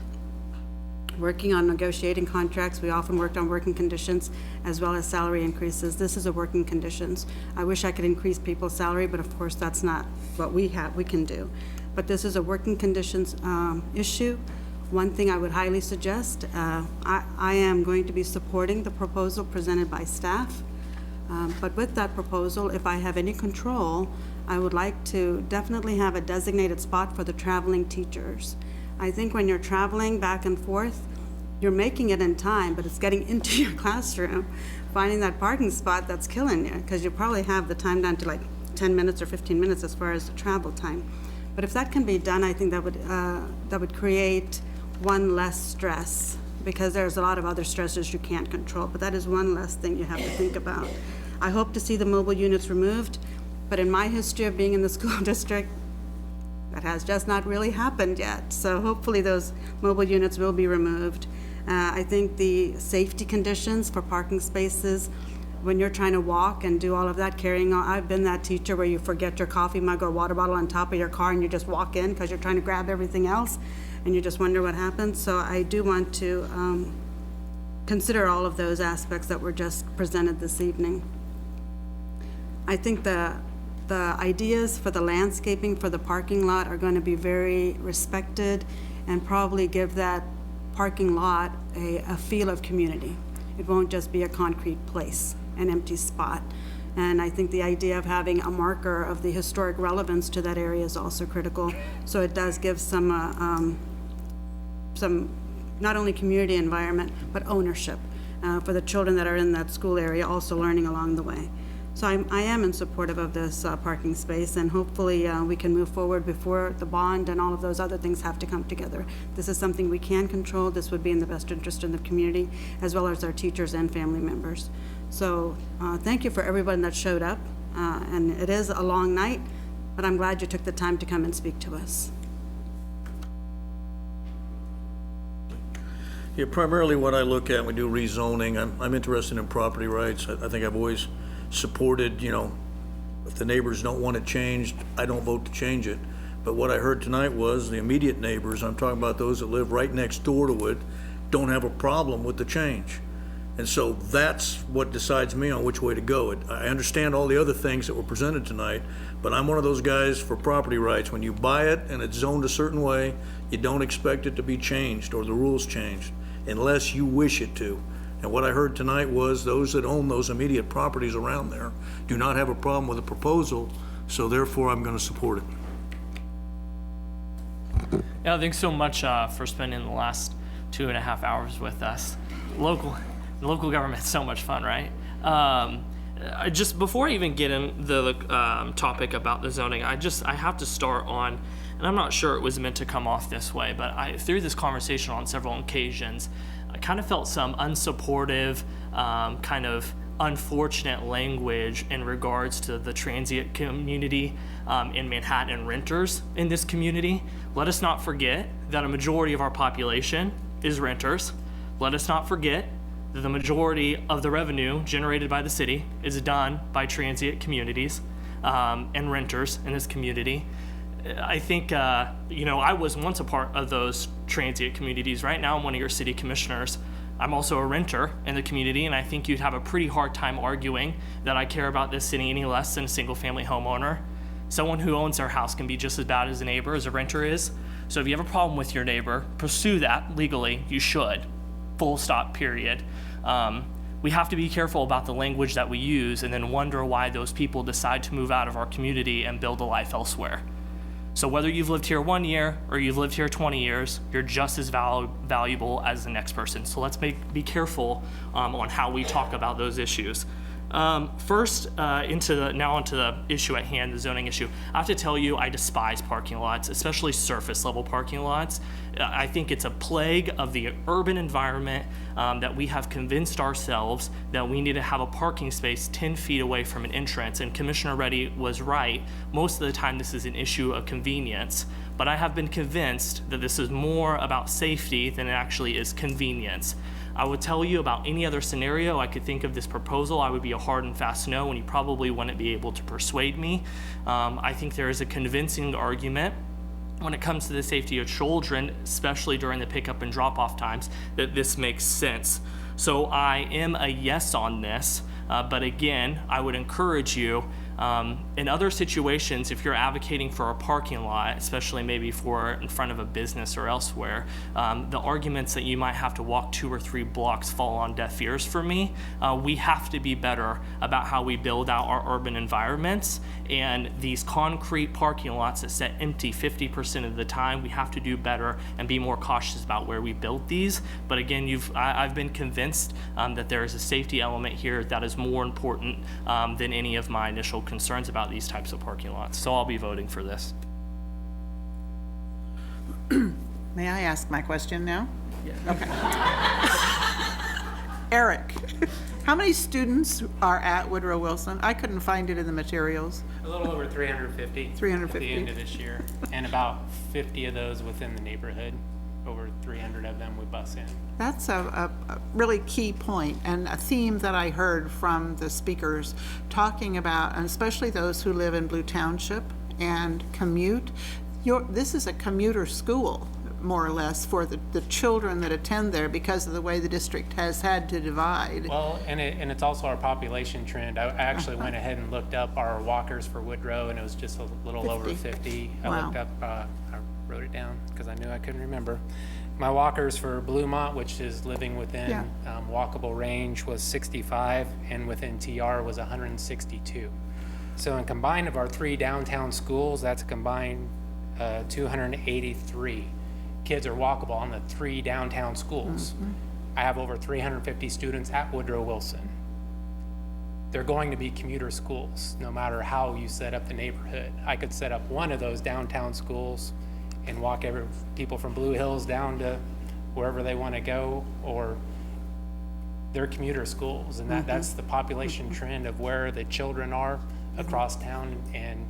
working on negotiating contracts, we often worked on working conditions as well as salary increases. This is a working conditions. I wish I could increase people's salary, but of course that's not what we can do. But this is a working conditions issue. One thing I would highly suggest, I am going to be supporting the proposal presented by staff. But with that proposal, if I have any control, I would like to definitely have a designated spot for the traveling teachers. I think when you're traveling back and forth, you're making it in time, but it's getting into your classroom, finding that parking spot that's killing you, because you probably have the time down to like 10 minutes or 15 minutes as far as the travel time. But if that can be done, I think that would create one less stress, because there's a lot of other stresses you can't control, but that is one less thing you have to think about. I hope to see the mobile units removed, but in my history of being in the school district, that has just not really happened yet. So hopefully those mobile units will be removed. I think the safety conditions for parking spaces, when you're trying to walk and do all of that, carrying on, I've been that teacher where you forget your coffee mug or water bottle on top of your car and you just walk in because you're trying to grab everything else and you just wonder what happens. So I do want to consider all of those aspects that were just presented this evening. I think the the ideas for the landscaping for the parking lot are going to be very respected and probably give that parking lot a feel of community. It won't just be a concrete place, an empty spot. And I think the idea of having a marker of the historic relevance to that area is also critical. So it does give some not only community environment, but ownership for the children that are in that school area, also learning along the way. So I am in support of this parking space, and hopefully we can move forward before the bond and all of those other things have to come together. This is something we can control. This would be in the best interest of the community, as well as our teachers and family members. So thank you for everyone that showed up. And it is a long night, but I'm glad you took the time to come and speak to us. Yeah, primarily what I look at when we do rezoning, I'm interested in property rights. I think I've always supported, if the neighbors don't want it changed, I don't vote to change it. But what I heard tonight was the immediate neighbors, I'm talking about those that live right next door to it, don't have a problem with the change. And so that's what decides me on which way to go. I understand all the other things that were presented tonight, but I'm one of those guys for property rights. When you buy it and it's zoned a certain way, you don't expect it to be changed or the rules changed unless you wish it to. And what I heard tonight was those that own those immediate properties around there do not have a problem with the proposal, so therefore I'm going to support it. Yeah, thanks so much for spending the last 2.5 hours with us. Local government's so much fun, right? Just before I even get in the topic about the zoning, I have to start on, and I'm not sure it was meant to come off this way, but through this conversation on several occasions, I kind of felt some unsupportive, kind of unfortunate language in regards to the transient community in Manhattan and renters in this community. Let us not forget that a majority of our population is renters. Let us not forget that the majority of the revenue generated by the city is done by transient communities and renters in this community. I think, I was once a part of those transient communities. Right now, I'm one of your city commissioners. I'm also a renter in the community, and I think you'd have a pretty hard time arguing that I care about this city any less than a single-family homeowner. Someone who owns their house can be just as bad as a neighbor as a renter is. So if you have a problem with your neighbor, pursue that legally. You should. Full stop, period. We have to be careful about the language that we use and then wonder why those people decide to move out of our community and build a life elsewhere. So whether you've lived here 1 year or you've lived here 20 years, you're just as valuable as the next person. So let's be careful on how we talk about those issues. First, onto the issue at hand, the zoning issue. I have to tell you, I despise parking lots, especially surface level parking lots. I think it's a plague of the urban environment that we have convinced ourselves that we need to have a parking space 10 feet away from an entrance. And Commissioner Reddy was right. Most of the time, this is an issue of convenience. But I have been convinced that this is more about safety than it actually is convenience. I would tell you about any other scenario I could think of this proposal, I would be a hard and fast no, and you probably wouldn't be able to persuade me. I think there is a convincing argument when it comes to the safety of children, especially during the pickup and drop-off times, that this makes sense. So I am a yes on this, but again, I would encourage you, in other situations, if you're advocating for a parking lot, especially maybe for in front of a business or elsewhere, the arguments that you might have to walk 2 or 3 blocks fall on deaf ears for me. We have to be better about how we build out our urban environments, and these concrete parking lots that sit empty 50% of the time, we have to do better and be more cautious about where we build these. But again, I've been convinced that there is a safety element here that is more important than any of my initial concerns about these types of parking lots. So I'll be voting for this. May I ask my question now? Yeah. Okay. Eric, how many students are at Woodrow Wilson? I couldn't find it in the materials. A little over 350. 350. At the end of this year, and about 50 of those within the neighborhood. Over 300 of them we bus in. That's a really key point, and a theme that I heard from the speakers talking about, and especially those who live in Blue Township and commute. This is a commuter school. more or less, for the children that attend there because of the way the district has had to divide. Well, and it's also our population trend. I actually went ahead and looked up our walkers for Woodrow, and it was just a little over 50. I Wow. looked up, I wrote it down because I knew I couldn't remember. My walkers for Bluemont, which is living within walkable range, was 65, and within TR was 162. So in combined of our 3 downtown schools, that's a combined 283 kids are walkable on the 3 downtown schools. I have over 350 students at Woodrow Wilson. They're going to be commuter schools, no matter how you set up the neighborhood. I could set up one of those downtown schools and walk people from Blue Hills down to wherever they want to go, or they're commuter schools, and that's the population trend of where the children are across town, and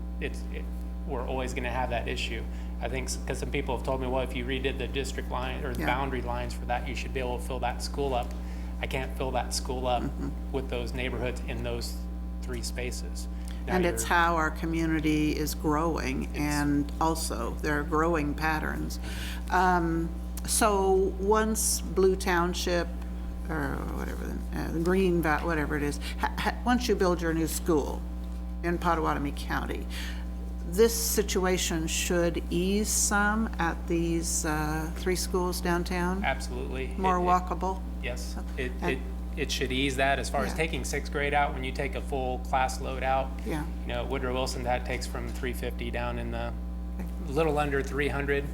we're always going to have that issue. I think because some people have told me, well, if you redid the district line or the boundary lines for that, you should be able to fill that school up. I can't fill that school up with those neighborhoods in those 3 spaces. Now And it's how our community is growing, and also there are growing patterns. So once Blue Township, or whatever, Green Valley, whatever it is, once you build your new school in Potawatomi County, this situation should ease some at these 3 schools downtown? Absolutely. More walkable? Yes, it should ease that as far as taking 6th grade out. When you take a full class load out, Yeah. you know, Woodrow Wilson, that takes from 350 down in the little under 300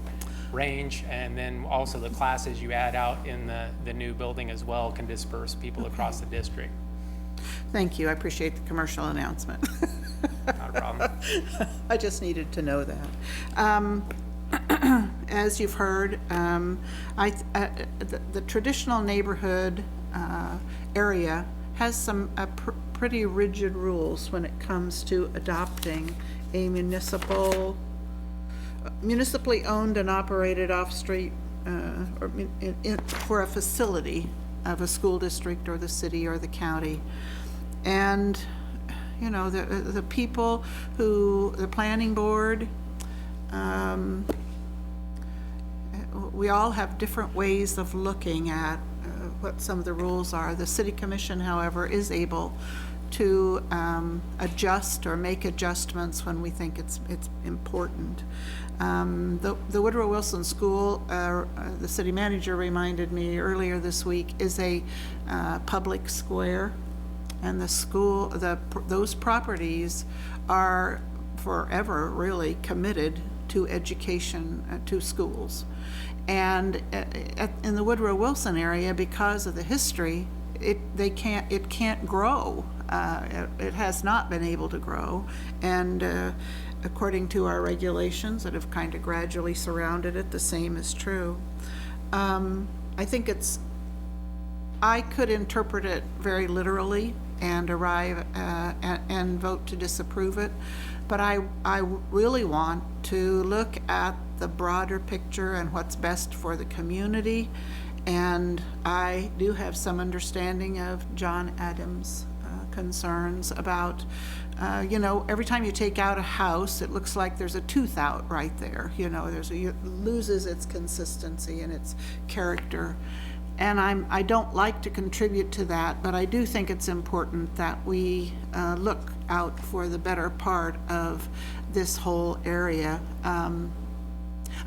range, and then also the classes you add out in the new building as well can disperse people across the district. Thank you, I appreciate the commercial announcement. Not a problem. I just needed to know that. As you've heard, the traditional neighborhood area has some pretty rigid rules when it comes to adopting a municipally owned and operated off-street for a facility of a school district or the city or the county. And you know, the people who, the planning board, we all have different ways of looking at what some of the rules are. The city commission, however, is able to adjust or make adjustments when we think it's important. The Woodrow Wilson School, the city manager reminded me earlier this week, is a public square. And the school, those properties are forever really committed to education, to schools. And in the Woodrow Wilson area, because of the history, it can't grow. It has not been able to grow. And according to our regulations that have kind of gradually surrounded it, the same is true. I think I could interpret it very literally and arrive and vote to disapprove it, but I really want to look at the broader picture and what's best for the community, and I do have some understanding of John Adams' concerns about, you know, every time you take out a house, it looks like there's a tooth out right there. You know, it loses its consistency and its character. And I don't like to contribute to that, but I do think it's important that we look out for the better part of this whole area.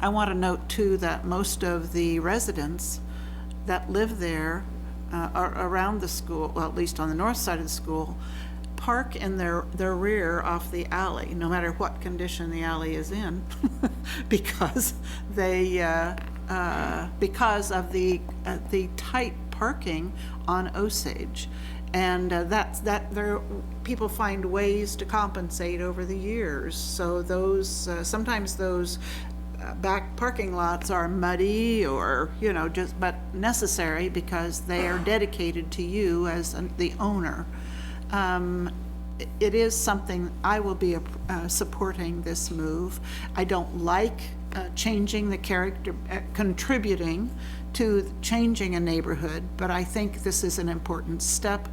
I want to note too that most of the residents that live there around the school, well, at least on the north side of the school, park in their rear off the alley, no matter what condition the alley is in, because they because of the tight parking on Osage, and people find ways to compensate over the years. So those sometimes those back parking lots are muddy, or you know, but necessary because they are dedicated to you as the owner. It is something I will be supporting this move. I don't like changing the character, contributing to changing a neighborhood, but I think this is an important step,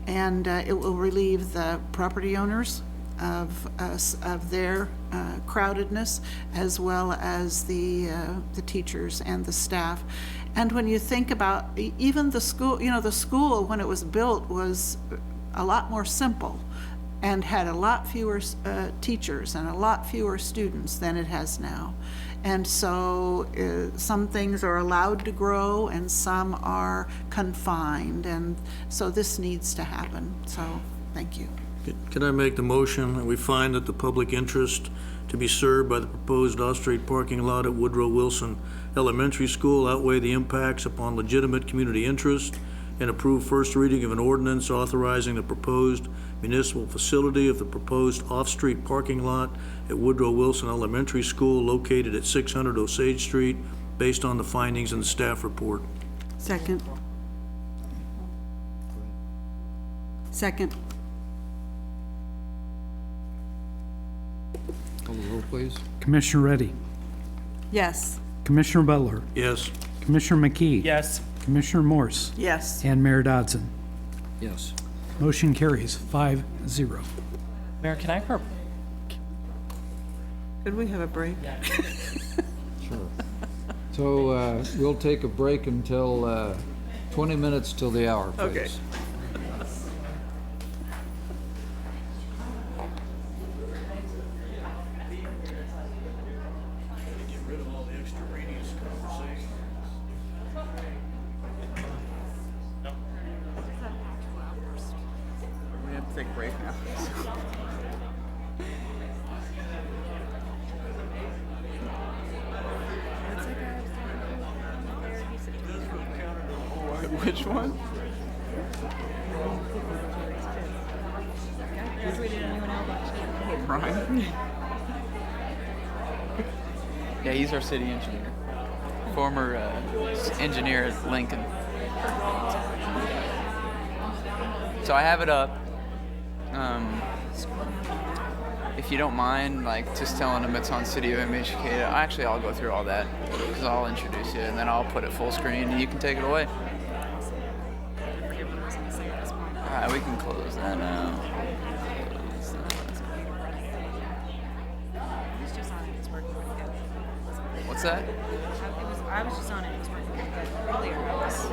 and it will relieve the property owners of their crowdedness, as well as the teachers and the staff. And when you think about even the school, the school when it was built was a lot more simple and had a lot fewer teachers and a lot fewer students than it has now. And so some things are allowed to grow and some are confined, and so this needs to happen. So thank you. Can I make the motion that we find that the public interest to be served by the proposed off-street parking lot at Woodrow Wilson Elementary School outweigh the impacts upon legitimate community interest, and approve first reading of an ordinance authorizing the proposed municipal facility of the proposed off-street parking lot at Woodrow Wilson Elementary School located at 600 Osage Street based on the findings in the staff report. Second. Second. Call the roll, please. Commissioner Reddy, Yes. Commissioner Butler, Yes. Commissioner McKee. Yes. Commissioner Morse. Yes. And Mayor Dodson. Yes. Motion carries 5-0. Mayor, can I Could we have a break? Sure. So we'll take a break until 20 minutes till the hour, please. Okay. We have to take a break now. Which one? Brian? Yeah, he's our city engineer. Former engineer at Lincoln. So I have it up. If you don't mind, like, just telling them it's on City of MHK. Actually, I'll go through all that because I'll introduce you and then I'll put it full screen and you can take it away. All right, we can close that out. What's that? I was just on it. It was working pretty good earlier. Yes.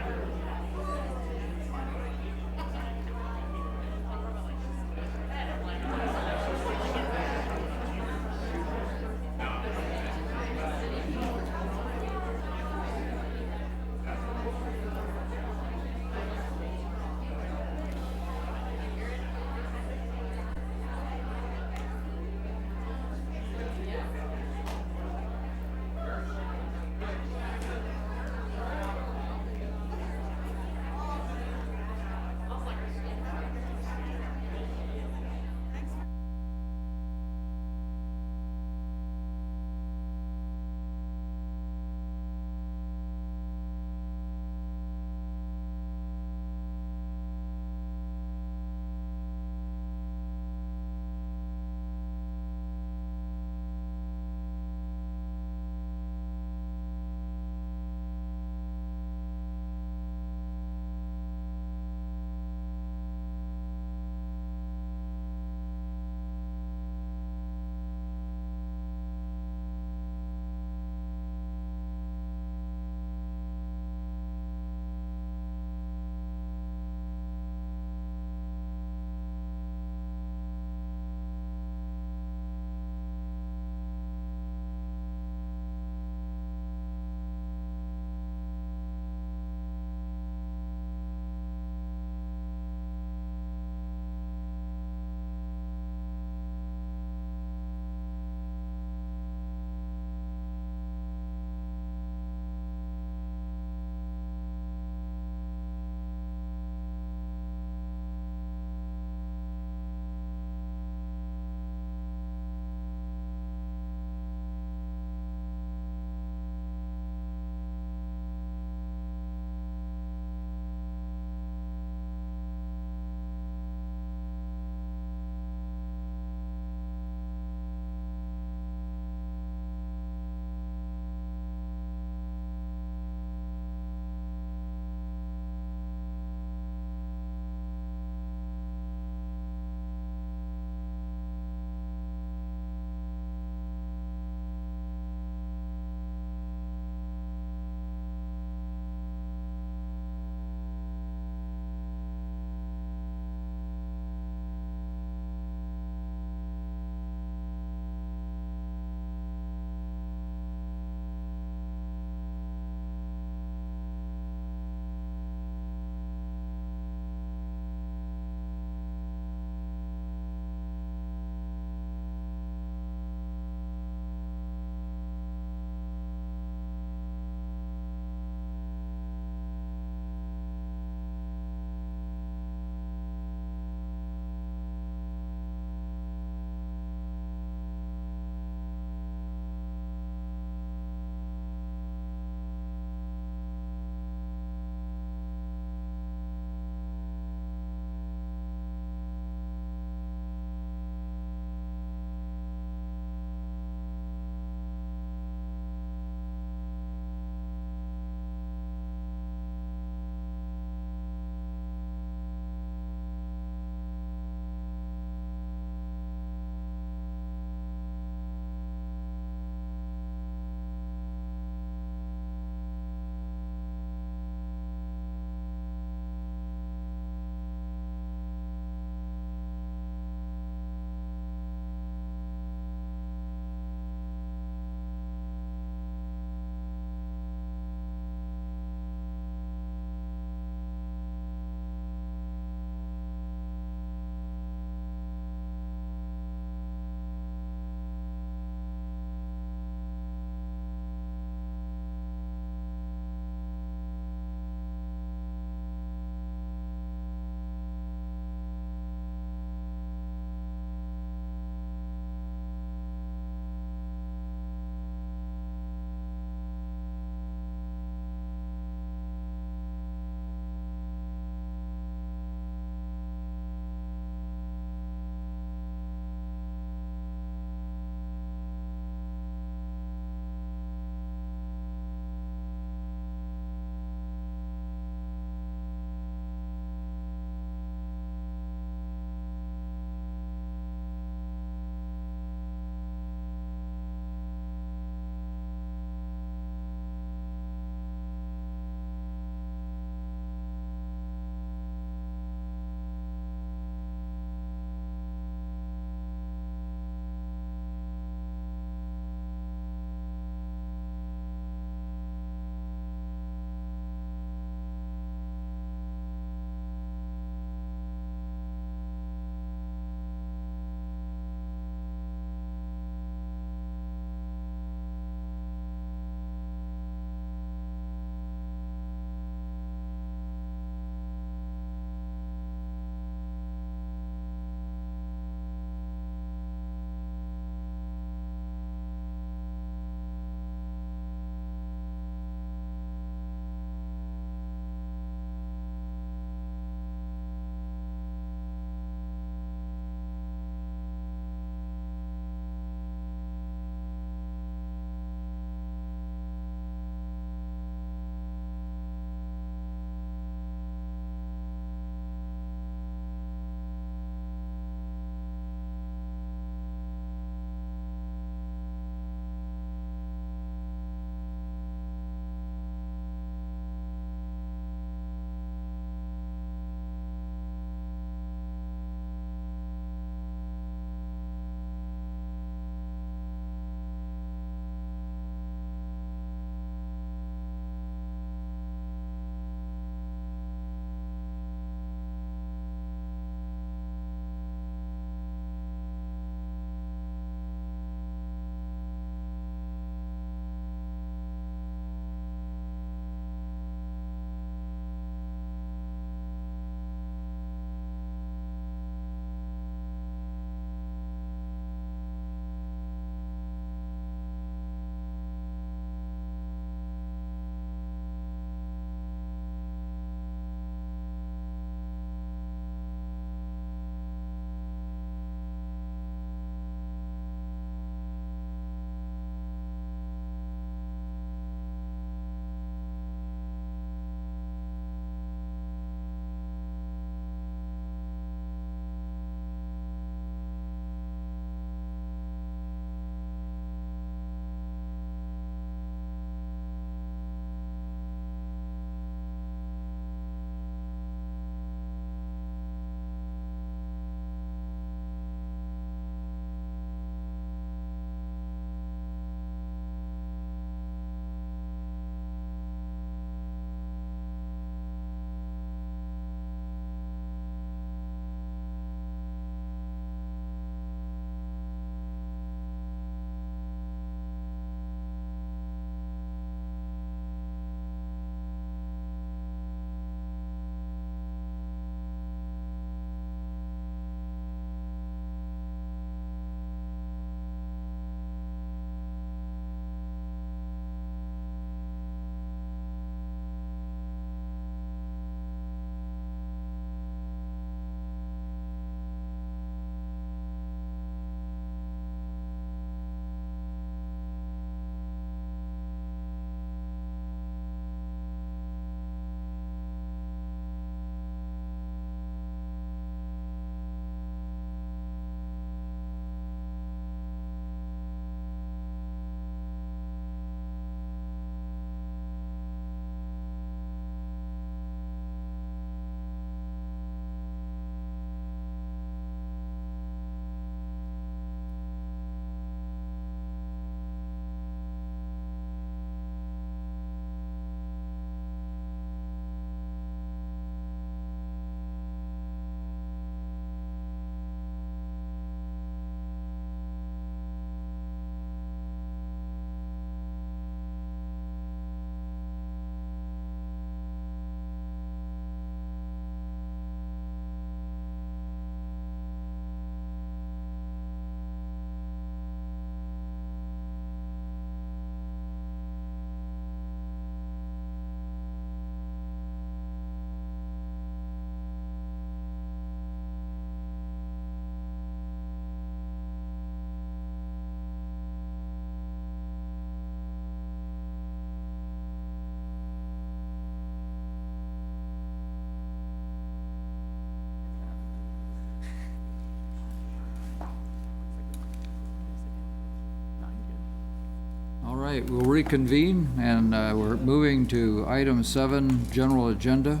right, we'll reconvene, and we're moving to item 7, general agenda.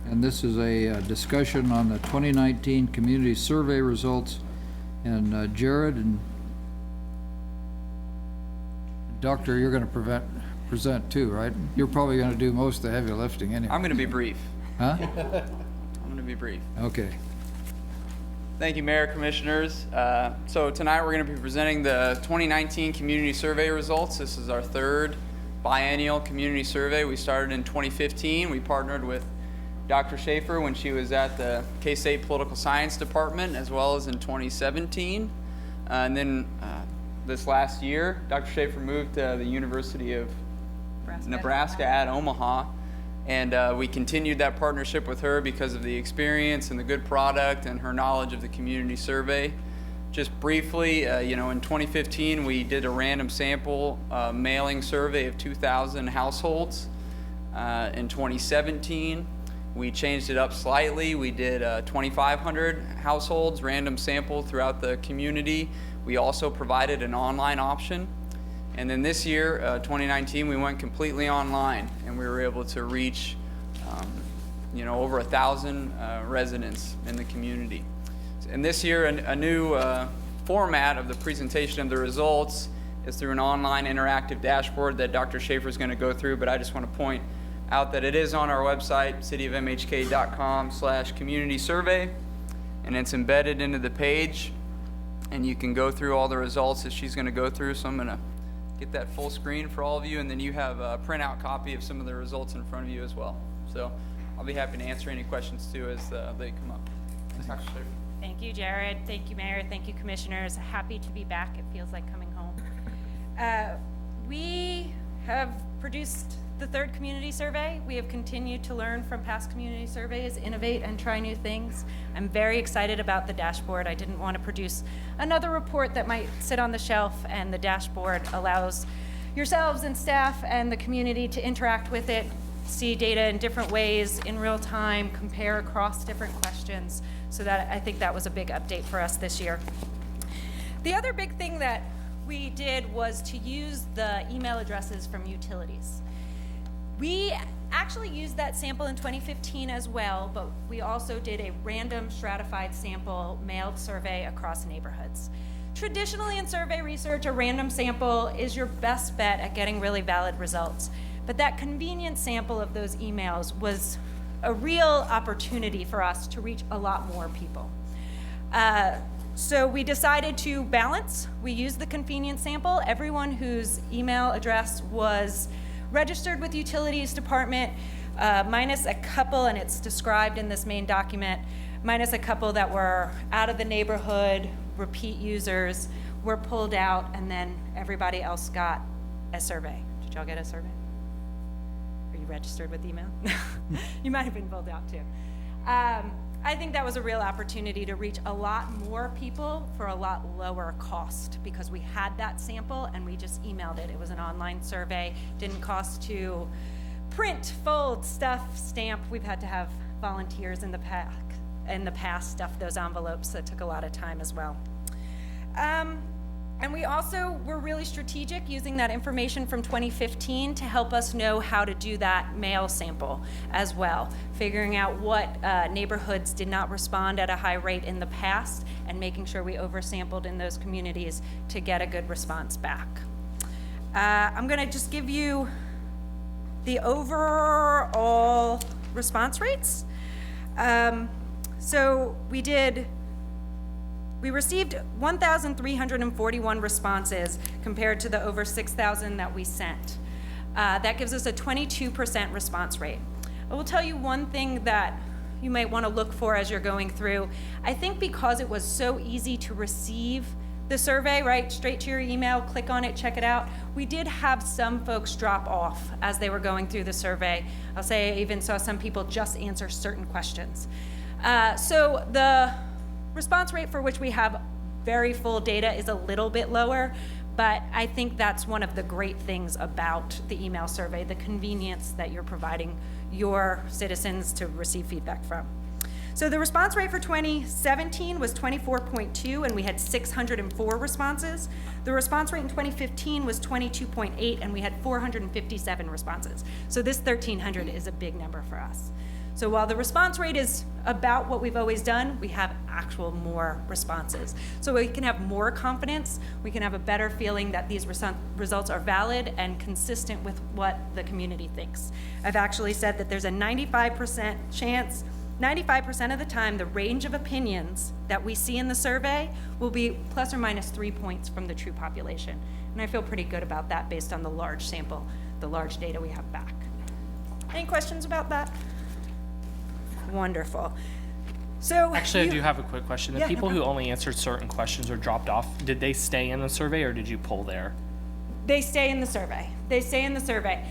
And this is a discussion on the 2019 community survey results. And Jared and Doctor, you're going to present too, right? You're probably going to do most of the heavy lifting anyway. I'm going to be brief. Huh? I'm going to be brief. Okay. Thank you, Mayor, Commissioners. So tonight we're going to be presenting the 2019 community survey results. This is our third biennial community survey. We started in 2015. We partnered with Dr. Schaefer when she was at the K-State Political Science Department, as well as in 2017. And then this last year, Dr. Schaefer moved to the University of Nebraska at Omaha. And we continued that partnership with her because of the experience and the good product and her knowledge of the community survey. Just briefly, in 2015, we did a random sample mailing survey of 2,000 households. In 2017, we changed it up slightly. We did 2,500 households, random sample throughout the community. We also provided an online option. And then this year, 2019, we went completely online, and we were able to reach, over 1,000 residents in the community. And this year, a new format of the presentation of the results is through an online interactive dashboard that Dr. Schaefer is going to go through, but I just want to point out that it is on our website, cityofmhk.com/community survey, and it's embedded into the page, and you can go through all the results that she's going to go through. So I'm going to get that full screen for all of you, and then you have a printout copy of some of the results in front of you as well. So I'll be happy to answer any questions too as they come up. Thanks, Dr. Schaefer. Thank you, Jared. Thank you, Mayor. Thank you, Commissioners. Happy to be back. It feels like coming home. We have produced the third community survey. We have continued to learn from past community surveys, innovate, and try new things. I'm very excited about the dashboard. I didn't want to produce another report that might sit on the shelf, and the dashboard allows yourselves and staff and the community to interact with it, see data in different ways in real time, compare across different questions. So that, I think that was a big update for us this year. The other big thing that we did was to use the email addresses from utilities. We actually used that sample in 2015 as well, but we also did a random stratified sample mailed survey across neighborhoods. Traditionally in survey research, a random sample is your best bet at getting really valid results. But that convenient sample of those emails was a real opportunity for us to reach a lot more people. So we decided to balance. We used the convenient sample. Everyone whose email address was registered with utilities department, minus a couple, and it's described in this main document, minus a couple that were out of the neighborhood, repeat users, were pulled out, and then everybody else got a survey. Did y'all get a survey? Are you registered with email? You might have been pulled out too. I think that was a real opportunity to reach a lot more people for a lot lower cost because we had that sample and we just emailed it. It was an online survey, didn't cost to print, fold, stuff, stamp. We've had to have volunteers in the past stuff those envelopes. That took a lot of time as well. And we also were really strategic using that information from 2015 to help us know how to do that mail sample as well, figuring out what neighborhoods did not respond at a high rate in the past and making sure we oversampled in those communities to get a good response back. I'm gonna just give you the overall response rates. So we received 1,341 responses compared to the over 6,000 that we sent. That gives us a 22% response rate. I will tell you one thing that you might want to look for as you're going through. I think because it was so easy to receive the survey, right, straight to your email, click on it, check it out, we did have some folks drop off as they were going through the survey. I'll say I even saw some people just answer certain questions. So the response rate for which we have very full data is a little bit lower, but I think that's one of the great things about the email survey, the convenience that you're providing your citizens to receive feedback from. So the response rate for 2017 was 24.2, and we had 604 responses. The response rate in 2015 was 22.8, and we had 457 responses. So this 1,300 is a big number for us. So while the response rate is about what we've always done, we have actual more responses. So we can have more confidence, we can have a better feeling that these results are valid and consistent with what the community thinks. I've actually said that there's a 95% chance, 95% of the time, the range of opinions that we see in the survey will be plus or minus 3 points from the true population. And I feel pretty good about that based on the large sample, the large data we have back. Any questions about that? Wonderful. So actually, I do have a quick question. The Yeah, people no who problem. only answered certain questions or dropped off, did they stay in the survey or did you pull there? They stay in the survey. They stay in the survey.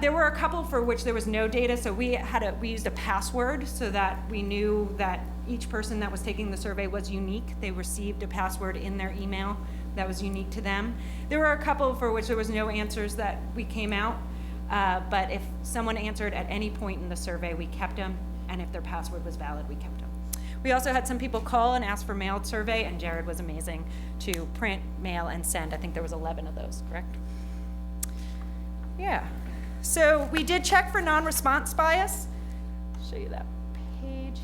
There were a couple for which there was no data, so we used a password so that we knew that each person that was taking the survey was unique. They received a password in their email that was unique to them. There were a couple for which there was no answers that we came out, but if someone answered at any point in the survey, we kept them, and if their password was valid, we kept them. We also had some people call and ask for mailed survey, and Jared was amazing to print, mail, and send. I think there was 11 of those, correct? Yeah. So we did check for non-response bias. I'll show you that page.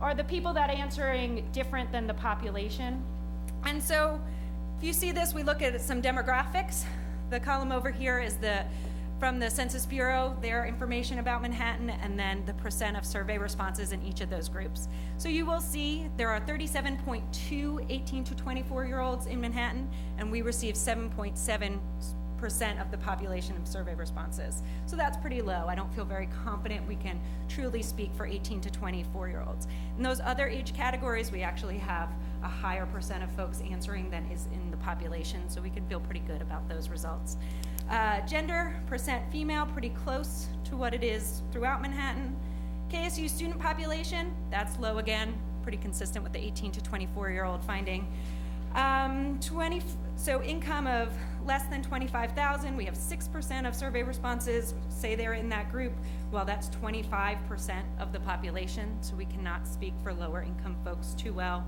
Are the people that are answering different than the population. And so if you see this, we look at some demographics. The column over here is from the Census Bureau, their information about Manhattan, and then the percent of survey responses in each of those groups. So you will see there are 37.2 18 to 24-year-olds in Manhattan, and we received 7.7% of the population of survey responses. So that's pretty low. I don't feel very confident we can truly speak for 18 to 24-year-olds. In those other age categories, we actually have a higher percent of folks answering than is in the population, so we can feel pretty good about those results. Gender, percent female, pretty close to what it is throughout Manhattan. KSU student population, that's low again, pretty consistent with the 18 to 24-year-old finding. So income of less than 25,000, we have 6% of survey responses say they're in that group, while that's 25% of the population, so we cannot speak for lower income folks too well.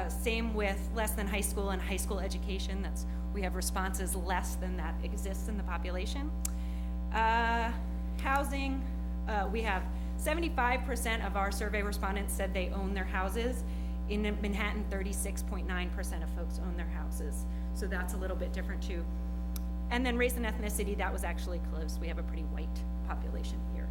Same with less than high school and high school education, we have responses less than that exists in the population. Housing, we have 75% of our survey respondents said they own their houses. In Manhattan, 36.9% of folks own their houses. So that's a little bit different too. And then race and ethnicity, that was actually close. We have a pretty white population here.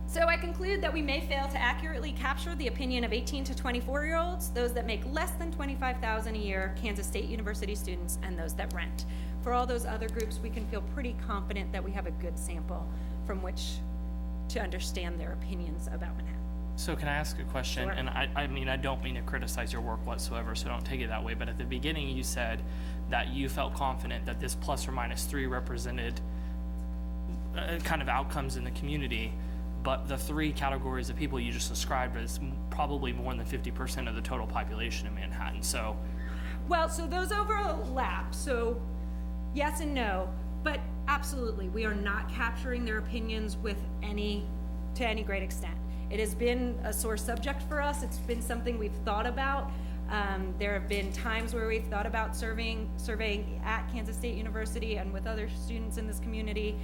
So I conclude that we may fail to accurately capture the opinion of 18 to 24-year-olds, those that make less than $25,000 a year, Kansas State University students, and those that rent. For all those other groups, we can feel pretty confident that we have a good sample from which to understand their opinions about Manhattan. So can I ask a question? Sure. And I mean, I don't mean to criticize your work whatsoever, so don't take it that way. But at the beginning, you said that you felt confident that this plus or minus 3 represented kind of outcomes in the community. But the 3 categories of people you just described is probably more than 50% of the total population in Manhattan. So, well, so those overlap. So yes and no, but absolutely, we are not capturing their opinions to any great extent. It has been a sore subject for us. It's been something we've thought about. There have been times where we've thought about surveying at Kansas State University and with other students in this community.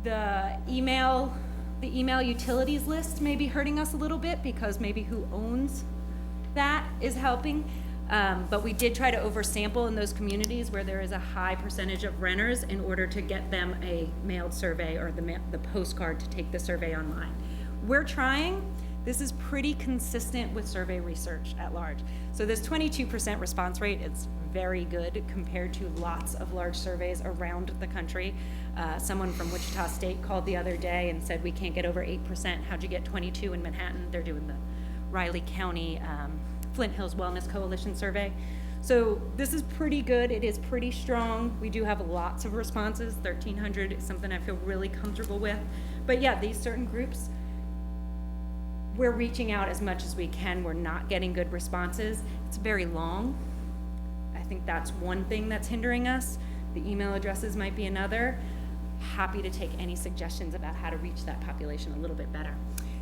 The email utilities list may be hurting us a little bit because maybe who owns that is helping. But we did try to oversample in those communities where there is a high percentage of renters in order to get them a mailed survey or the postcard to take the survey online. We're trying. This is pretty consistent with survey research at large. So this 22% response rate is very good compared to lots of large surveys around the country. Someone from Wichita State called the other day and said, we can't get over 8%. How'd you get 22 in Manhattan? They're doing the Riley County Flint Hills Wellness Coalition survey. So this is pretty good. It is pretty strong. We do have lots of responses. 1,300 is something I feel really comfortable with. But yeah, these certain groups, we're reaching out as much as we can. We're not getting good responses. It's very long. I think that's one thing that's hindering us. The email addresses might be another. happy to take any suggestions about how to reach that population a little bit better.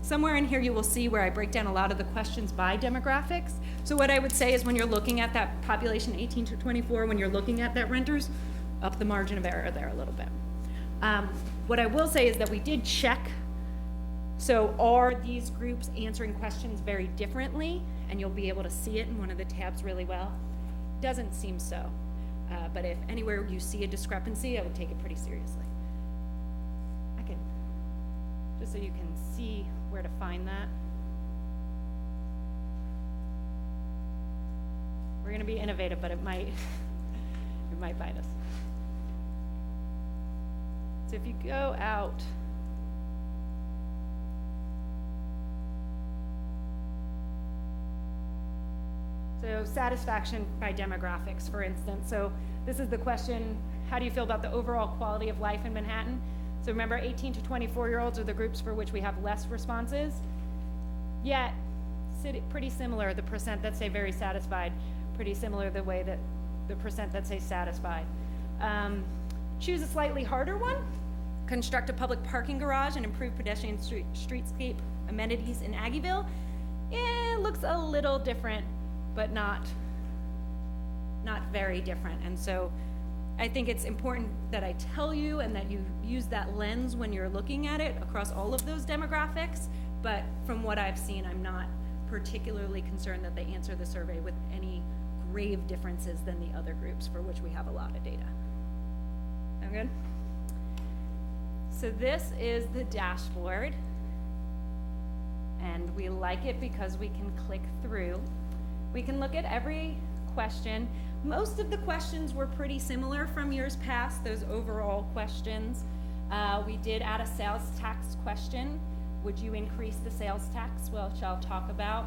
Somewhere in here you will see where I break down a lot of the questions by demographics. So what I would say is when you're looking at that population 18 to 24, when you're looking at that renters, up the margin of error there a little bit. What I will say is that we did check. So are these groups answering questions very differently? And you'll be able to see it in one of the tabs really well. Doesn't seem so. But if anywhere you see a discrepancy, I would take it pretty seriously. I can, just so you can see where to find that. We're gonna be innovative, but it might bite us. So if you go out, so satisfaction by demographics, for instance. So this is the question, how do you feel about the overall quality of life in Manhattan? So remember, 18 to 24-year-olds are the groups for which we have less responses. Yet, pretty similar, the percent that say very satisfied, pretty similar the way that the percent that say satisfied. Choose a slightly harder one. Construct a public parking garage and improve pedestrian streetscape amenities in Aggieville. It looks a little different, but not very different. And so I think it's important that I tell you and that you use that lens when you're looking at it across all of those demographics. But from what I've seen, I'm not particularly concerned that they answer the survey with any grave differences than the other groups for which we have a lot of data. Sound good? So this is the dashboard. And we like it because we can click through. We can look at every question. Most of the questions were pretty similar from years past, those overall questions. We did add a sales tax question. Would you increase the sales tax? Which I'll talk about.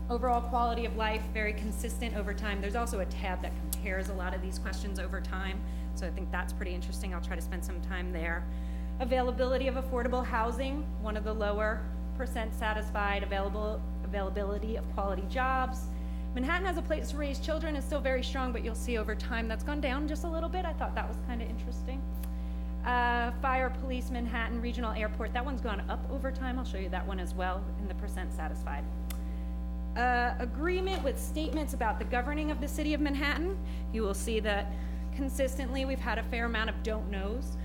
Overall quality of life, very consistent over time. There's also a tab that compares a lot of these questions over time. So I think that's pretty interesting. I'll try to spend some time there. Availability of affordable housing, one of the lower percent satisfied. Availability of quality jobs. Manhattan has a place to raise children is still very strong, but you'll see over time that's gone down just a little bit. I thought that was kind of interesting. Fire, police, Manhattan, regional airport, that one's gone up over time. I'll show you that one as well in the percent satisfied. Agreement with statements about the governing of the city of Manhattan. You will see that consistently we've had a fair amount of don't knows.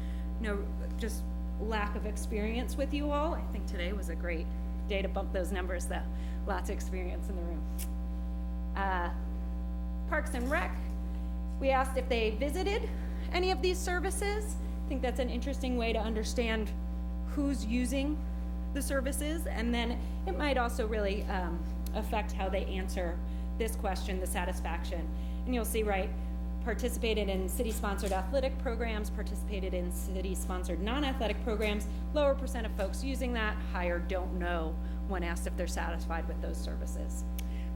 Just lack of experience with you all. I think today was a great day to bump those numbers though. Lots of experience in the room. Parks and Rec, we asked if they visited any of these services. I think that's an interesting way to understand who's using the services, and then it might also really affect how they answer this question, the satisfaction. And you'll see, right, participated in city-sponsored athletic programs, participated in city-sponsored non-athletic programs, lower percent of folks using that, higher don't know when asked if they're satisfied with those services.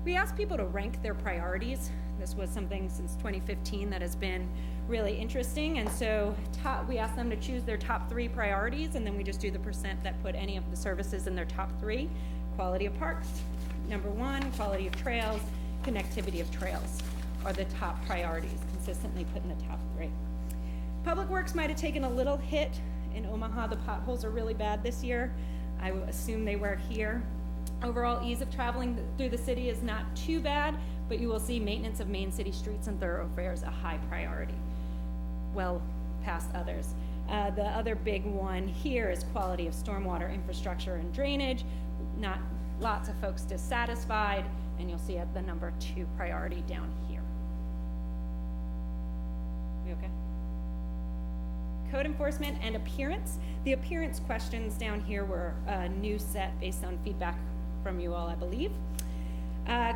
We asked people to rank their priorities. This was something since 2015 that has been really interesting, and so we asked them to choose their top 3 priorities, and then we just do the percent that put any of the services in their top 3. Quality of parks, number 1, quality of trails, connectivity of trails are the top priorities, consistently put in the top 3. Public Works might have taken a little hit. In Omaha, the potholes are really bad this year. I assume they were here. Overall ease of traveling through the city is not too bad, but you will see maintenance of main city streets and thoroughfares a high priority, well past others. The other big one here is quality of stormwater infrastructure and drainage. Not lots of folks dissatisfied, and you'll see at the number 2 priority down here. We okay? Code enforcement and appearance. The appearance questions down here were a new set based on feedback from you all, I believe.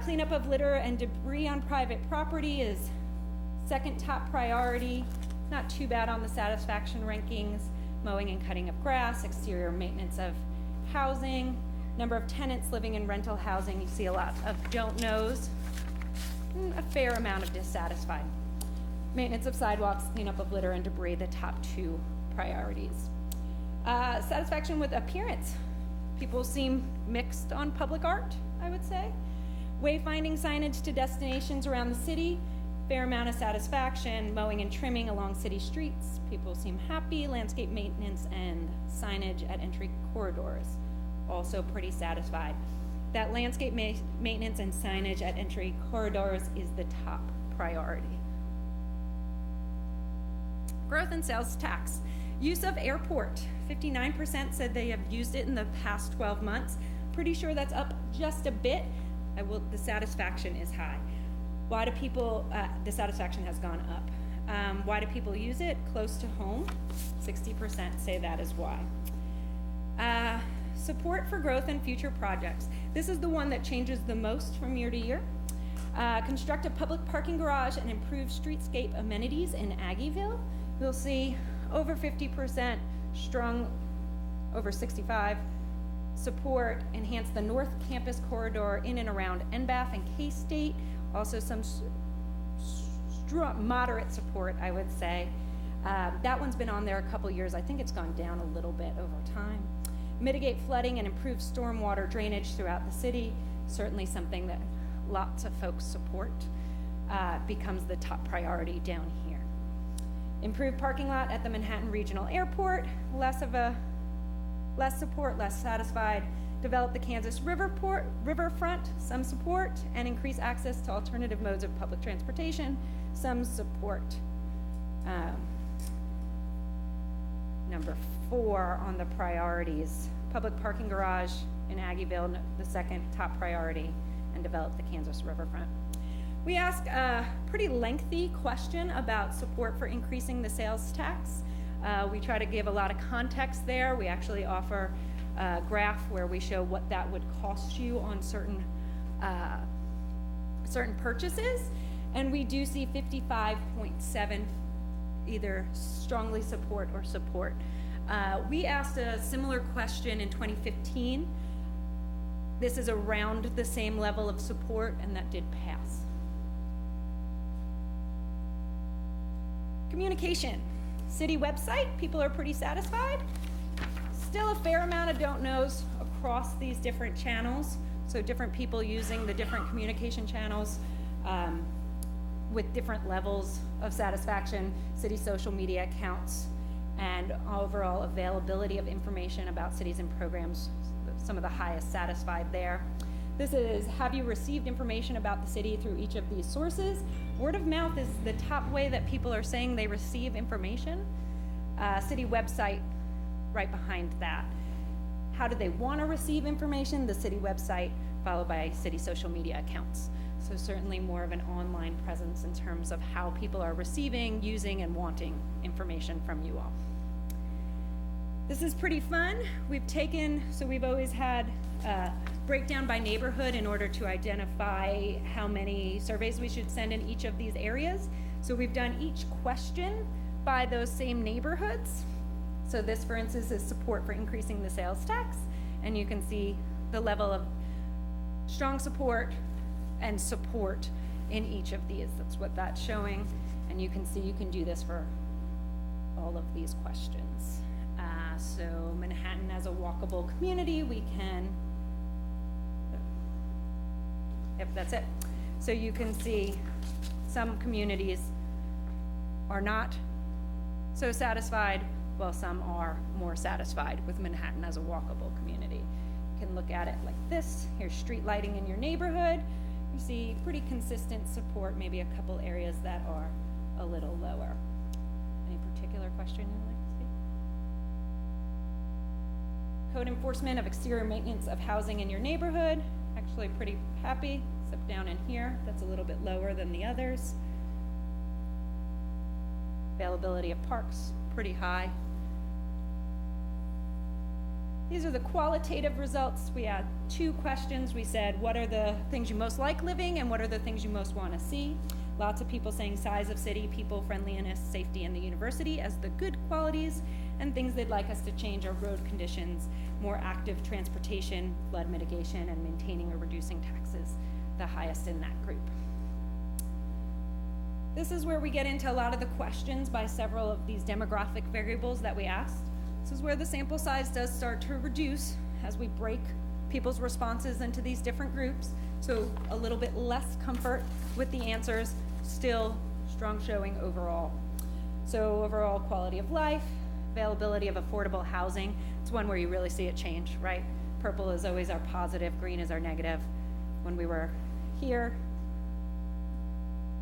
Cleanup of litter and debris on private property is second top priority. Not too bad on the satisfaction rankings. Mowing and cutting of grass, exterior maintenance of housing, number of tenants living in rental housing. You see a lot of don't knows, a fair amount of dissatisfied. Maintenance of sidewalks, cleanup of litter and debris, the top 2 priorities. Satisfaction with appearance. People seem mixed on public art, I would say. Wayfinding signage to destinations around the city, fair amount of satisfaction, mowing and trimming along city streets. People seem happy. Landscape maintenance and signage at entry corridors, also pretty satisfied. That landscape maintenance and signage at entry corridors is the top priority. Growth in sales tax. Use of airport. 59% said they have used it in the past 12 months. Pretty sure that's up just a bit. The satisfaction is high. Why do people, the satisfaction has gone up. Why do people use it? Close to home. 60% say that is why. Support for growth and future projects. This is the one that changes the most from year to year. Construct a public parking garage and improve streetscape amenities in Aggieville. You'll see over 50% strong, over 65 support, enhance the North Campus corridor in and around NBAF and K-State. Also some moderate support, I would say. That one's been on there a couple years. I think it's gone down a little bit over time. Mitigate flooding and improve stormwater drainage throughout the city. Certainly something that lots of folks support. Becomes the top priority down here. Improve parking lot at the Manhattan Regional Airport. Less support, less satisfied. Develop the Kansas riverfront, some support, and increase access to alternative modes of public transportation, some support. Number 4 on the priorities, public parking garage in Aggieville, the second top priority, and develop the Kansas riverfront. We asked a pretty lengthy question about support for increasing the sales tax. We try to give a lot of context there. We actually offer a graph where we show what that would cost you on certain purchases, and we do see 55.7 either strongly support or support. We asked a similar question in 2015. This is around the same level of support, and that did pass. Communication. City website, people are pretty satisfied. Still a fair amount of don't knows across these different channels. So different people using the different communication channels with different levels of satisfaction, city social media accounts, and overall availability of information about cities and programs, some of the highest satisfied there. This is, have you received information about the city through each of these sources? Word of mouth is the top way that people are saying they receive information. City website right behind that. How do they want to receive information? The city website, followed by city social media accounts. So certainly more of an online presence in terms of how people are receiving, using, and wanting information from you all. This is pretty fun. We've always had breakdown by neighborhood in order to identify how many surveys we should send in each of these areas. So we've done each question by those same neighborhoods. So this, for instance, is support for increasing the sales tax. And you can see the level of strong support and support in each of these. That's what that's showing. And you can see you can do this for all of these questions. So Manhattan as a walkable community, we can, yep, that's it. So you can see some communities are not so satisfied, while some are more satisfied with Manhattan as a walkable community. You can look at it like this. Here's street lighting in your neighborhood. You see pretty consistent support, maybe a couple areas that are a little lower. Any particular question you'd like to see? Code enforcement of exterior maintenance of housing in your neighborhood. Actually pretty happy, except down in here, that's a little bit lower than the others. Availability of parks, pretty high. These are the qualitative results. We had 2 questions. We said, what are the things you most like living and what are the things you most want to see? Lots of people saying size of city, people, friendliness, safety, and the university as the good qualities, and things they'd like us to change are road conditions, more active transportation, flood mitigation, and maintaining or reducing taxes, the highest in that group. This is where we get into a lot of the questions by several of these demographic variables that we asked. This is where the sample size does start to reduce as we break people's responses into these different groups. So a little bit less comfort with the answers, still strong showing overall. So overall quality of life, availability of affordable housing, it's one where you really see it change, right? Purple is always our positive, green is our negative. When we were here,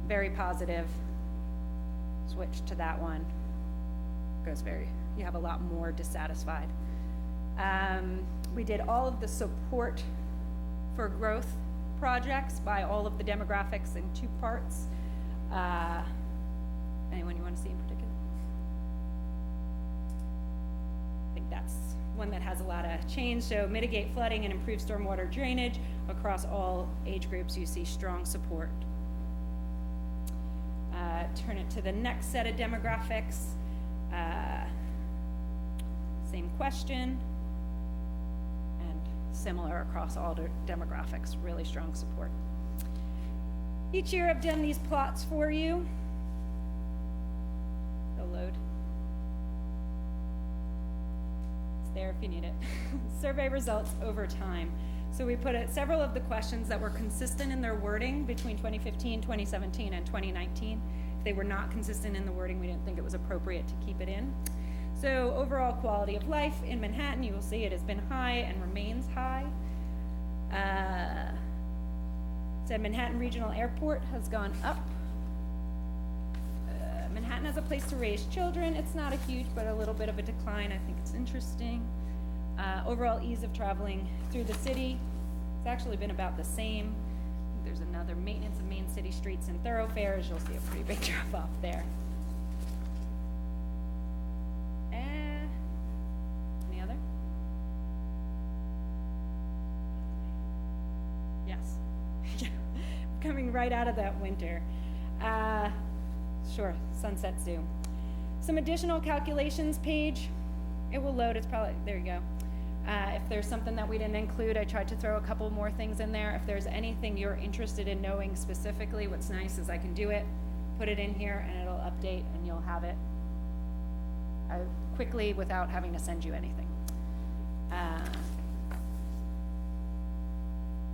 very positive, switch to that one, goes you have a lot more dissatisfied. We did all of the support for growth projects by all of the demographics in 2 parts. Anyone you want to see in particular? I think that's one that has a lot of change. So mitigate flooding and improve stormwater drainage across all age groups. You see strong support. Turn it to the next set of demographics. Same question. And similar across all the demographics, really strong support. Each year I've done these plots for you. They'll load. It's there if you need it. Survey results over time. So we put several of the questions that were consistent in their wording between 2015, 2017, and 2019. If they were not consistent in the wording, we didn't think it was appropriate to keep it in. So overall quality of life in Manhattan, you will see it has been high and remains high. Said Manhattan Regional Airport has gone up. Manhattan has a place to raise children. It's not a huge, but a little bit of a decline. I think it's interesting. Overall ease of traveling through the city, it's actually been about the same. There's another maintenance of main city streets and thoroughfares. You'll see a pretty big drop off there. Any other? Yes. Coming right out of that winter. Sure, Sunset Zoo. Some additional calculations page. It will load, it's probably, there you go. If there's something that we didn't include, I tried to throw a couple more things in there. If there's anything you're interested in knowing specifically, what's nice is I can do it, put it in here, and it'll update, and you'll have it quickly without having to send you anything.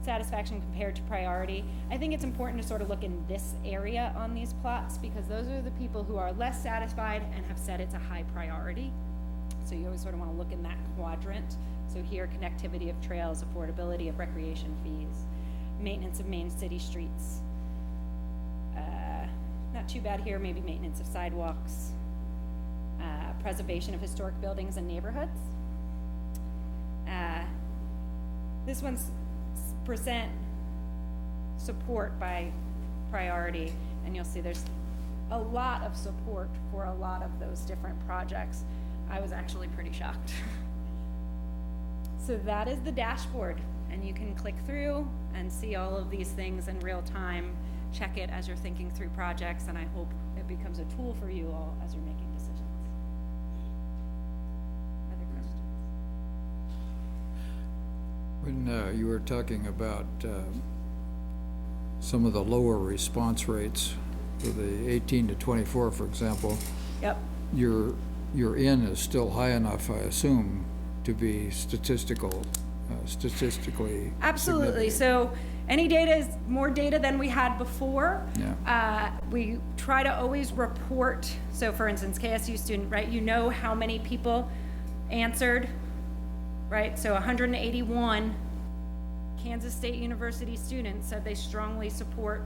Satisfaction compared to priority. I think it's important to sort of look in this area on these plots because those are the people who are less satisfied and have said it's a high priority. So you always sort of want to look in that quadrant. So here, connectivity of trails, affordability of recreation fees, maintenance of main city streets. Not too bad here, maybe maintenance of sidewalks, preservation of historic buildings and neighborhoods. This one's percent support by priority, and you'll see there's a lot of support for a lot of those different projects. I was actually pretty shocked. So that is the dashboard, and you can click through and see all of these things in real time, check it as you're thinking through projects, and I hope it becomes a tool for you all as you're making decisions. Other questions? When you were talking about some of the lower response rates for the 18 to 24, for example. Yep. Your N is still high enough, I assume, to be statistically Absolutely. significant. So any data is more data than we had before. Yeah. We try to always report. So for instance, KSU student, right? You know how many people answered, right? So 181 Kansas State University students said they strongly support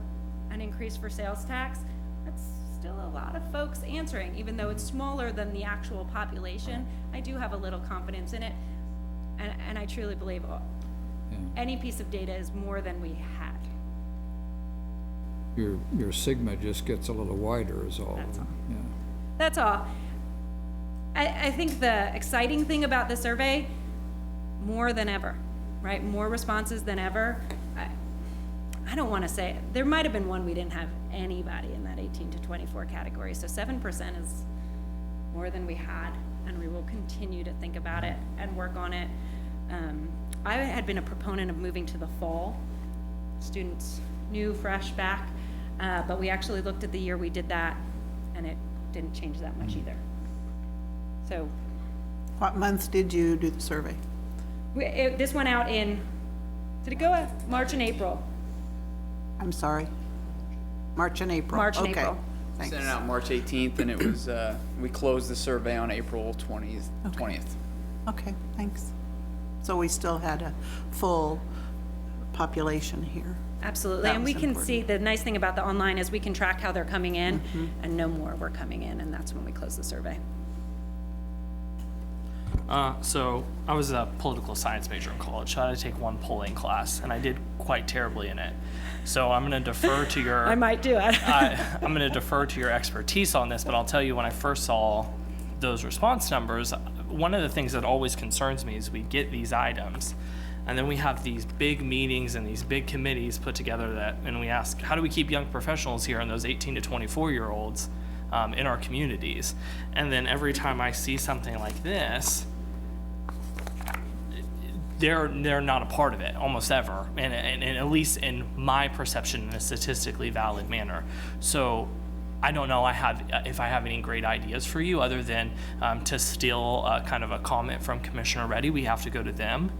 an increase for sales tax. That's still a lot of folks answering, even though it's smaller than the actual population. I do have a little confidence in it, and I truly believe any piece of data is more than we had. Your sigma just gets a little wider is all. That's all. Yeah. That's all. I think the exciting thing about the survey, more than ever, right? More responses than ever. I don't want to say, there might have been one we didn't have anybody in that 18 to 24 category. So 7% is more than we had, and we will continue to think about it and work on it. I had been a proponent of moving to the fall. Students new, fresh, back, but we actually looked at the year we did that, and it didn't change that much either. So. What month did you do the survey? This went out in, did it go out March and April? I'm sorry. March and April. March and Okay. April. Thanks. Sent it out March 18th, and it was, we closed the survey on April 20th. Okay, thanks. So we still had a full population here. Absolutely, That and was we can important. see, the nice thing about the online is we can track how they're coming in, and no more were coming in, and that's when we close the survey. So I was a political science major in college, so I had to take one polling class, and I did quite terribly in it. So I'm going to defer to your... I might do it. I'm going to defer to your expertise on this, but I'll tell you, when I first saw those response numbers, one of the things that always concerns me is we get these items, and then we have these big meetings and these big committees put together and we ask, how do we keep young professionals here and those 18 to 24-year-olds in our communities? And then every time I see something like this, they're not a part of it almost ever, and at least in my perception, in a statistically valid manner. So I don't know if I have any great ideas for you other than to steal kind of a comment from Commissioner Reddy. We have to go to them.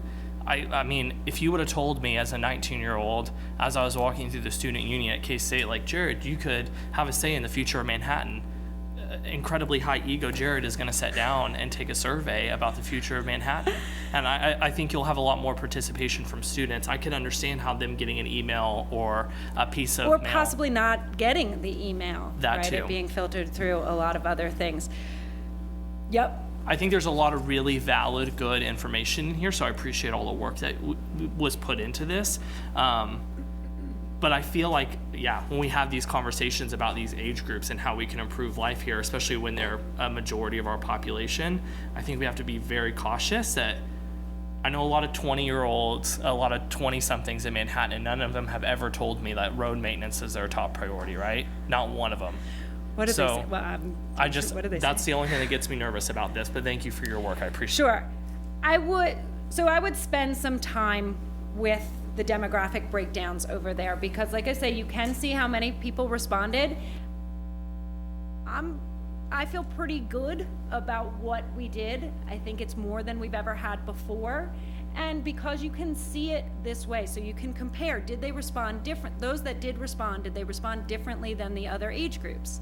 I mean, if you would have told me as a 19-year-old, as I was walking through the student union at K-State, like, Jared, you could have a say in the future of Manhattan. Incredibly high ego Jared is going to sit down and take a survey about the future of Manhattan. And I think you'll have a lot more participation from students. I could understand how them getting an email or a piece of Or mail. possibly not getting the email, That right? too. It being filtered through a lot of other things. Yep. I think there's a lot of really valid, good information in here, so I appreciate all the work that was put into this. But I feel like, yeah, when we have these conversations about these age groups and how we can improve life here, especially when they're a majority of our population, I think we have to be very cautious that I know a lot of 20-year-olds, a lot of 20-somethings in Manhattan, and none of them have ever told me that road maintenance is their top priority, right? Not one of them. What did So, they say? Well, what did they that's say? the only thing that gets me nervous about this, but thank you for your work. I appreciate it. Sure. I would spend some time with the demographic breakdowns over there, because like I say, you can see how many people responded. I feel pretty good about what we did. I think it's more than we've ever had before. And because you can see it this way, so you can compare, did they respond different? Those that did respond, did they respond differently than the other age groups?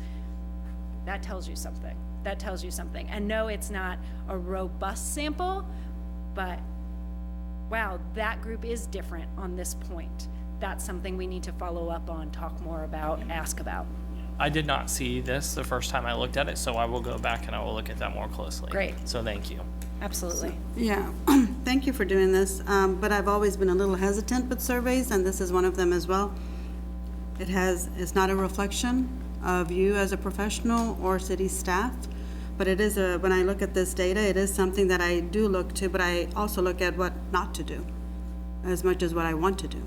That tells you something. That tells you something. And no, it's not a robust sample, but wow, that group is different on this point. That's something we need to follow up on, talk more about, ask about. I did not see this the first time I looked at it, so I will go back and I will look at that more closely. Great. So thank you. Absolutely. Yeah, thank you for doing this, but I've always been a little hesitant with surveys, and this is one of them as well. It's not a reflection of you as a professional or city staff, but it is when I look at this data, it is something that I do look to, but I also look at what not to do as much as what I want to do.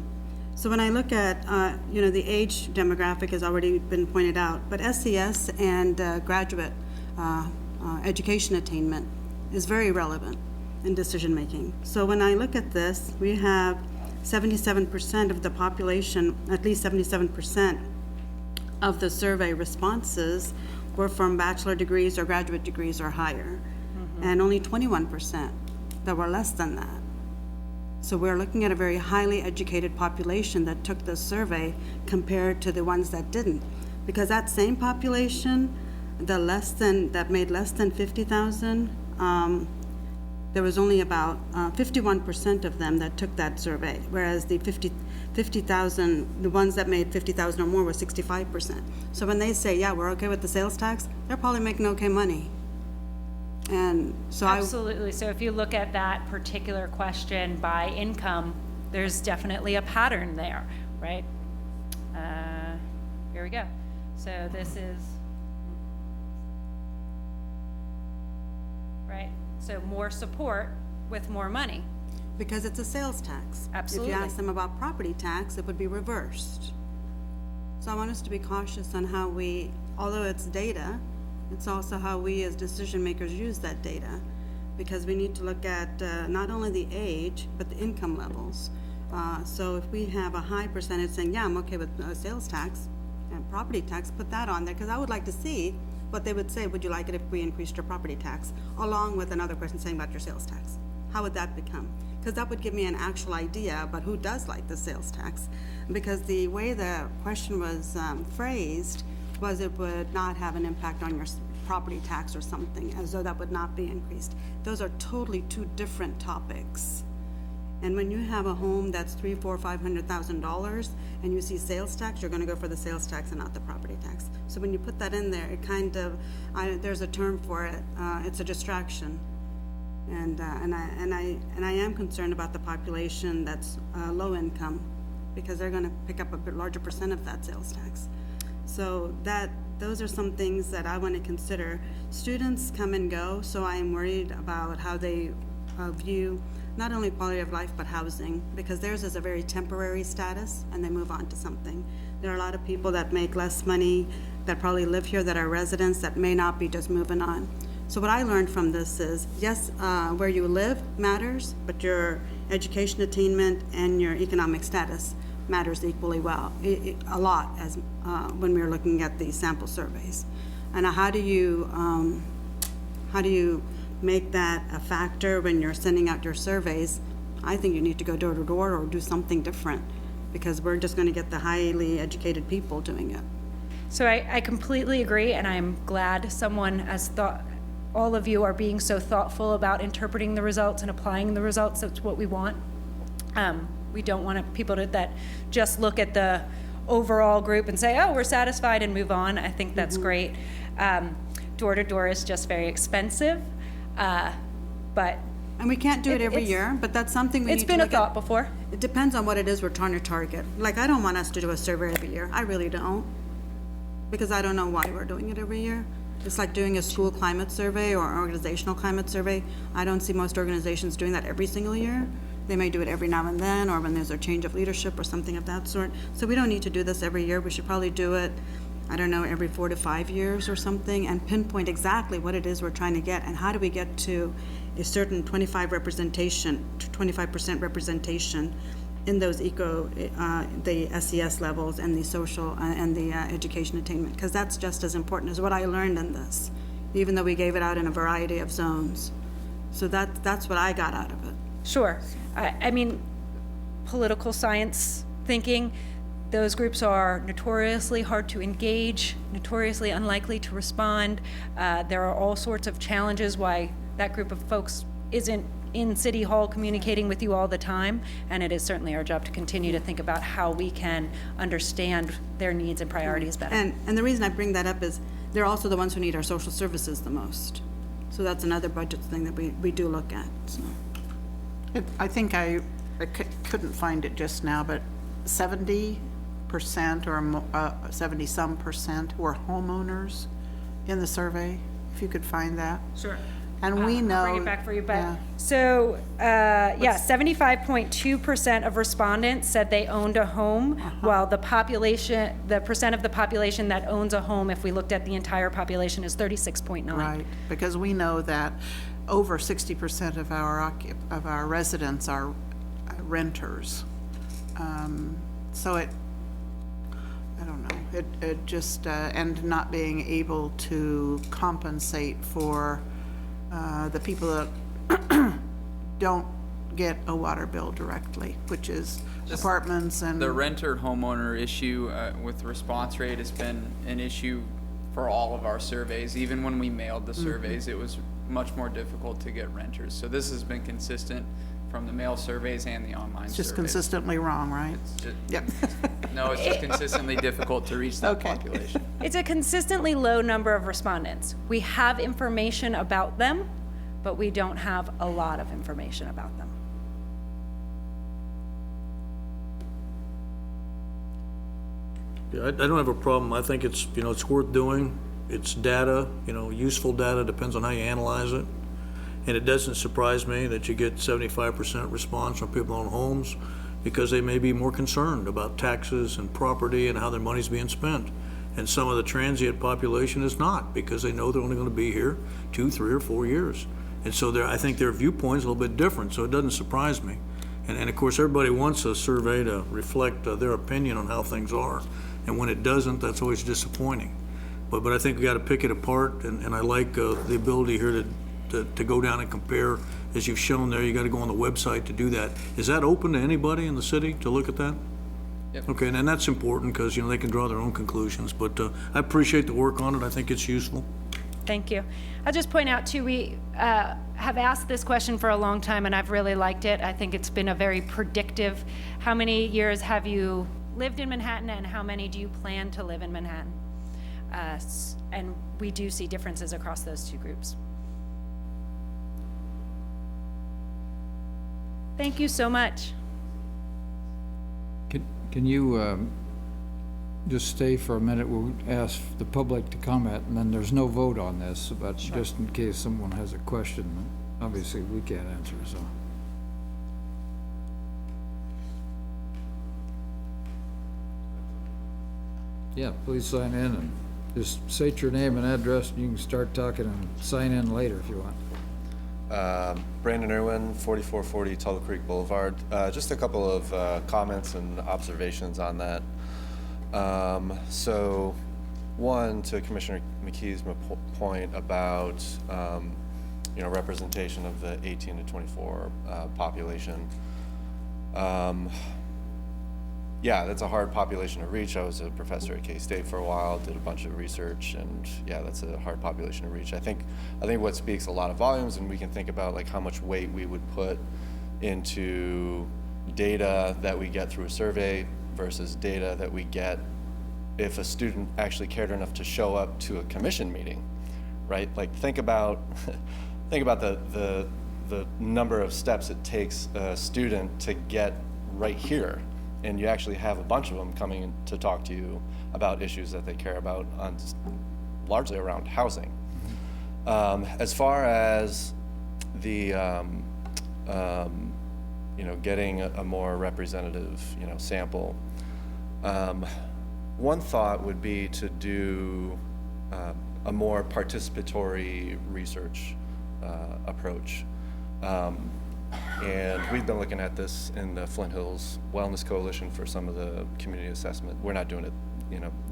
So when I look at, the age demographic has already been pointed out, but SES and graduate education attainment is very relevant in decision-making. So when I look at this, we have 77% of the population, at least 77% of the survey responses were from bachelor degrees or graduate degrees or higher, and only 21% that were less than that. So we're looking at a very highly educated population that took this survey compared to the ones that didn't. Because that same population, that made less than 50,000, there was only about 51% of them that took that survey, whereas the 50,000, the ones that made 50,000 or more, was 65%. So when they say, yeah, we're okay with the sales tax, they're probably making okay money. And so Absolutely. So if you look at that particular question by income, there's definitely a pattern there, right? Here we go. So this is, right? So more support with more money. Because it's a sales tax. Absolutely. If you ask them about property tax, it would be reversed. So I want us to be cautious on how although it's data, it's also how we as decision makers use that data, because we need to look at not only the age, but the income levels. So if we have a high percentage saying, yeah, I'm okay with sales tax and property tax, put that on there, because I would like to see what they would say, would you like it if we increased your property tax, along with another question saying about your sales tax? How would that become? because that would give me an actual idea about who does like the sales tax. Because the way the question was phrased was it would not have an impact on your property tax or something, as though that would not be increased. Those are totally two different topics. And when you have a home that's $300,000, $400,000, $500,000 and you see sales tax, you're going to go for the sales tax and not the property tax. So when you put that in there, it kind of, there's a term for it. It's a distraction. And I am concerned about the population that's low income, because they're going to pick up a bit larger percent of that sales tax. So those are some things that I want to consider. Students come and go, so I am worried about how they view not only quality of life, but housing, because theirs is a very temporary status and they move on to something. There are a lot of people that make less money that probably live here that are residents that may not be just moving on. So what I learned from this is, yes, where you live matters, but your education attainment and your economic status matters equally well, a lot, as when we were looking at the sample surveys. And how do you make that a factor when you're sending out your surveys? I think you need to go door to door or do something different, because we're just going to get the highly educated people doing it. So I completely agree, and I'm glad someone has thought, all of you are being so thoughtful about interpreting the results and applying the results. That's what we want. We don't want people that just look at the overall group and say, oh, we're satisfied and move on. I think that's great. Door to door is just very expensive, but. And we can't do it every year, but that's something we need to look at. It's been a thought before. It depends on what it is we're trying to target. Like, I don't want us to do a survey every year. I really don't, because I don't know why we're doing it every year. It's like doing a school climate survey or organizational climate survey. I don't see most organizations doing that every single year. They may do it every now and then, or when there's a change of leadership or something of that sort. So we don't need to do this every year. We should probably do it, I don't know, every 4 to 5 years or something, and pinpoint exactly what it is we're trying to get, and how do we get to a certain 25% representation in those the SES levels and the social and the education attainment, because that's just as important as what I learned in this, even though we gave it out in a variety of zones. So that's what I got out of it. Sure. I mean, political science thinking, those groups are notoriously hard to engage, notoriously unlikely to respond. There are all sorts of challenges why that group of folks isn't in City Hall communicating with you all the time, and it is certainly our job to continue to think about how we can understand their needs and priorities better. And the reason I bring that up is they're also the ones who need our social services the most. So that's another budget thing that we do look at. So. I think I couldn't find it just now, but 70% or 70-some percent were homeowners in the survey, if you could find that. Sure. And we know. I'll bring it back for you, but yeah. So, 75.2% of respondents said they owned a home, while the percent of the population that owns a home, if we looked at the entire population, is 36.9. Right, because we know that over 60% of our residents are renters. So I don't know, it just, and not being able to compensate for the people that don't get a water bill directly, which is Just apartments and. The renter homeowner issue with response rate has been an issue for all of our surveys. Even when we mailed the surveys, it was much more difficult to get renters. So this has been consistent from the mail surveys and the online surveys. It's just consistently wrong, right? Yep. No, it's just consistently difficult to reach that population. It's a consistently low number of respondents. We have information about them, but we don't have a lot of information about them. Yeah, I don't have a problem. I think it's, it's worth doing. It's data, useful data, depends on how you analyze it. And it doesn't surprise me that you get 75% response from people on homes, because they may be more concerned about taxes and property and how their money's being spent. And some of the transient population is not, because they know they're only going to be here 2, 3, or 4 years. And so I think their viewpoint's a little bit different, so it doesn't surprise me. And of course, everybody wants a survey to reflect their opinion on how things are. And when it doesn't, that's always disappointing. But I think we got to pick it apart, and I like the ability here to go down and compare, as you've shown there, you got to go on the website to do that. Is that open to anybody in the city to look at that? Yep. Okay, and that's important because, they can draw their own conclusions, but I appreciate the work on it. I think it's useful. Thank you. I'll just point out too, we have asked this question for a long time and I've really liked it. I think it's been a very predictive. How many years have you lived in Manhattan and how many do you plan to live in Manhattan? And we do see differences across those two groups. Thank you so much. Can you just stay for a minute? We'll ask the public to comment, and then there's no vote on this, but just in case someone has a question, obviously we can't answer, so. Yeah, please sign in and just state your name and address, and you can start talking and sign in later if you want. Brandon Irwin, 4440 Tullow Creek Boulevard. Just a couple of comments and observations on that. So one, to Commissioner McKee's point about representation of the 18 to 24 population. Yeah, that's a hard population to reach. I was a professor at K-State for a while, did a bunch of research, and yeah, that's a hard population to reach. I think what speaks a lot of volumes, and we can think about like how much weight we would put into data that we get through a survey versus data that we get if a student actually cared enough to show up to a commission meeting, right? Like think about the number of steps it takes a student to get right here. And you actually have a bunch of them coming in to talk to you about issues that they care about, largely around housing. As far as the, getting a more representative, sample, one thought would be to do a more participatory research approach. And we've been looking at this in the Flint Hills Wellness Coalition for some of the community assessment. We're not doing it,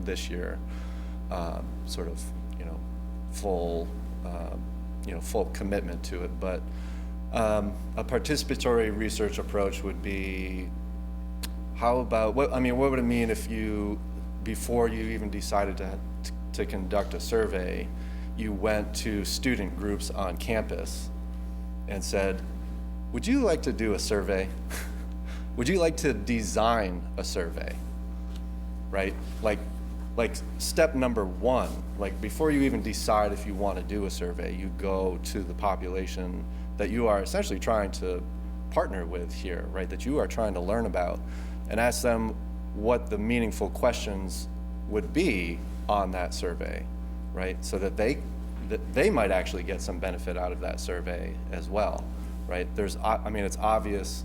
this year, full commitment to it. But a participatory research approach would be, how about, what would it mean if before you even decided to conduct a survey, you went to student groups on campus and said, would you like to do a survey? Would you like to design a survey? Right? Like step number one, like before you even decide if you want to do a survey, you go to the population that you are essentially trying to partner with here, right? That you are trying to learn about, and ask them what the meaningful questions would be on that survey, right? So that they might actually get some benefit out of that survey as well. Right? It's obvious,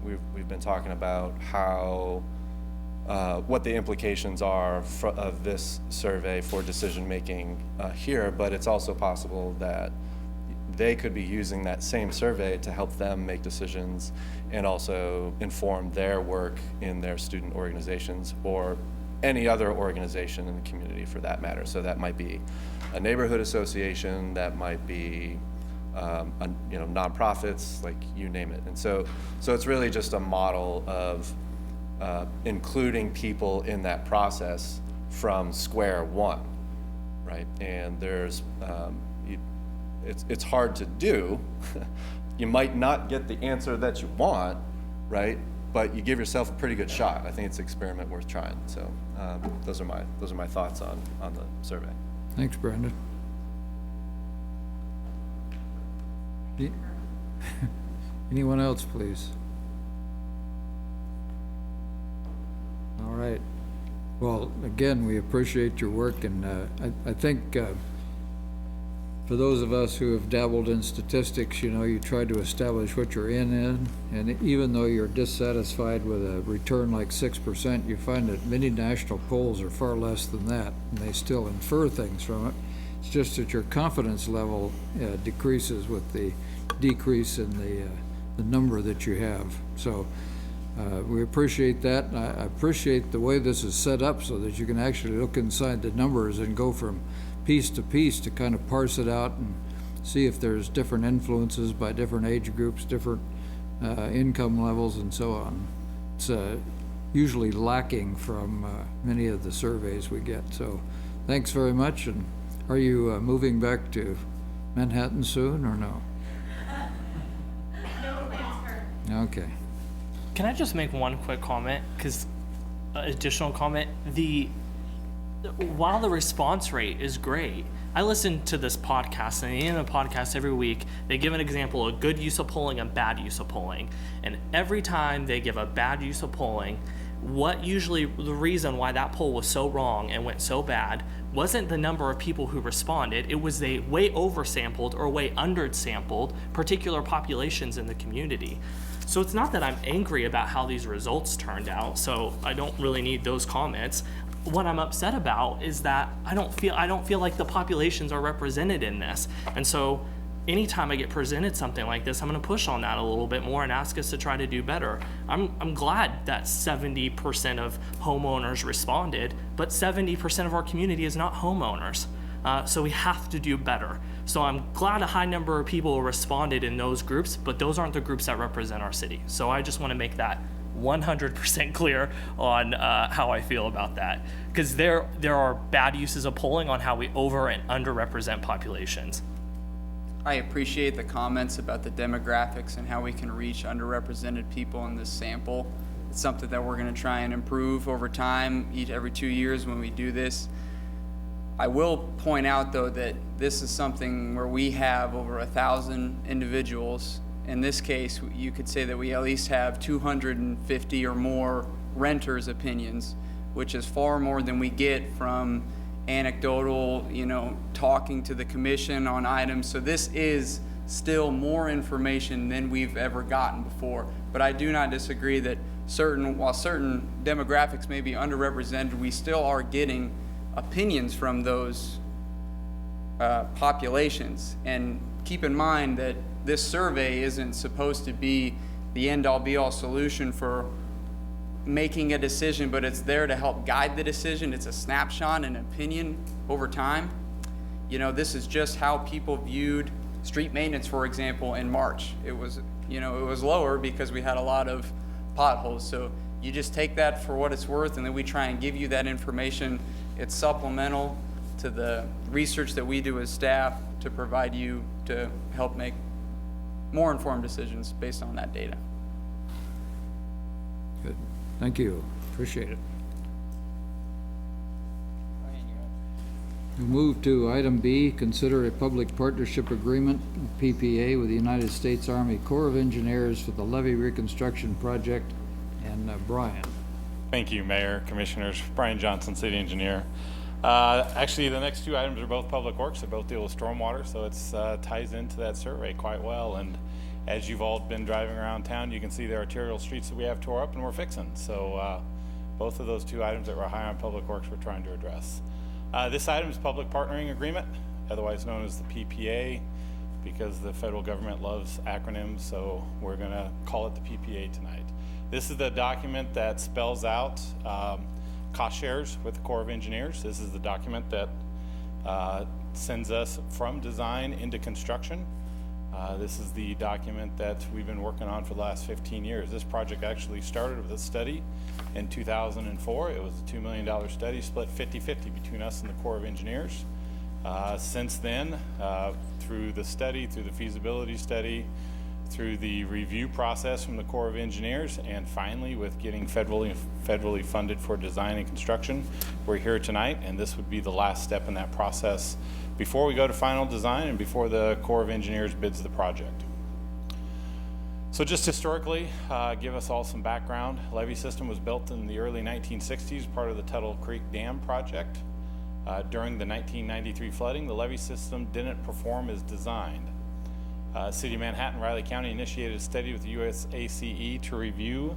we've been talking about how, what the implications are of this survey for decision-making here, but it's also possible that they could be using that same survey to help them make decisions and also inform their work in their student organizations or any other organization in the community for that matter. So that might be a neighborhood association, that might be nonprofits, like you name it. And so it's really just a model of including people in that process from square one, right? And there's, it's hard to do. You might not get the answer that you want, right? But you give yourself a pretty good shot. I think it's an experiment worth trying. So those are my thoughts on the survey. Thanks, Brandon. Anyone else, please? All right. Well, again, we appreciate your work, and I think for those of us who have dabbled in statistics, you try to establish what you're in, and even though you're dissatisfied with a return like 6%, you find that many national polls are far less than that, and they still infer things from it. It's just that your confidence level decreases with the decrease in the number that you have. So we appreciate that. And I appreciate the way this is set up so that you can actually look inside the numbers and go from piece to piece to kind of parse it out see if there's different influences by different age groups, different income levels, and so on. It's usually lacking from many of the surveys we get. So thanks very much. And are you moving back to Manhattan soon or no? No plans for. Okay. Can I just make one quick comment? Because additional comment, while the response rate is great, I listen to this podcast, and in the podcast every week, they give an example of good use of polling and bad use of polling. And every time they give a bad use of polling, what usually the reason why that poll was so wrong and went so bad wasn't the number of people who responded. It was they way oversampled or way undersampled particular populations in the community. So it's not that I'm angry about how these results turned out, so I don't really need those comments. What I'm upset about is that I don't feel like the populations are represented in this. And so anytime I get presented something like this, I'm going to push on that a little bit more and ask us to try to do better. I'm glad that 70% of homeowners responded, but 70% of our community is not homeowners. So we have to do better. So I'm glad a high number of people responded in those groups, but those aren't the groups that represent our city. So I just want to make that 100% clear on how I feel about that. Because there are bad uses of polling on how we over and underrepresent populations. I appreciate the comments about the demographics and how we can reach underrepresented people in this sample. It's something that we're going to try and improve over time, every 2 years when we do this. I will point out, though, that this is something where we have over 1,000 individuals. In this case, you could say that we at least have 250 or more renters' opinions, which is far more than we get from anecdotal, talking to the commission on items. So this is still more information than we've ever gotten before. But I do not disagree that while certain demographics may be underrepresented, we still are getting opinions from those populations. And keep in mind that this survey isn't supposed to be the end-all be-all solution for making a decision, but it's there to help guide the decision. It's a snapshot and opinion over time. This is just how people viewed street maintenance, for example, in March. It was lower because we had a lot of potholes. So you just take that for what it's worth, and then we try and give you that information. It's supplemental to the research that we do as staff to provide you to help make more informed decisions based on that data. Good. Thank you. Appreciate it. We'll move to item B, consider a public partnership agreement, PPA, with the United States Army Corps of Engineers for the levee reconstruction project. And Brian. Thank you, Mayor, Commissioners. Brian Johnson, City Engineer. Actually, the next two items are both public works. They both deal with stormwater, so it ties into that survey quite well. And as you've all been driving around town, you can see the arterial streets that we have tore up and we're fixing. So both of those two items that were high on public works we're trying to address. This item is public partnering agreement, otherwise known as the PPA, because the federal government loves acronyms, so we're going to call it the PPA tonight. This is the document that spells out cost shares with the Corps of Engineers. This is the document that sends us from design into construction. This is the document that we've been working on for the last 15 years. This project actually started with a study in 2004. It was a $2 million study, split 50-50 between us and the Corps of Engineers. Since then, through the study, through the feasibility study, through the review process from the Corps of Engineers, and finally with getting federally funded for design and construction, we're here tonight, and this would be the last step in that process before we go to final design and before the Corps of Engineers bids the project. So just historically, give us all some background. Levee system was built in the early 1960s, part of the Tuttle Creek Dam project. During the 1993 flooding, the levee system didn't perform as designed. City of Manhattan, Riley County initiated a study with the USACE to review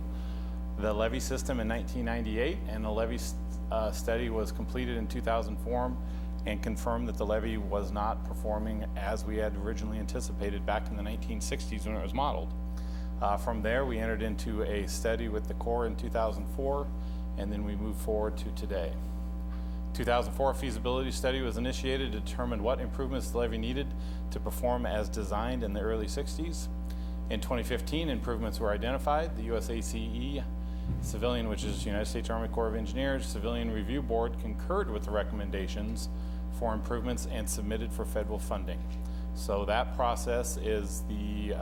the levee system in 1998, and the levee study was completed in 2004 and confirmed that the levee was not performing as we had originally anticipated back in the 1960s when it was modeled. From there, we entered into a study with the Corps in 2004, and then we moved forward to today. 2004 feasibility study was initiated to determine what improvements the levee needed to perform as designed in the early 60s. In 2015, improvements were identified. The USACE Civilian, which is United States Army Corps of Engineers, Civilian Review Board concurred with the recommendations for improvements and submitted for federal funding. So that process is the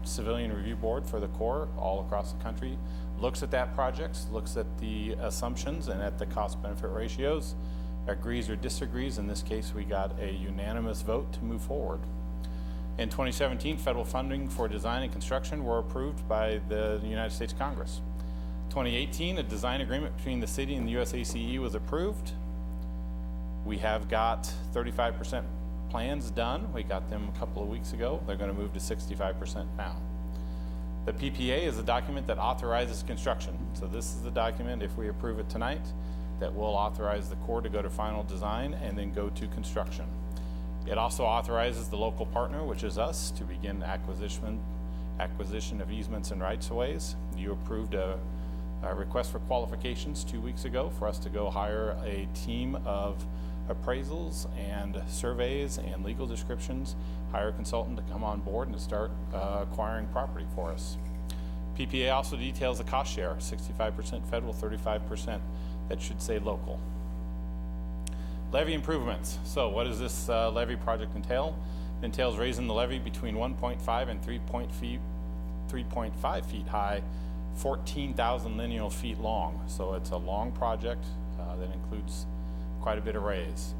Civilian Review Board for the Corps all across the country looks at that project, looks at the assumptions and at the cost-benefit ratios, agrees or disagrees. In this case, we got a unanimous vote to move forward. In 2017, federal funding for design and construction were approved by the United States Congress. 2018, a design agreement between the city and the USACE was approved. We have got 35% plans done. We got them a couple of weeks ago. They're going to move to 65% now. The PPA is a document that authorizes construction. So this is the document, if we approve it tonight, that will authorize the Corps to go to final design and then go to construction. It also authorizes the local partner, which is us, to begin acquisition of easements and rights-of-ways. You approved a request for qualifications 2 weeks ago for us to go hire a team of appraisals and surveys and legal descriptions, hire a consultant to come on board and to start acquiring property for us. PPA also details the cost share, 65% federal, 35% that should say local. Levee improvements. So what does this levee project entail? It entails raising the levee between 1.5 and 3.5 feet high, 14,000 lineal feet long. So it's a long project that includes quite a bit of raise.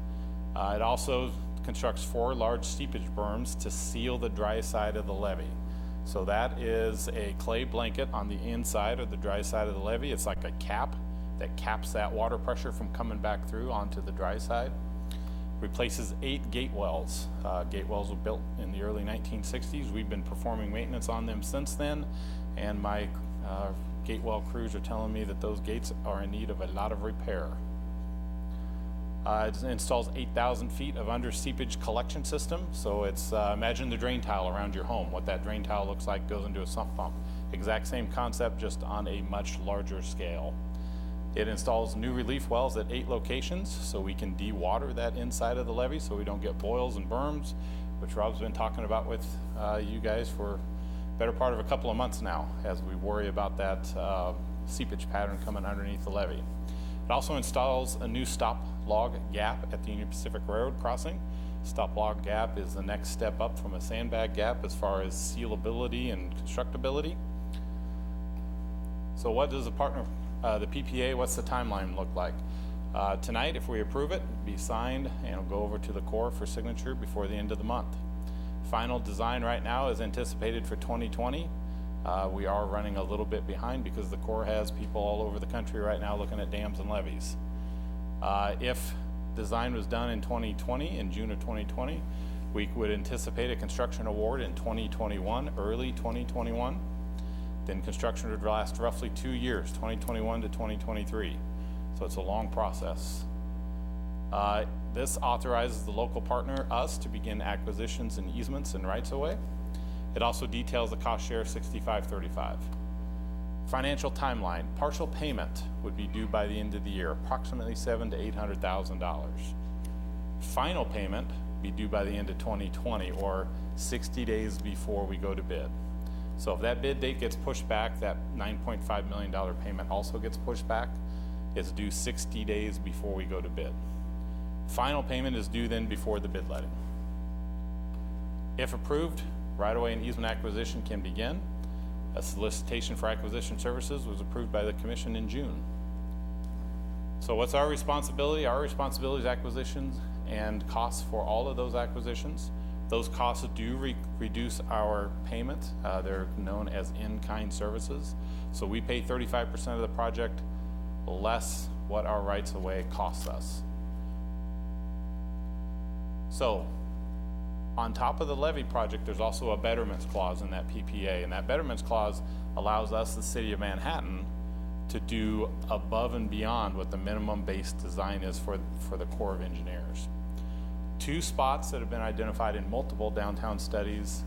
It also constructs 4 large seepage berms to seal the dry side of the levee. So that is a clay blanket on the inside or the dry side of the levee. It's like a cap that caps that water pressure from coming back through onto the dry side. Replaces 8 gate wells. Gate wells were built in the early 1960s. We've been performing maintenance on them since then, and my gate well crews are telling me that those gates are in need of a lot of repair. It installs 8,000 feet of under seepage collection system. So it's, imagine the drain tile around your home. What that drain tile looks like goes into a sump pump. Exact same concept, just on a much larger scale. It installs new relief wells at 8 locations, so we can de-water that inside of the levee so we don't get boils and berms, which Rob's been talking about with you guys for the better part of a couple of months now, as we worry about that seepage pattern coming underneath the levee. It also installs a new stop log gap at the Union Pacific Railroad crossing. Stop log gap is the next step up from a sandbag gap as far as sealability and constructability. So what does the PPA, what's the timeline look like? Tonight, if we approve it, it'll be signed and it'll go over to the Corps for signature before the end of the month. Final design right now is anticipated for 2020. We are running a little bit behind because the Corps has people all over the country right now looking at dams and levees. If design was done in 2020, in June of 2020, we would anticipate a construction award in 2021, early 2021. Then construction would last roughly 2 years, 2021 to 2023. So it's a long process. This authorizes the local partner, us, to begin acquisitions and easements and rights-of-way. It also details the cost share 65-35. Financial timeline, partial payment would be due by the end of the year, approximately $700,000 to $800,000. Final payment be due by the end of 2020 or 60 days before we go to bid. So if that bid date gets pushed back, that $9.5 million payment also gets pushed back. It's due 60 days before we go to bid. Final payment is due then before the bid letting. If approved, right-of-way and easement acquisition can begin. A solicitation for acquisition services was approved by the Commission in June. So what's our responsibility? Our responsibility is acquisitions and costs for all of those acquisitions. Those costs do reduce our payment. They're known as in-kind services. So we pay 35% of the project less what our rights-of-way costs us. So on top of the levee project, there's also a betterments clause in that PPA, and that betterments clause allows us, the City of Manhattan, to do above and beyond what the minimum base design is for the Corps of Engineers. 2 spots that have been identified in multiple downtown studies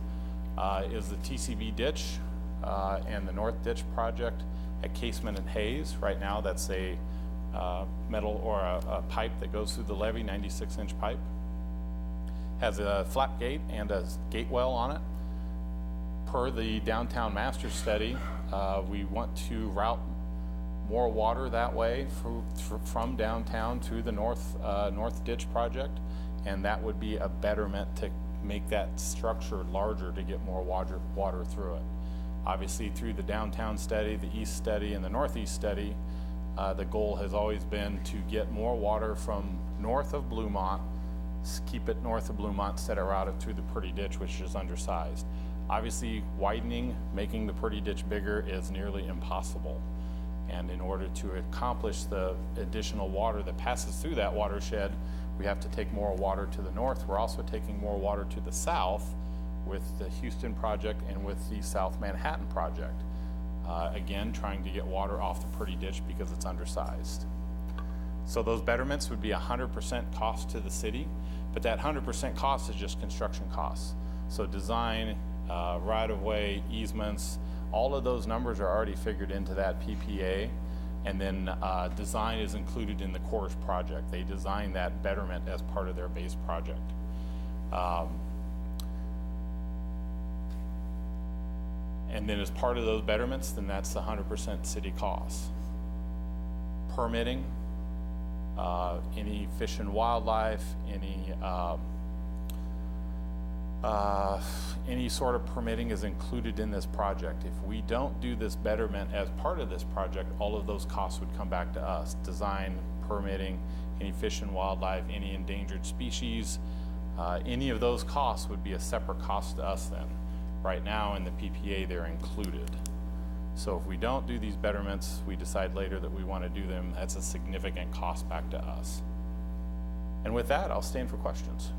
is the TCB ditch and the North Ditch project at Casement and Hayes. Right now, that's a metal or a pipe that goes through the levee, 96-inch pipe. Has a flap gate and a gate well on it. Per the downtown master study, we want to route more water that way from downtown to the north ditch project, and that would be a betterment to make that structure larger to get more water through it. Obviously, through the downtown study, the east study, and the northeast study, the goal has always been to get more water from north of Bluemont, keep it north of Bluemont instead of route it through the Purdy Ditch, which is undersized. Obviously, widening, making the Purdy Ditch bigger is nearly impossible. And in order to accomplish the additional water that passes through that watershed, we have to take more water to the north. We're also taking more water to the south with the Houston project and with the South Manhattan project. Again, trying to get water off the Purdy Ditch because it's undersized. So those betterments would be 100% cost to the city, but that 100% cost is just construction costs. So design, right-of-way, easements, all of those numbers are already figured into that PPA, and then design is included in the Corps project. They design that betterment as part of their base project. And then as part of those betterments, then that's the 100% city costs. Permitting, any fish and wildlife, any sort of permitting is included in this project. If we don't do this betterment as part of this project, all of those costs would come back to us. Design, permitting, any fish and wildlife, any endangered species, any of those costs would be a separate cost to us then. Right now in the PPA, they're included. So if we don't do these betterments, we decide later that we want to do them, that's a significant cost back to us. And with that, I'll stand for questions.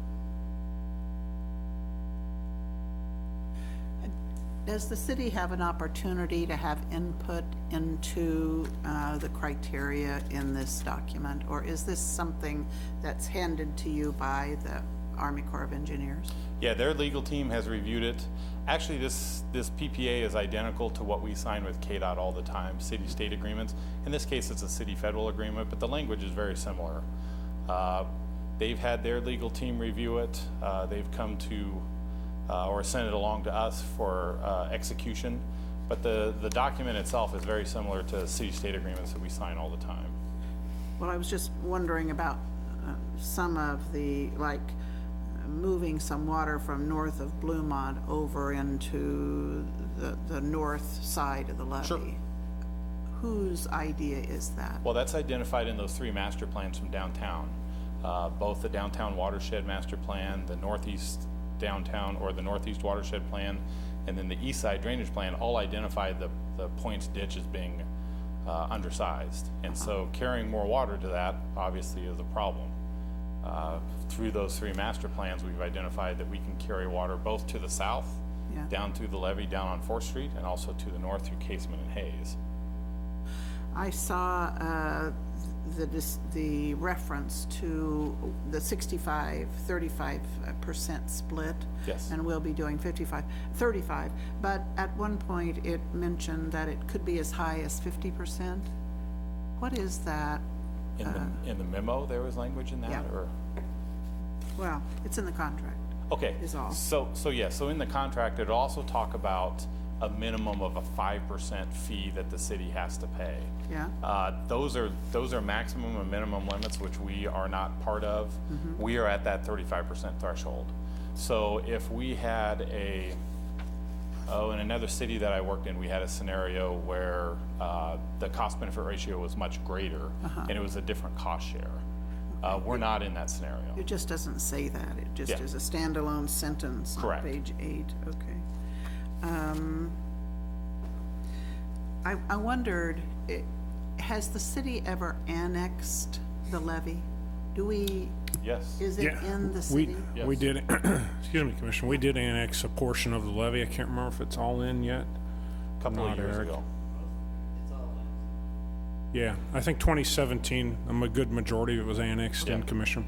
Does the city have an opportunity to have input into the criteria in this document, or is this something that's handed to you by the Army Corps of Engineers? Yeah, their legal team has reviewed it. Actually, this PPA is identical to what we sign with KDOT all the time, city-state agreements. In this case, it's a city-federal agreement, but the language is very similar. They've had their legal team review it. They've come to or send it along to us for execution. But the document itself is very similar to city-state agreements that we sign all the time. Well, I was just wondering about some of the, like, moving some water from north of Bluemont over into the north side of the levee. Sure. Whose idea is that? Well, that's identified in those 3 master plans from downtown. Both the downtown watershed master plan, the northeast downtown or the northeast watershed plan, and then the east side drainage plan all identify the Points ditch as being undersized. And so carrying more water to that obviously is a problem. Through those 3 master plans, we've identified that we can carry water both to the south, down through the levee, down on 4th Street, and also to the north through Casement and Hayes. I saw the reference to the 65-35% split. Yes. And we'll be doing 55-35. But at one point, it mentioned that it could be as high as 50%. What is that? In the memo, there was language in that, Yeah. or? Well, it's in the contract. Okay. Is all. So in the contract, it'll also talk about a minimum of a 5% fee that the city has to pay. Yeah. Those are maximum and minimum limits, which we are not part of. Mm-hmm. We are at that 35% threshold. So if we had in another city that I worked in, we had a scenario where the cost-benefit ratio was much greater, and it was a different cost share. We're not in that scenario. It just doesn't say that. It just Yeah. is a standalone sentence on Correct. page 8. Okay. I wondered, has the city ever annexed the levee? Do we? Yes. Is it in the city? We did, excuse me, Commissioner, we did annex a portion of the levee. I can't remember if it's all in yet. A couple of Not, years Eric. ago. Yeah, I think 2017, a good majority of it was annexed in, Commissioner.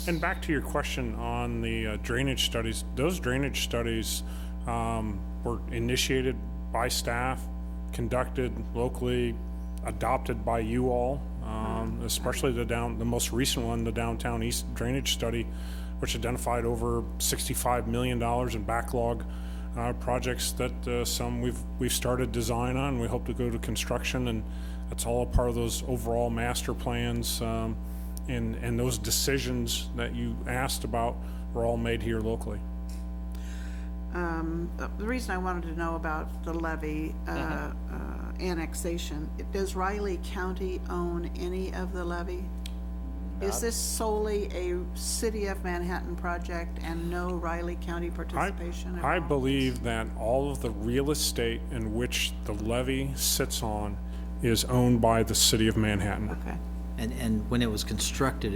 And back to your question on the drainage studies, those drainage studies were initiated by staff, conducted locally, adopted by you all. especially the most recent one, the downtown east drainage study, which identified over $65 million in backlog projects that some we've started design on. We hope to go to construction, and that's all a part of those overall master plans. And those decisions that you asked about were all made here locally. The reason I wanted to know about the levee annexation, does Riley County own any of the levee? Is this solely a City of Manhattan project and no Riley County participation at all? I believe that all of the real estate in which the levee sits on is owned by the City of Manhattan. Okay. And when it was constructed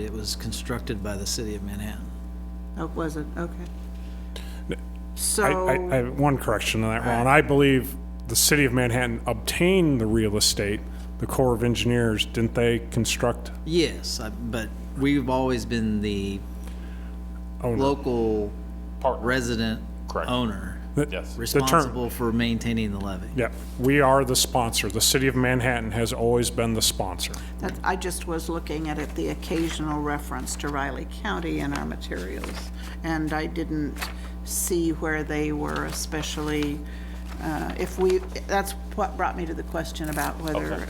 by the City of Manhattan. Oh, was it? Okay. So I have one correction on that, Ron. I believe the City of Manhattan obtained the real estate. The Corps of Engineers, didn't they construct? Yes, but we've always been the local resident owner. Yes. Responsible for maintaining the levee. Yeah, we are the sponsor. The City of Manhattan has always been the sponsor. I just was looking at it, the occasional reference to Riley County in our materials, and I didn't see where they were especially, that's what brought me to the question about whether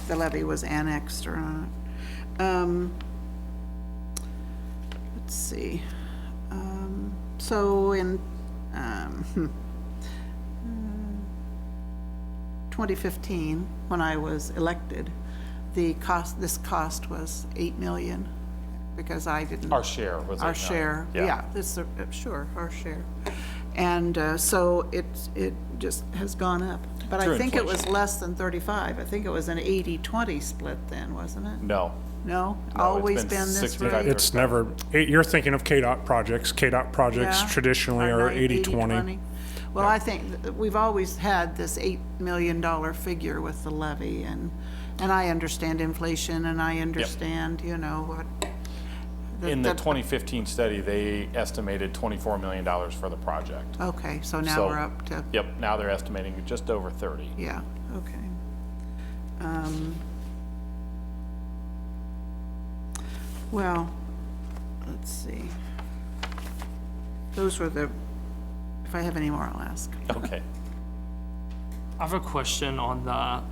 the levee was annexed or not. Let's see. So in 2015, when I was elected, this cost was $8 million, because I didn't. Our share was our $8 million. share. Yeah. Sure, our share, and so it just has gone up. But Through I think inflation. it was less than 35. I think it was an 80-20 split then, wasn't it? No. No, it's always been been this 65. rate. It's never, you're thinking of KDOT projects. KDOT projects Yeah, traditionally are 80-20. Well, I think that we've always had this $8 million figure with the levy, and I understand inflation, and I understand, you know, what. In the 2015 study, they estimated $24 million for the project. Okay, so now we're up to. Yep, now they're estimating just over 30. Yeah, okay. Well, let's see. Those were the, if I have any more, I'll ask. Okay. I have a question on the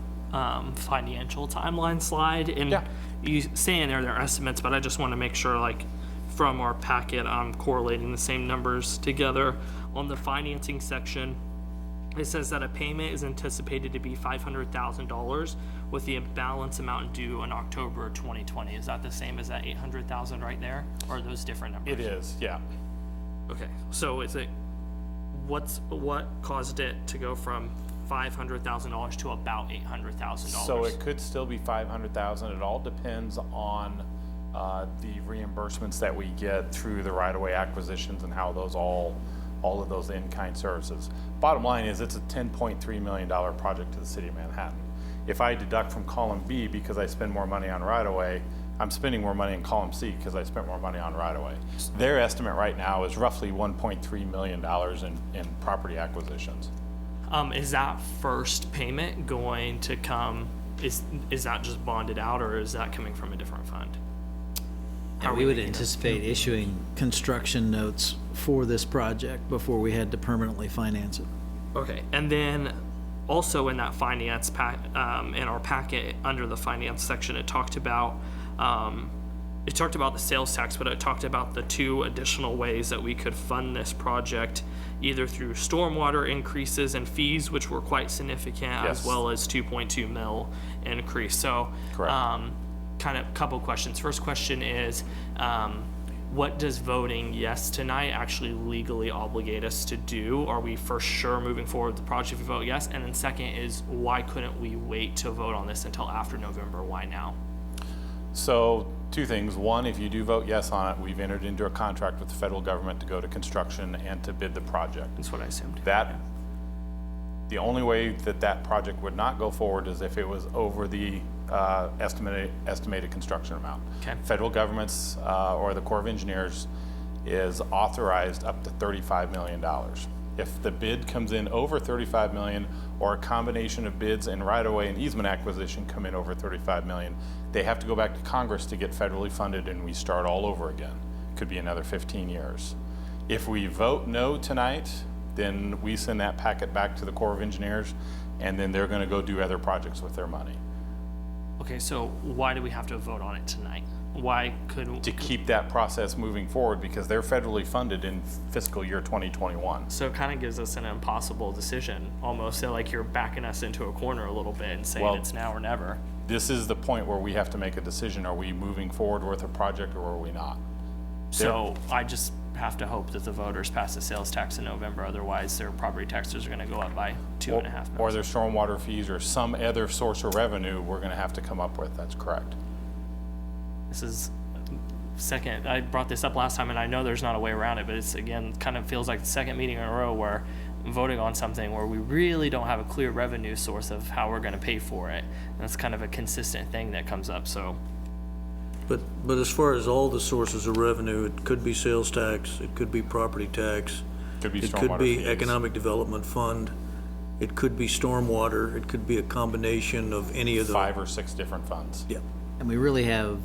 financial timeline slide, and you say in there they're estimates, but I just want to make sure, like, from our packet, I'm correlating the same numbers together. On the financing section, it says that a payment is anticipated to be $500,000 with the balance amount due in October 2020. Is that the same as that 800,000 right there, or are those different numbers? It is, yeah. Okay, so is it, what caused it to go from $500,000 to about $800,000? So it could still be 500,000. It all depends on the reimbursements that we get through the right-of-way acquisitions and how those all of those in-kind services. Bottom line is it's a $10.3 million project to the City of Manhattan. If I deduct from column B because I spend more money on right-of-way, I'm spending more money in column C because I spent more money on right-of-way. Their estimate right now is roughly $1.3 million in property acquisitions. Is that first payment going to come, is that just bonded out, or is that coming from a different fund? And we would anticipate issuing construction notes for this project before we had to permanently finance it. Okay, and then also in that finance in our packet, under the finance section, it talked about the sales tax, but it talked about the two additional ways that we could fund this project, either through stormwater increases and fees, which were quite significant, as well as 2.2 mil increase. So, kind of couple questions. First question is, what does voting yes tonight actually legally obligate us to do? Are we for sure moving forward with the project if we vote yes? And then second is, why couldn't we wait to vote on this until after November? Why now? So two things. One, if you do vote yes on it, we've entered into a contract with the federal government to go to construction and to bid the project. That's what I assumed. The only way that project would not go forward is if it was over the estimated construction amount. Okay. Federal government's or the Corps of Engineers is authorized up to $35 million. If the bid comes in over 35 million, or a combination of bids and right-of-way and easement acquisition come in over 35 million, they have to go back to Congress to get federally funded, and we start all over again. Could be another 15 years. If we vote no tonight, then we send that packet back to the Corps of Engineers, and then they're gonna go do other projects with their money. Okay, so why do we have to vote on it tonight? Why couldn't? To keep that process moving forward, because they're federally funded in fiscal year 2021. So it kind of gives us an impossible decision, almost so like you're backing us into a corner a little bit and saying Well, it's now or never. This is the point where we have to make a decision. Are we moving forward with a project or are we not? So I just have to hope that the voters pass the sales tax in November, otherwise their property taxes are gonna go up by 2.5 million. Or their stormwater fees or some other source of revenue we're gonna have to come up with. That's correct. This is second, I brought this up last time and I know there's not a way around it, but it's again, kind of feels like the second meeting in a row where I'm voting on something where we really don't have a clear revenue source of how we're gonna pay for it. And that's kind of a consistent thing that comes up, so. But as far as all the sources of revenue, it could be sales tax, it could be property tax. Could be It stormwater could be fees. economic development fund, it could be stormwater, it could be a combination of any of the. 5 or 6 different funds. Yeah. And we really have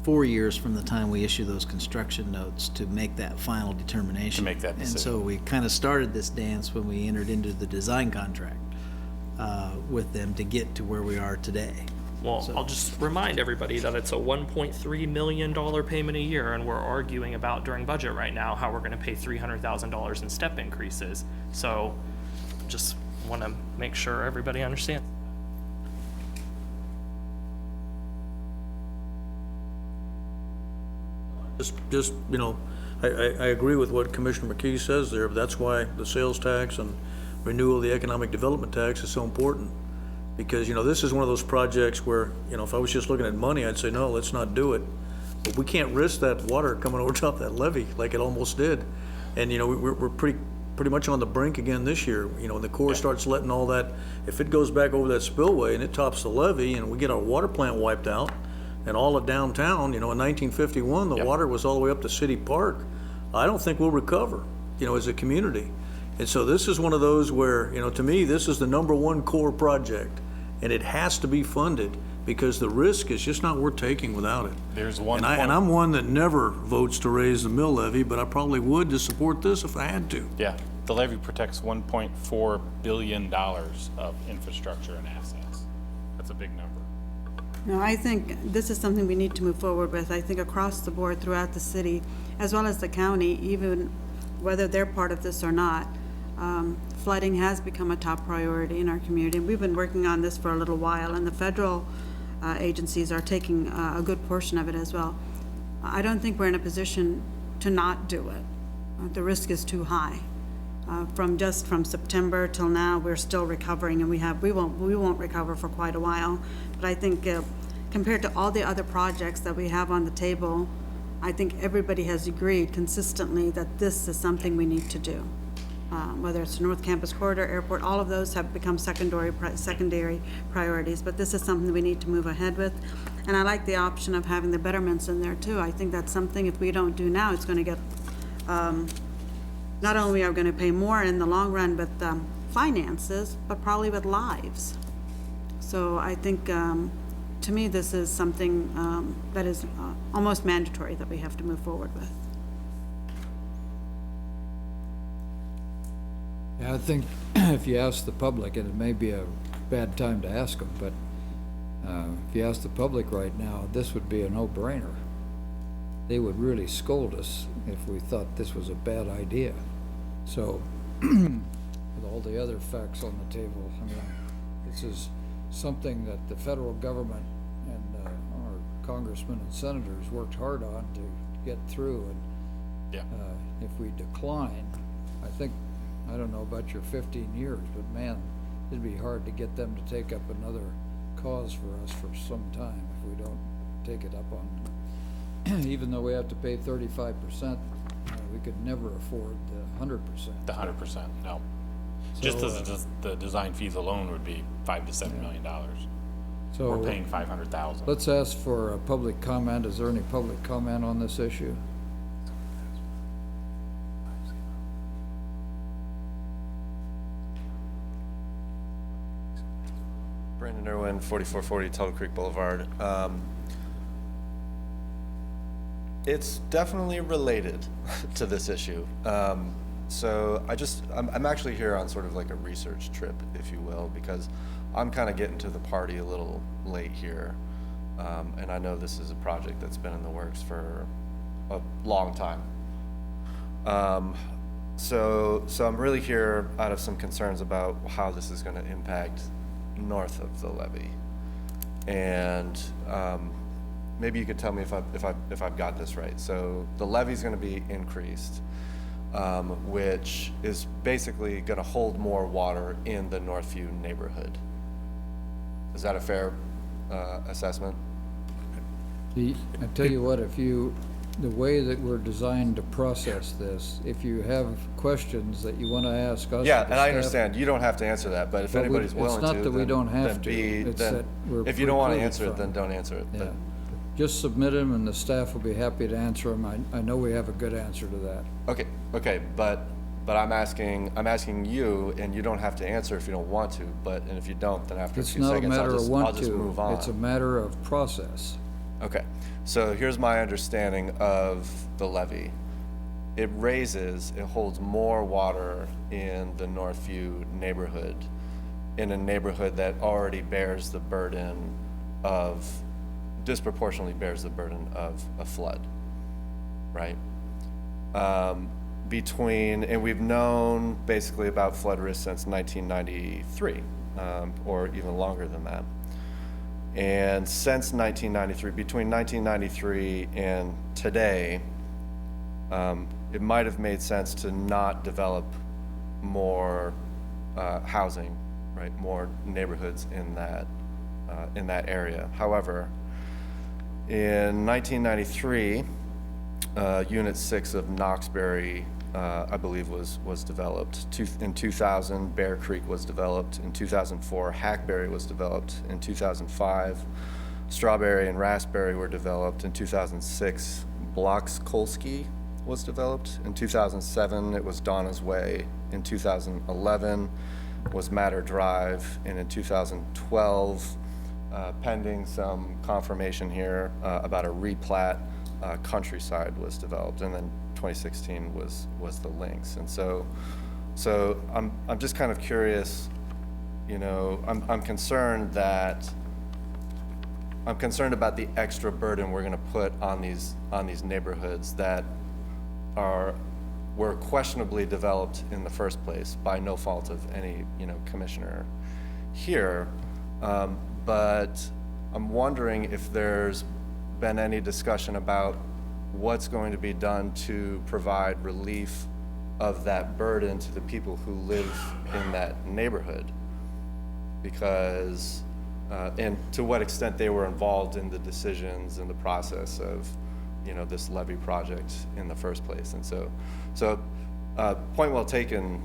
4 years from the time we issue those construction notes to make that final determination. To make that And so decision. we kind of started this dance when we entered into the design contract with them to get to where we are today. Well, I'll just remind everybody that it's a $1.3 million payment a year, and we're arguing about during budget right now how we're gonna pay $300,000 in step increases. So, just wanna make sure everybody understands. Just, you know, I agree with what Commissioner McKee says there, but that's why the sales tax and renewal of the economic development tax is so important. Because, you know, this is one of those projects where, you know, if I was just looking at money, I'd say, no, let's not do it. But we can't risk that water coming over top that levee like it almost did. And, you know, we're pretty much on the brink again this year. You know, when the Corps starts letting all that, if it goes back over that spillway and it tops the levee and we get our water plant wiped out and all of downtown, you know, in 1951, the water was all the way up to City Park. I don't think we'll recover, you know, as a community. And so this is one of those where, you know, to me, this is the #1 Corps project, and it has to be funded because the risk is just not worth taking without it. There's one And I'm one that never votes to raise the mill levy, but I probably would to support this if I had to. Yeah, the levy protects $1.4 billion of infrastructure and assets. That's a big number. No, I think this is something we need to move forward with. I think across the board throughout the city, as well as the county, even whether they're part of this or not, flooding has become a top priority in our community. We've been working on this for a little while, and the federal agencies are taking a good portion of it as well. I don't think we're in a position to not do it. The risk is too high. From September till now, we're still recovering, and we won't recover for quite a while. But I think compared to all the other projects that we have on the table, I think everybody has agreed consistently that this is something we need to do. Whether it's North Campus Corridor, Airport, all of those have become secondary priorities, but this is something we need to move ahead with. And I like the option of having the betterments in there too. I think that's something, if we don't do now, it's gonna get, not only are we gonna pay more in the long run with finances, but probably with lives. So I think, to me, this is something that is almost mandatory that we have to move forward with. Yeah, I think if you ask the public, and it may be a bad time to ask them, but if you ask the public right now, this would be a no-brainer. They would really scold us if we thought this was a bad idea. So, with all the other facts on the table, I mean, this is something that the federal government and our congressmen and senators worked hard on to get through. And if we decline, I think, I don't know about your 15 years, but man, it'd be hard to get them to take up another cause for us for some time if we don't take it up on, even though we have to pay 35%, we could never afford the 100%. The 100%, no. So, Just as the design fees alone would be $5 to $7 million. So we're paying $500,000. Let's ask for a public comment. Is there any public comment on this issue? Brandon Irwin, 4440 Tuttle Creek Boulevard. It's definitely related to this issue. So I'm actually here on sort of like a research trip, if you will, because I'm kind of getting to the party a little late here. And I know this is a project that's been in the works for a long time. So I'm really here out of some concerns about how this is going to impact north of the levee. And maybe you could tell me if I've got this right. So the levee is going to be increased, which is basically going to hold more water in the Northview neighborhood. Is that a fair assessment? I tell you what, the way that we're designed to process this, if you have questions that you want to ask us. Yeah, and I understand, you don't have to answer that, but if anybody's willing to, it's not that we don't have to. then It's that we're if you don't want to precluded answer it, from. then don't answer it. Yeah. But- Just submit them and the staff will be happy to answer them. I know we have a good answer to that. Okay, but I'm asking you, and you don't have to answer if you don't want to, and if you don't, then after a It's few not a seconds, matter of I'll want just move on. to, it's a matter of process. Okay, so here's my understanding of the levee. It holds more water in the Northview neighborhood, in a neighborhood that already disproportionately bears the burden of a flood, right? And we've known basically about flood risk since 1993, or even longer than that. And since 1993, between 1993 and today, it might have made sense to not develop more housing, right? More neighborhoods in that area. However, in 1993, Unit 6 of Knoxbury, I believe, was developed. In 2000, Bear Creek was developed. In 2004, Hackberry was developed. In 2005, Strawberry and Raspberry were developed. In 2006, Blockskolski was developed. In 2007, it was Donna's Way. In 2011 was Matter Drive. And in 2012, pending some confirmation here about a replat, Countryside was developed, and then 2016 was the Links. And so I'm just kind of curious, I'm concerned about the extra burden we're going to put on these neighborhoods that were questionably developed in the first place by no fault of any commissioner here. But I'm wondering if there's been any discussion about what's going to be done to provide relief of that burden to the people who live in that neighborhood, because and to what extent they were involved in the decisions and the process of this levee project in the first place. And so point well taken,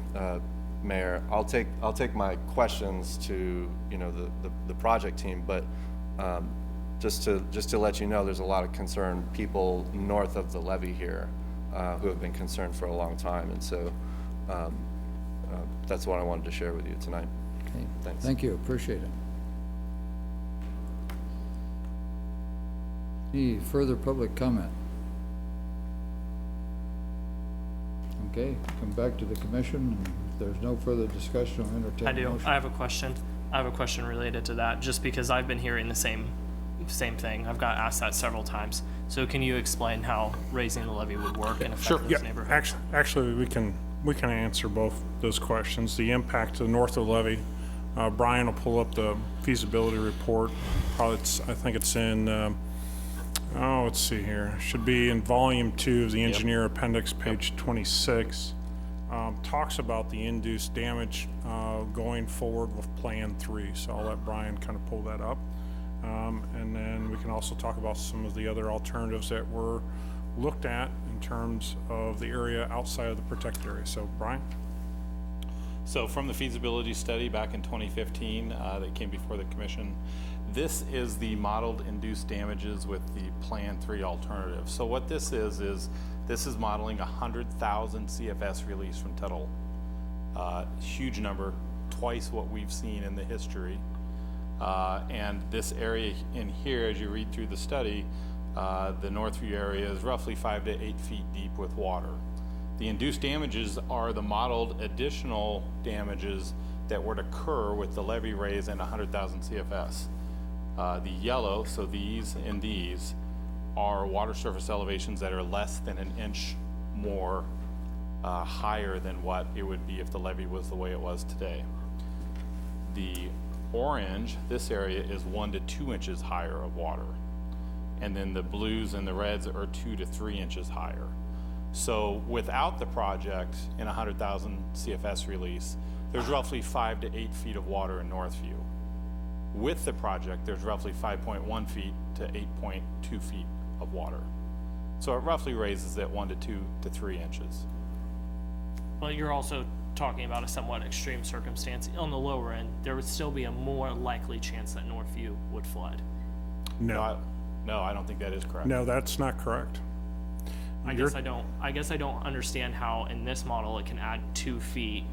Mayor. I'll take my questions to the project team, but just to let you know, there's a lot of concerned people north of the levee here who have been concerned for a long time, and so that's what I wanted to share with you tonight. Okay. Thanks. Thank you, appreciate it. Any further public comment? Okay, come back to the commission, and if there's no further discussion, I'll entertain I a do. motion. I have a question. I have a question related to that, just because I've been hearing the same thing. I've got asked that several times. So can you explain how raising the levee would work and affect this neighborhood? Actually, we can answer both those questions. The impact to the north of the levee, Brian will pull up the feasibility report. Probably I think it's in, let's see here. It should be in volume 2 of the engineer appendix, page 26. Talks about the induced damage going forward with Plan 3. So I'll let Brian kind of pull that up. And then we can also talk about some of the other alternatives that were looked at in terms of the area outside of the protected area. So Brian? So from the feasibility study back in 2015 that came before the commission, this is the modeled induced damages with the Plan 3 alternative. So what this is modeling 100,000 CFS release from Tuttle. Huge number, twice what we've seen in the history. And this area in here, as you read through the study, the Northview area is roughly 5 to 8 feet deep with water. The induced damages are the modeled additional damages that would occur with the levee raise and 100,000 CFS. The yellow, so these and these, are water surface elevations that are less than an inch more higher than what it would be if the levee was the way it was today. The orange, this area, is 1 to 2 inches higher of water. And then the blues and the reds are 2 to 3 inches higher. So without the project in 100,000 CFS release, there's roughly 5 to 8 feet of water in Northview. With the project, there's roughly 5.1 feet to 8.2 feet of water. So it roughly raises it 1 to 2 to 3 inches. Well, you're also talking about a somewhat extreme circumstance. On the lower end, there would still be a more likely chance that Northview would flood. No. No, I don't think that is correct. No, that's not correct. I guess I don't understand how in this model it can add 2 feet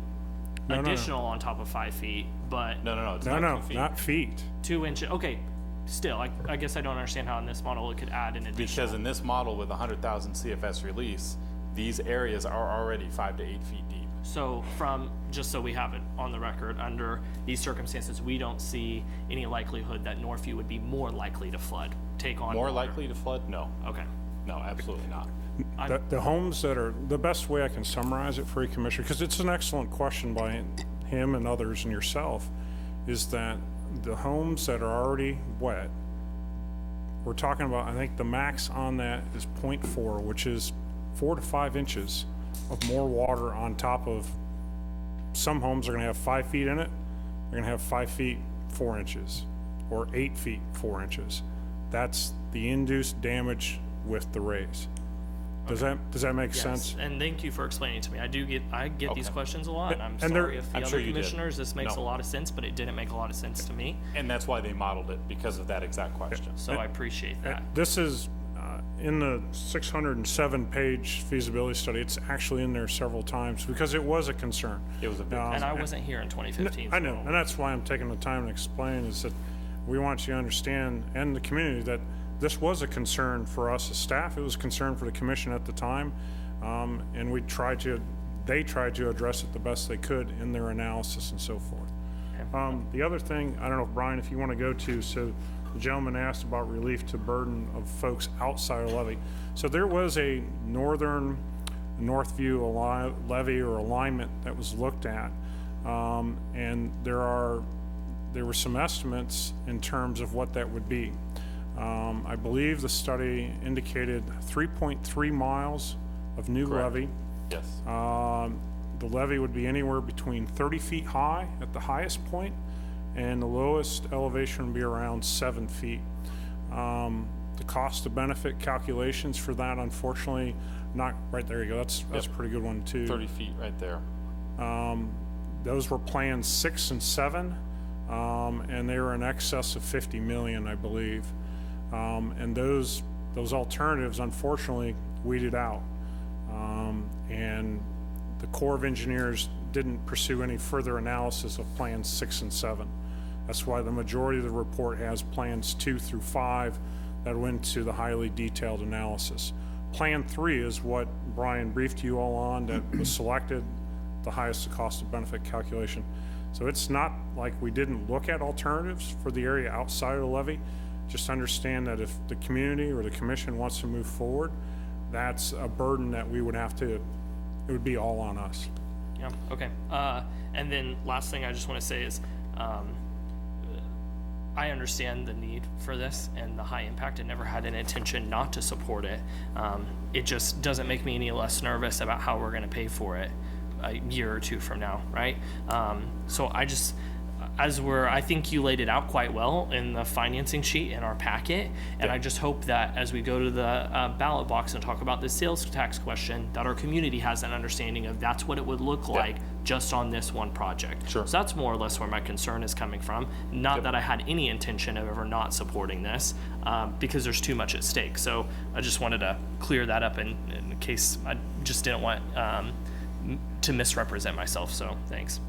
additional on top of 5 feet, but No, it's No, not 2 feet. not feet. 2 inches. Okay, still, I guess I don't understand how in this model it could add an additional. Because in this model with 100,000 CFS release, these areas are already 5 to 8 feet deep. So just so we have it on the record, under these circumstances, we don't see any likelihood that Northview would be more likely to flood, take on More water. likely to flood? No. Okay. No, absolutely not. The homes that are, the best way I can summarize it for you, Commissioner, because it's an excellent question by him and others and yourself, is that the homes that are already wet, we're talking about, I think the max on that is 0.4, which is 4 to 5 inches of more water on top of, some homes are gonna have 5 feet in it, they're gonna have 5 feet, 4 inches, or 8 feet, 4 inches. That's the induced damage with the raise. Does that make sense? Yes, and thank you for explaining to me. I get these questions a lot, and I'm And sorry if the I'm other sure you did. commissioners, this makes a No. lot of sense, but it didn't make a lot of sense to me. And that's why they modeled it, because of that exact question. So I appreciate that. This is in the 607-page feasibility study. It's actually in there several times because it was a concern. It was a big And I wasn't here in 2015. I know, and that's why I'm taking the time to explain, is that we want you to understand, and the community, that this was a concern for us as staff. It was a concern for the commission at the time, and they tried to address it the best they could in their analysis and so forth. The other thing, I don't know, Brian, if you want to go to, so the gentleman asked about relief to burden of folks outside of levee. So there was a northern Northview levee or alignment that was looked at, and there were some estimates in terms of what that would be. I believe the study indicated 3.3 miles of new levee. Yes. The levee would be anywhere between 30 feet high at the highest point, and the lowest elevation would be around 7 feet. The cost to benefit calculations for that, unfortunately, not, right there you go, that's a pretty good one too. 30 feet right there. Those were plans 6 and 7, and they were in excess of 50 million, I believe. And those alternatives, unfortunately, weeded out. And the Corps of Engineers didn't pursue any further analysis of plans 6 and 7. That's why the majority of the report has plans 2 through 5 that went to the highly detailed analysis. Plan 3 is what Brian briefed you all on, that was selected, the highest cost of benefit calculation. So it's not like we didn't look at alternatives for the area outside of the levee. Just understand that if the community or the commission wants to move forward, that's a burden that we would have to, it would be all on us. Yeah, okay. And then last thing I just want to say is, I understand the need for this and the high impact. I never had an intention not to support it. It just doesn't make me any less nervous about how we're going to pay for it a year or two from now, right? So I think you laid it out quite well in the financing sheet in our packet, and I just hope that as we go to the ballot box and talk about the sales tax question, that our community has an understanding of that's what it would look like just on this one project. Sure. So that's more or less where my concern is coming from. Not that I had any intention of ever not supporting this, because there's too much at stake. So I just wanted to clear that up in case I just didn't want to misrepresent myself, so thanks.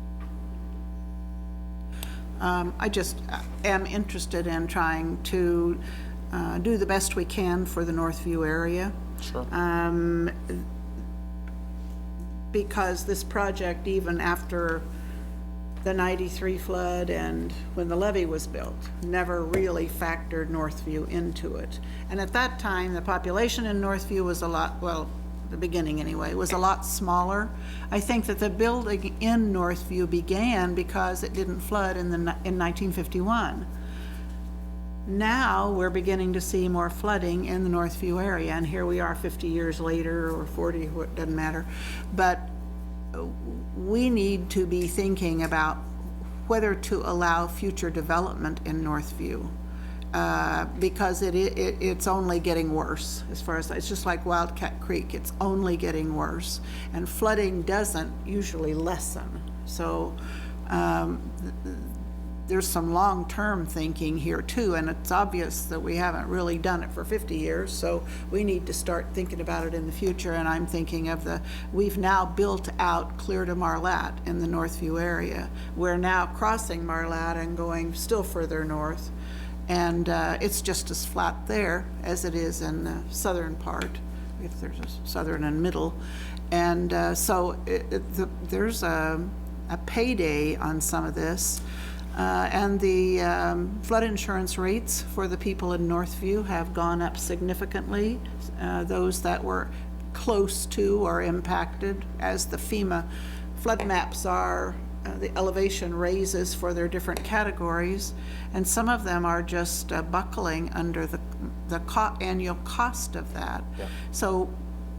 I just am interested in trying to do the best we can for the Northview area. Sure. Because this project, even after the 93 flood and when the levee was built, never really factored Northview into it. And at that time, the population in Northview was a lot, well, the beginning anyway, was a lot smaller. I think that the building in Northview began because it didn't flood in 1951. Now we're beginning to see more flooding in the Northview area, and here we are 50 years later, or 40, it doesn't matter. But we need to be thinking about whether to allow future development in Northview, because it's only getting worse. As far as, it's just like Wildcat Creek, it's only getting worse, and flooding doesn't usually lessen. So there's some long-term thinking here too, and it's obvious that we haven't really done it for 50 years, so we need to start thinking about it in the future. And I'm thinking of we've now built out clear to Marlatte in the Northview area. We're now crossing Marlatte and going still further north, and it's just as flat there as it is in the southern part, if there's a southern and middle. And so there's a payday on some of this. And the flood insurance rates for the people in Northview have gone up significantly. Those that were close to or impacted, as the FEMA flood maps are, the elevation raises for their different categories, and some of them are just buckling under the annual cost of that. Yeah. So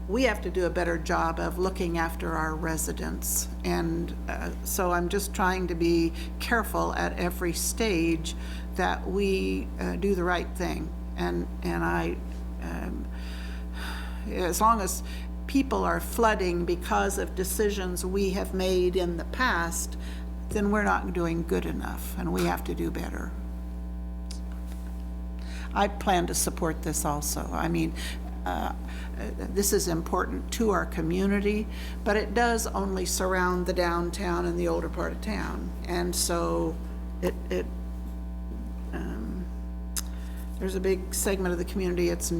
we have to do a better job of looking after our residents. And so I'm just trying to be careful at every stage that we do the right thing. And I, as long as people are flooding because of decisions we have made in the past, then we're not doing good enough, and we have to do better. I plan to support this also. I mean, this is important to our community, but it does only surround the downtown and the older part of town. And so there's a big segment of the community, there's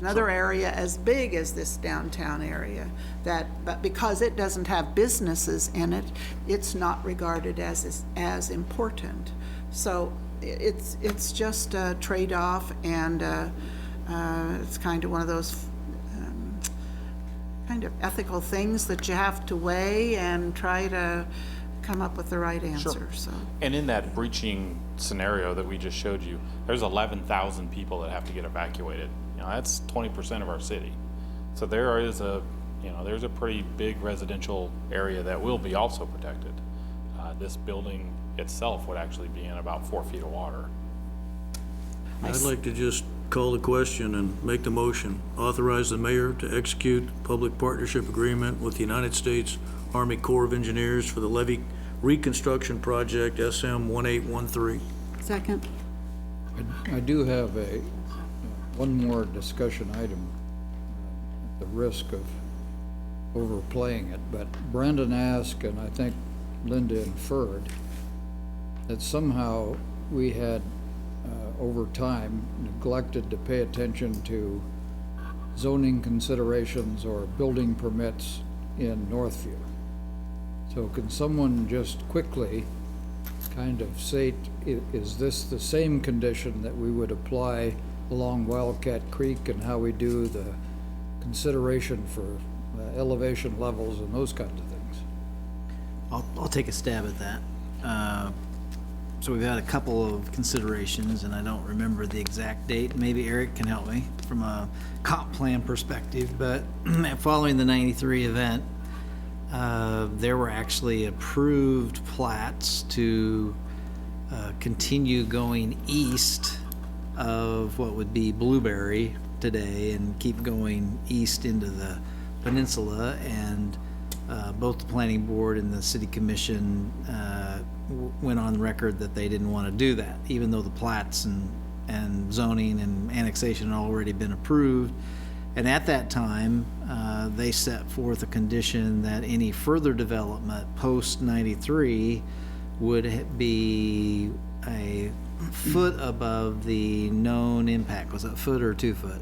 another area as big as this downtown area, but because it doesn't have businesses in it, it's not regarded as important. So it's just a trade-off, and it's kind of one of those kind of ethical things that you have to weigh and try to come up with the right answer. Sure. So. And in that breaching scenario that we just showed you, there's 11,000 people that have to get evacuated. You know, that's 20% of our city. So there is there's a pretty big residential area that will be also protected. This building itself would actually be in about 4 feet of water. I'd like to just call the question and make the motion. Authorize the mayor to execute public partnership agreement with the United States Army Corps of Engineers for the levee reconstruction project SM 1813. Second. I do have one more discussion item, at the risk of overplaying it, but Brandon asked, and I think Linda inferred, that somehow we had over time neglected to pay attention to zoning considerations or building permits in Northview. So can someone just quickly kind of say, is this the same condition that we would apply along Wildcat Creek, and how we do the consideration for elevation levels and those kinds of things? I'll take a stab at that. So we've had a couple of considerations, and I don't remember the exact date. Maybe Eric can help me from a comp plan perspective, but following the 93 event, there were actually approved plats to continue going east of what would be Blueberry today and keep going east into the peninsula, and both the planning board and the city commission went on record that they didn't want to do that, even though the plats and zoning and annexation had already been approved. And at that time, they set forth a condition that any further development post 93 would be a foot above the known impact. Was it a foot or 2 foot?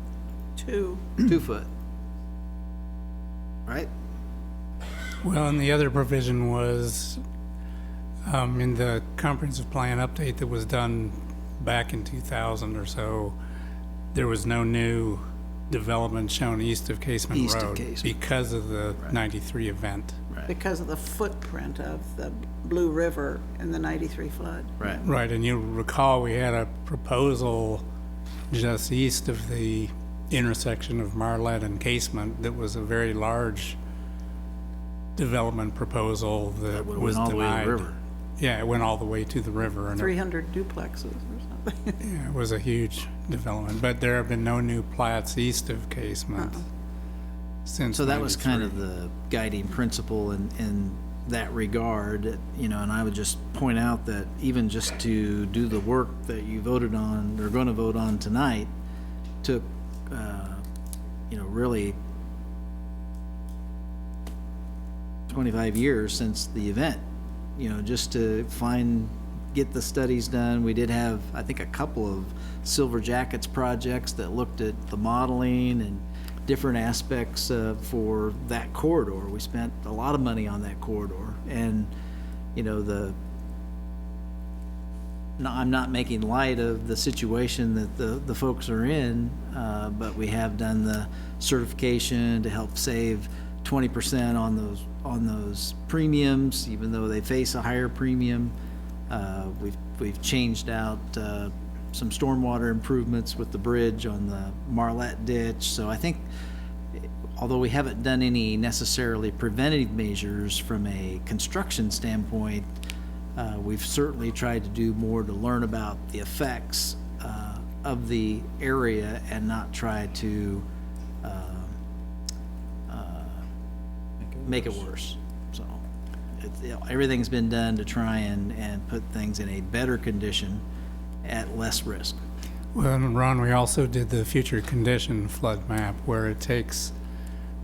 2. 2 foot. Right? Well, and the other provision was in the comprehensive plan update that was done back in 2000 or so, there was no new development shown east of Casement East of Road Casement. because of the 93 event. Because of the footprint of the Blue River and the 93 flood. Right. Right, and you recall we had a proposal just east of the intersection of Marlette and Casement that was a very large development proposal that would've was went all the way to the denied. river. Yeah, it went all the way to the river. And 300 duplexes or something. yeah, it was a huge development, but there have been no new plats east of Casement since So that was kind 93. of the guiding principle in that regard, you know, and I would just point out that even just to do the work that you voted on, or going to vote on tonight, took, you know, really 25 years since the event, you know, just to get the studies done. We did have, I think, a couple of Silver Jackets projects that looked at the modeling and different aspects for that corridor. We spent a lot of money on that corridor, and you know, I'm not making light of the situation that the folks are in, but we have done the certification to help save 20% on those premiums, even though they face a higher premium. We've changed out some stormwater improvements with the bridge on the Marlette ditch. So I think, although we haven't done any necessarily preventative measures from a construction standpoint, we've certainly tried to do more to learn about the effects of the area and not try to make it worse. So everything's been done to try and put things in a better condition at less risk. Well, and Ron, we also did the future condition flood map, where it takes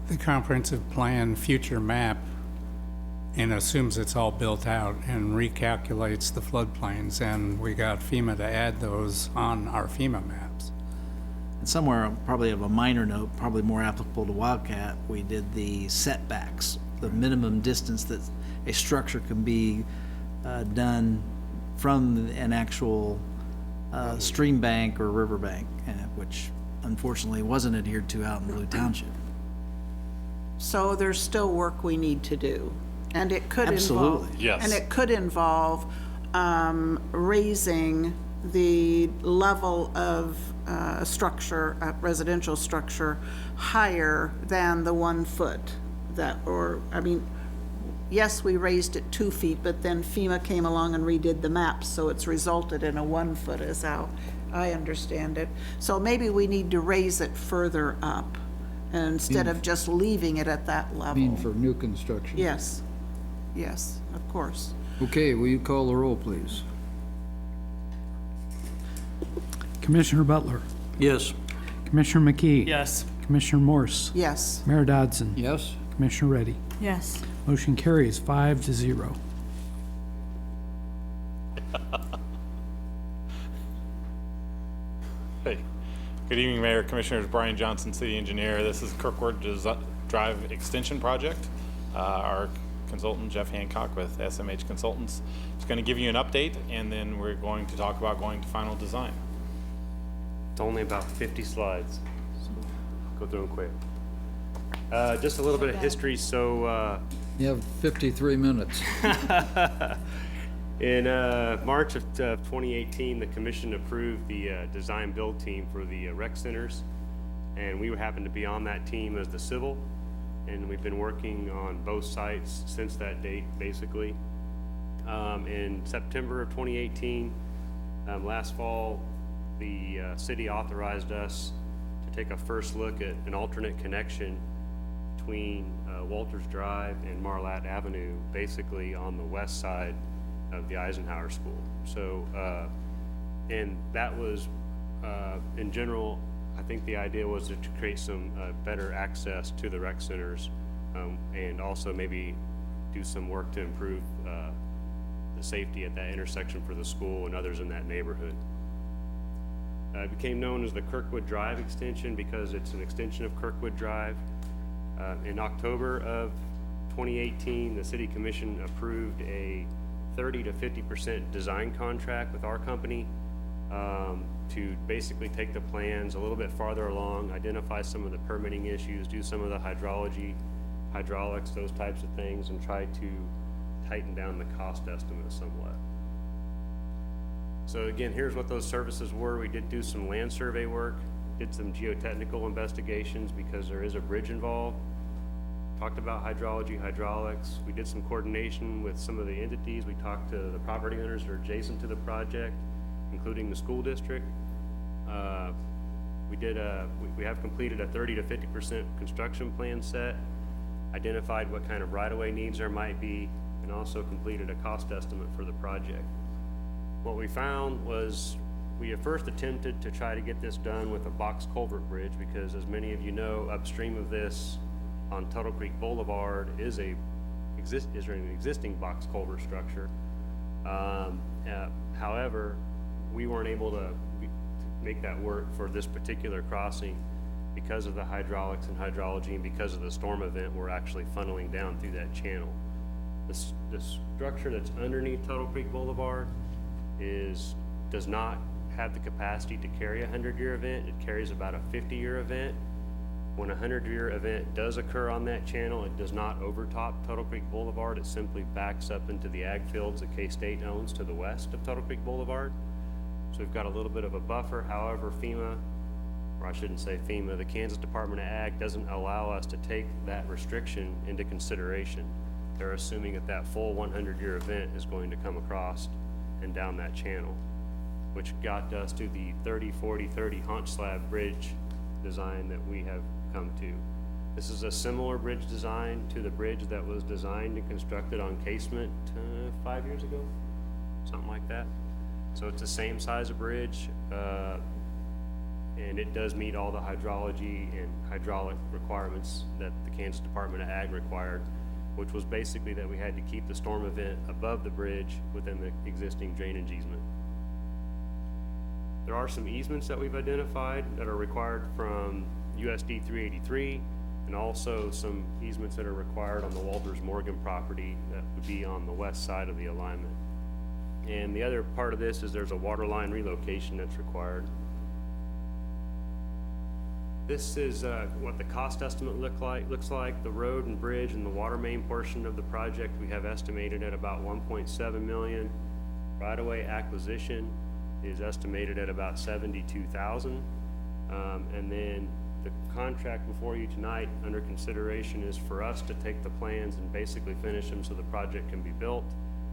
the comprehensive plan future map and assumes it's all built out and recalculates the floodplains, and we got FEMA to add those on our FEMA maps. And somewhere, probably of a minor note, probably more applicable to Wildcat, we did the setbacks, the minimum distance that a structure can be done from an actual stream bank or river bank, which unfortunately wasn't adhered to out in Blue Township. So there's still work we need to do, and it could Absolutely. involve, Yes. and it could involve raising the level of structure, residential structure, higher than the 1 foot. Yes, we raised it 2 feet, but then FEMA came along and redid the maps, so it's resulted in a 1 foot is how I understand it. So maybe we need to raise it further up instead of just leaving it at that level. Mean for new construction? Yes, yes, of course. Okay, will you call the roll, please? Commissioner Butler, Yes. Commissioner McKee. Yes. Commissioner Morse, Yes. Mayor Dodson. Yes? Commissioner Reddy. Yes. Motion carries 5-0. Hey, good evening, Mayor, Commissioners. Brian Johnson, City Engineer. This is Kirkwood Drive Extension Project. Our consultant, Jeff Hancock with SMH Consultants, is going to give you an update, and then we're going to talk about going to final design. It's only about 50 slides, so go through them quick. Just a little bit of history. So You have 53 minutes. in March of 2018, the commission approved the design build team for the rec centers, and we happened to be on that team as the civil, and we've been working on both sites since that date, basically. In September of 2018, last fall, the city authorized us to take a first look at an alternate connection between Walters Drive and Marlatt Avenue, basically on the west side of the Eisenhower School. So, and that was, in general, I think the idea was to create some better access to the rec centers, and also maybe do some work to improve the the safety at that intersection for the school and others in that neighborhood. It became known as the Kirkwood Drive extension because it's an extension of Kirkwood Drive. In October of 2018, the City Commission approved a 30 to 50% design contract with our company to basically take the plans a little bit farther along, identify some of the permitting issues, do some of the hydrology, hydraulics, those types of things, and try to tighten down the cost estimate somewhat. So again, here's what those services were. We did do some land survey work, did some geotechnical investigations because there is a bridge involved, talked about hydrology, hydraulics. We did some coordination with some of the entities. We talked to the property owners that are adjacent to the project, including the school district. We have completed a 30 to 50% construction plan set, identified what kind of right-of-way needs there might be, and also completed a cost estimate for the project. What we found was we at first attempted to try to get this done with a box culvert bridge because, as many of you know, upstream of this on Tuttle Creek Boulevard is an existing box culvert structure. However, we weren't able to make that work for this particular crossing because of the hydraulics and hydrology and because of the storm event we're actually funneling down through that channel. The structure that's underneath Tuttle Creek Boulevard does not have the capacity to carry a 100-year event. It carries about a 50-year event. When a 100-year event does occur on that channel, it does not overtop Tuttle Creek Boulevard. It simply backs up into the ag fields that K-State owns to the west of Tuttle Creek Boulevard. So we've got a little bit of a buffer. However, the Kansas Department of Ag doesn't allow us to take that restriction into consideration. They're assuming that full 100-year event is going to come across and down that channel, which got us to the 30-40-30 haunch slab bridge design that we have come to. This is a similar bridge design to the bridge that was designed and constructed on Casement 5 years ago, something like that. So it's the same size of bridge, and it does meet all the hydrology and hydraulic requirements that the Kansas Department of Ag required, which was basically that we had to keep the storm event above the bridge within the existing drainage easement. There are some easements that we've identified that are required from USD 383, and also some easements that are required on the Walters Morgan property that would be on the west side of the alignment. And the other part of this is there's a water line relocation that's required. This is what the cost estimate looks like. The road and bridge and the water main portion of the project we have estimated at about $1.7 million. Right-of-way acquisition is estimated at about $72,000. And then the contract before you tonight under consideration is for us to take the plans and basically finish them so the project can be built,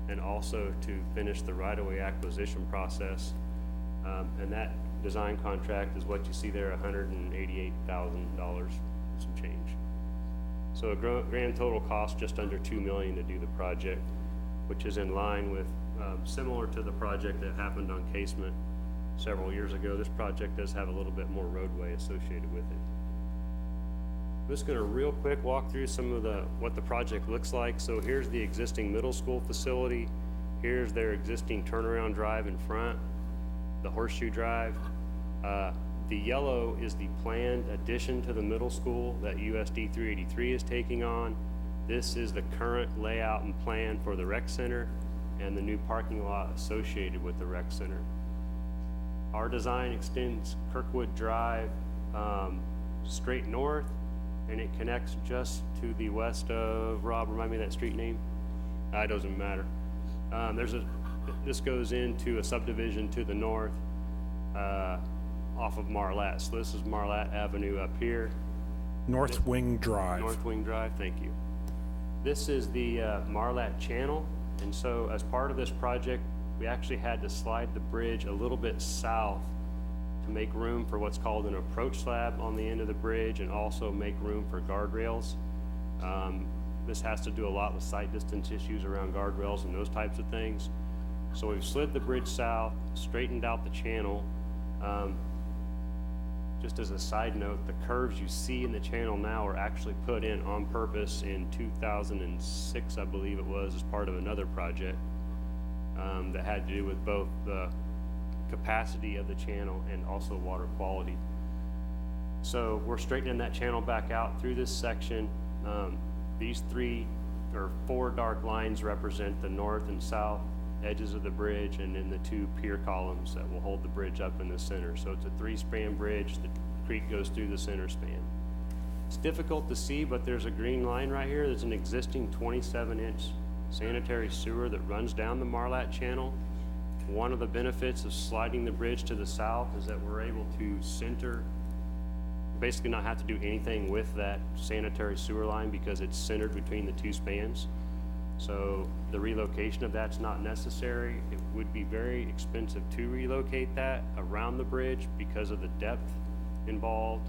and also to finish the right-of-way acquisition process. And that design contract is what you see there, $188,000, some change. So a grand total cost just under $2 million to do the project, which is in line with similar to the project that happened on Casement several years ago. This project does have a little bit more roadway associated with it. I'm just going to real quick walk through some of what the project looks like. So here's the existing middle school facility. Here's their existing turnaround drive in front, the horseshoe drive. The yellow is the planned addition to the middle school that USD 383 is taking on. This is the current layout and plan for the rec center and the new parking lot associated with the rec center. Our design extends Kirkwood Drive straight north, and it connects just to the west of, Rob, remind me of that street name? It doesn't matter. This goes into a subdivision to the north off of Marlatt. So this is Marlatt Avenue up here. North Wing Drive. North Wing Drive, thank you. This is the Marlatt Channel, and so as part of this project, we actually had to slide the bridge a little bit south to make room for what's called an approach slab on the end of the bridge, and also make room for guardrails. This has to do a lot with sight distance issues around guardrails and those types of things. So we've slid the bridge south, straightened out the channel. Just as a side note, the curves you see in the channel now were actually put in on purpose in 2006, I believe it was, as part of another project. that had to do with both the capacity of the channel and also water quality. So we're straightening that channel back out through this section. These 3 or 4 dark lines represent the north and south edges of the bridge, and then the 2 pier columns that will hold the bridge up in the center. So it's a 3-span bridge. The creek goes through the center span. It's difficult to see, but there's a green line right here. There's an existing 27-inch sanitary sewer that runs down the Marlatt Channel. One of the benefits of sliding the bridge to the south is that we're able to center, basically not have to do anything with that sanitary sewer line because it's centered between the 2 spans. So the relocation of that's not necessary. It would be very expensive to relocate that around the bridge because of the depth involved,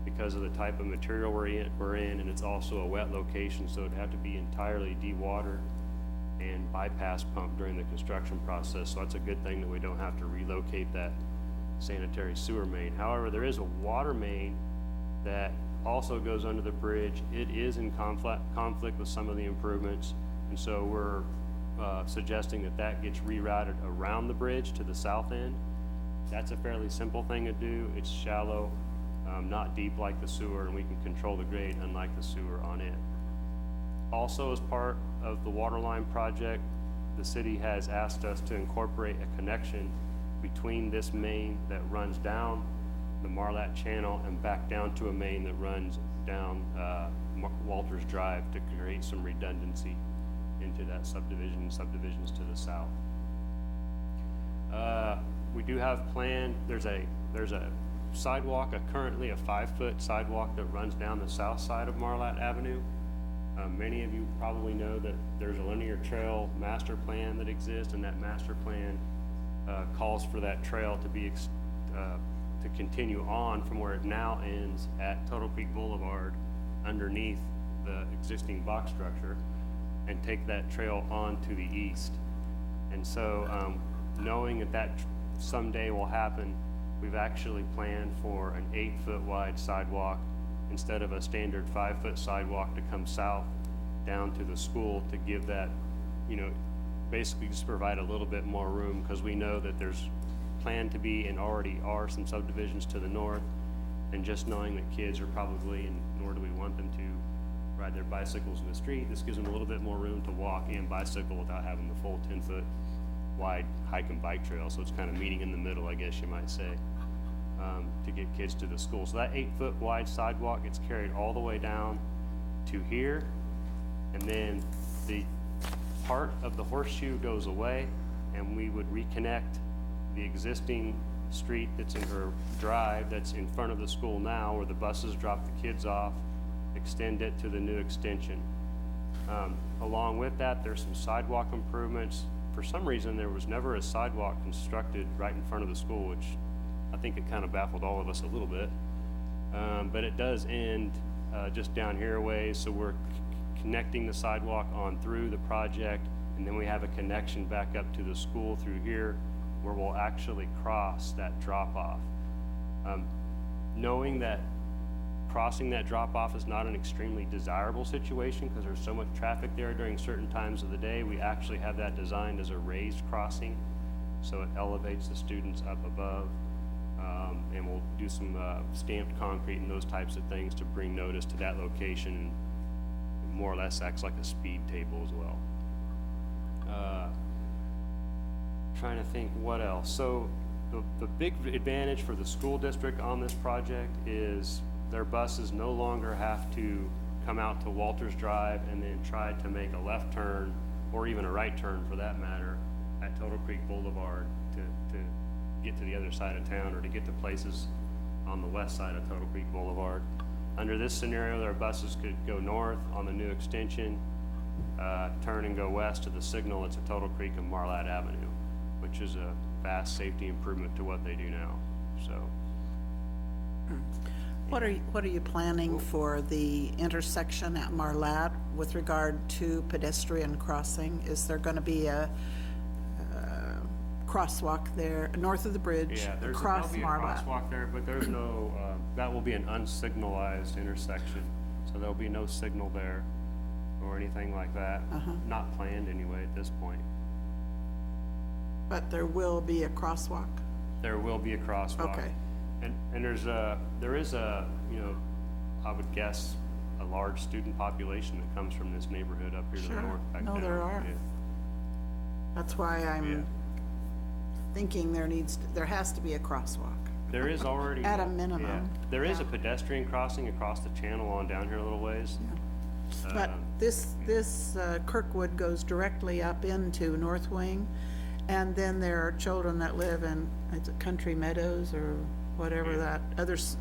because of the type of material we're in, and it's also a wet location, so it'd have to be entirely dewatered and bypass pumped during the construction process. So that's a good thing that we don't have to relocate that sanitary sewer main. However, there is a water main that also goes under the bridge. It is in conflict with some of the improvements, and so we're suggesting that that gets rerouted around the bridge to the south end. That's a fairly simple thing to do. It's shallow, not deep like the sewer, and we can control the grade unlike the sewer on it. Also, as part of the waterline project, the city has asked us to incorporate a connection between this main that runs down the Marlatt Channel and back down to a main that runs down Walters Drive to create some redundancy into that subdivision and subdivisions to the south. We do have planned, there's a sidewalk, currently a 5-foot sidewalk that runs down the south side of Marlatt Avenue. Many of you probably know that there's a linear trail master plan that exists, and that master plan calls for that trail to be to continue on from where it now ends at Turtle Creek Boulevard underneath the existing box structure and take that trail on to the east. And so knowing that that someday will happen, we've actually planned for an 8-foot wide sidewalk instead of a standard 5-foot sidewalk to come south down to the school to give that, you know, basically just provide a little bit more room, because we know that there's planned to be and already are some subdivisions to the north, and just knowing that kids are probably, and nor do we want them to ride their bicycles in the street, this gives them a little bit more room to walk and bicycle without having the full 10-foot wide hike and bike trail. So it's kind of meeting in the middle, I guess you might say, to get kids to the school. So that 8-foot wide sidewalk gets carried all the way down to here, and then the part of the horseshoe goes away, and we would reconnect the existing street that's in her drive that's in front of the school now, where the buses drop the kids off, extend it to the new extension. Along with that, there's some sidewalk improvements. For some reason, there was never a sidewalk constructed right in front of the school, which I think it kind of baffled all of us a little bit. But it does end just down here a ways, so we're connecting the sidewalk on through the project, and then we have a connection back up to the school through here where we'll actually cross that drop-off. Knowing that crossing that drop-off is not an extremely desirable situation because there's so much traffic there during certain times of the day, we actually have that designed as a raised crossing, so it elevates the students up above. And we'll do some stamped concrete and those types of things to bring notice to that location, and more or less acts like a speed table as well. Trying to think what else. So the big advantage for the school district on this project is their buses no longer have to come out to Walters Drive and then try to make a left turn, or even a right turn for that matter, at Turtle Creek Boulevard to get to the other side of town, or to get to places on the west side of Turtle Creek Boulevard. Under this scenario, their buses could go north on the new extension, turn and go west to the signal. It's a Turtle Creek and Marlatt Avenue, which is a vast safety improvement to what they do now. So, What are you planning for the intersection at Marlatt with regard to pedestrian crossing? Is there going to be a crosswalk there north of the bridge? yeah, across there'll be Marlatt? a crosswalk there, but there's no, that will be an unsignalized intersection. So there'll be no signal there or anything like that. Not planned anyway at this point. But there will be a crosswalk. There will be a crosswalk. Okay. And there is a, you know, I would guess, a large student population that comes from this neighborhood up here to the Sure. north. Back No, down. there are. Yeah. That's why Yeah. I'm thinking there has to be a crosswalk. There is already. At a yeah. minimum. There is a Yeah. pedestrian crossing across the channel on down here a little ways. But this Kirkwood goes directly up into North Wing, and then there are children that live in, is it Country Meadows or whatever that others,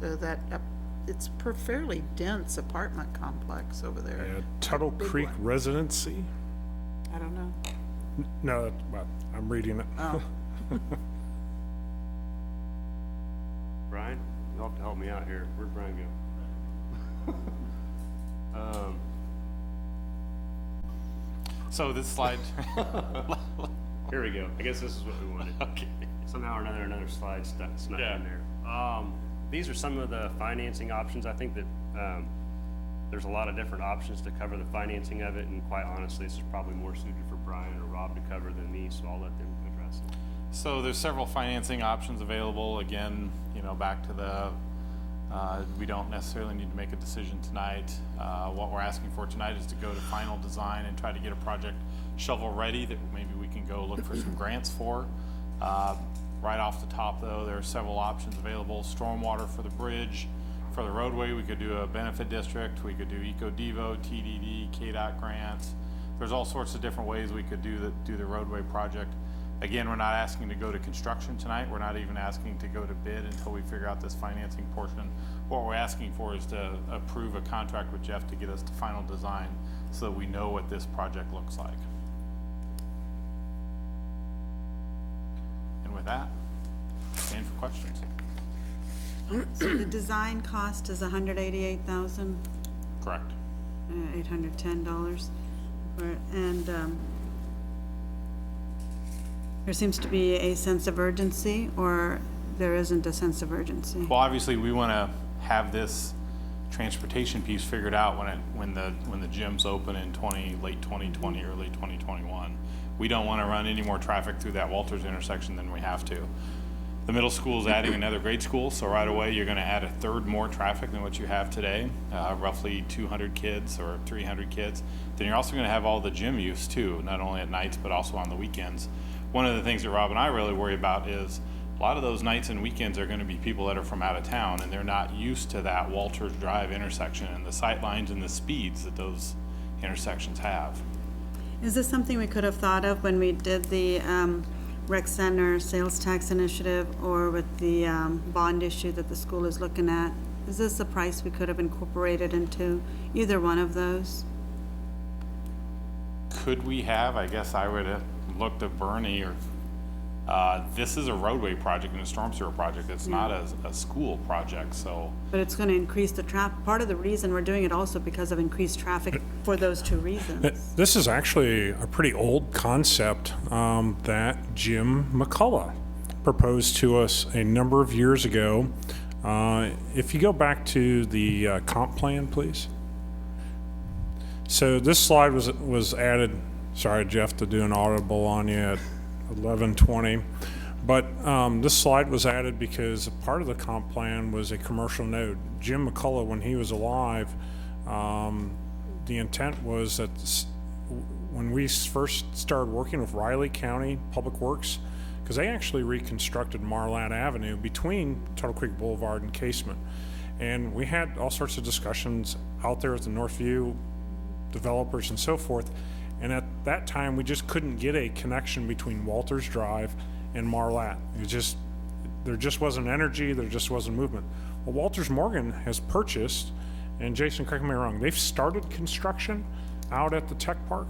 it's a fairly dense apartment complex over there. Yeah, Tuttle Big Creek one. Residency? I don't know. No, well, I'm reading it. Oh. Brian, you'll have to help me out here. Where'd Brian go? So this slide, Here we go. I guess this is what we wanted. okay. Somehow or another slide snuck Yeah. in there. These are some of the financing options. I think that there's a lot of different options to cover the financing of it, and quite honestly, this is probably more suited for Brian or Rob to cover than me, so I'll let them address it. So there's several financing options available. Again, you know, back to the, we don't necessarily need to make a decision tonight. What we're asking for tonight is to go to final design and try to get a project shovel ready that maybe we can go look for some grants for. Right off the top though, there are several options available. Stormwater for the bridge, for the roadway, we could do a benefit district, we could do Eco-Devo, TDD, KDOT grants. There's all sorts of different ways we could do the roadway project. Again, we're not asking to go to construction tonight. We're not even asking to go to bid until we figure out this financing portion. What we're asking for is to approve a contract with Jeff to get us to final design so that we know what this project looks like. And with that, stand for questions. So the design cost is $188,810. Correct. And there seems to be a sense of urgency, or there isn't a sense of urgency? Well, obviously, we want to have this transportation piece figured out when the gym's open in late 2020, early 2021. We don't want to run any more traffic through that Walters intersection than we have to. The middle school is adding another grade school, so right away you're going to add a third more traffic than what you have today, roughly 200 kids or 300 kids. Then you're also going to have all the gym use too, not only at nights but also on the weekends. One of the things that Rob and I really worry about is a lot of those nights and weekends are going to be people that are from out of town, and they're not used to that Walters Drive intersection and the sight lines and the speeds that those intersections have. Is this something we could have thought of when we did the rec center sales tax initiative, or with the bond issue that the school is looking at? Is this a price we could have incorporated into either one of those? Could we have? I guess I would have looked at Bernie or, this is a roadway project and a storm sewer project. It's not a school project, so. But it's going to increase the traffic. Part of the reason we're doing it also because of increased traffic for those two reasons. This is actually a pretty old concept that Jim McCullough proposed to us a number of years ago. If you go back to the comp plan, please. So this slide was added, sorry Jeff to do an audible on you at 11:20, but this slide was added because part of the comp plan was a commercial node. Jim McCullough, when he was alive, the intent was that when we first started working with Riley County Public Works, because they actually reconstructed Marlatt Avenue between Tuttle Creek Boulevard and Casement, and we had all sorts of discussions out there with the Northview developers and so forth. And at that time, we just couldn't get a connection between Walters Drive and Marlatt. There just wasn't energy, there just wasn't movement. Well, Walters Morgan has purchased, and Jason, correct me if I'm wrong, they've started construction out at the tech park.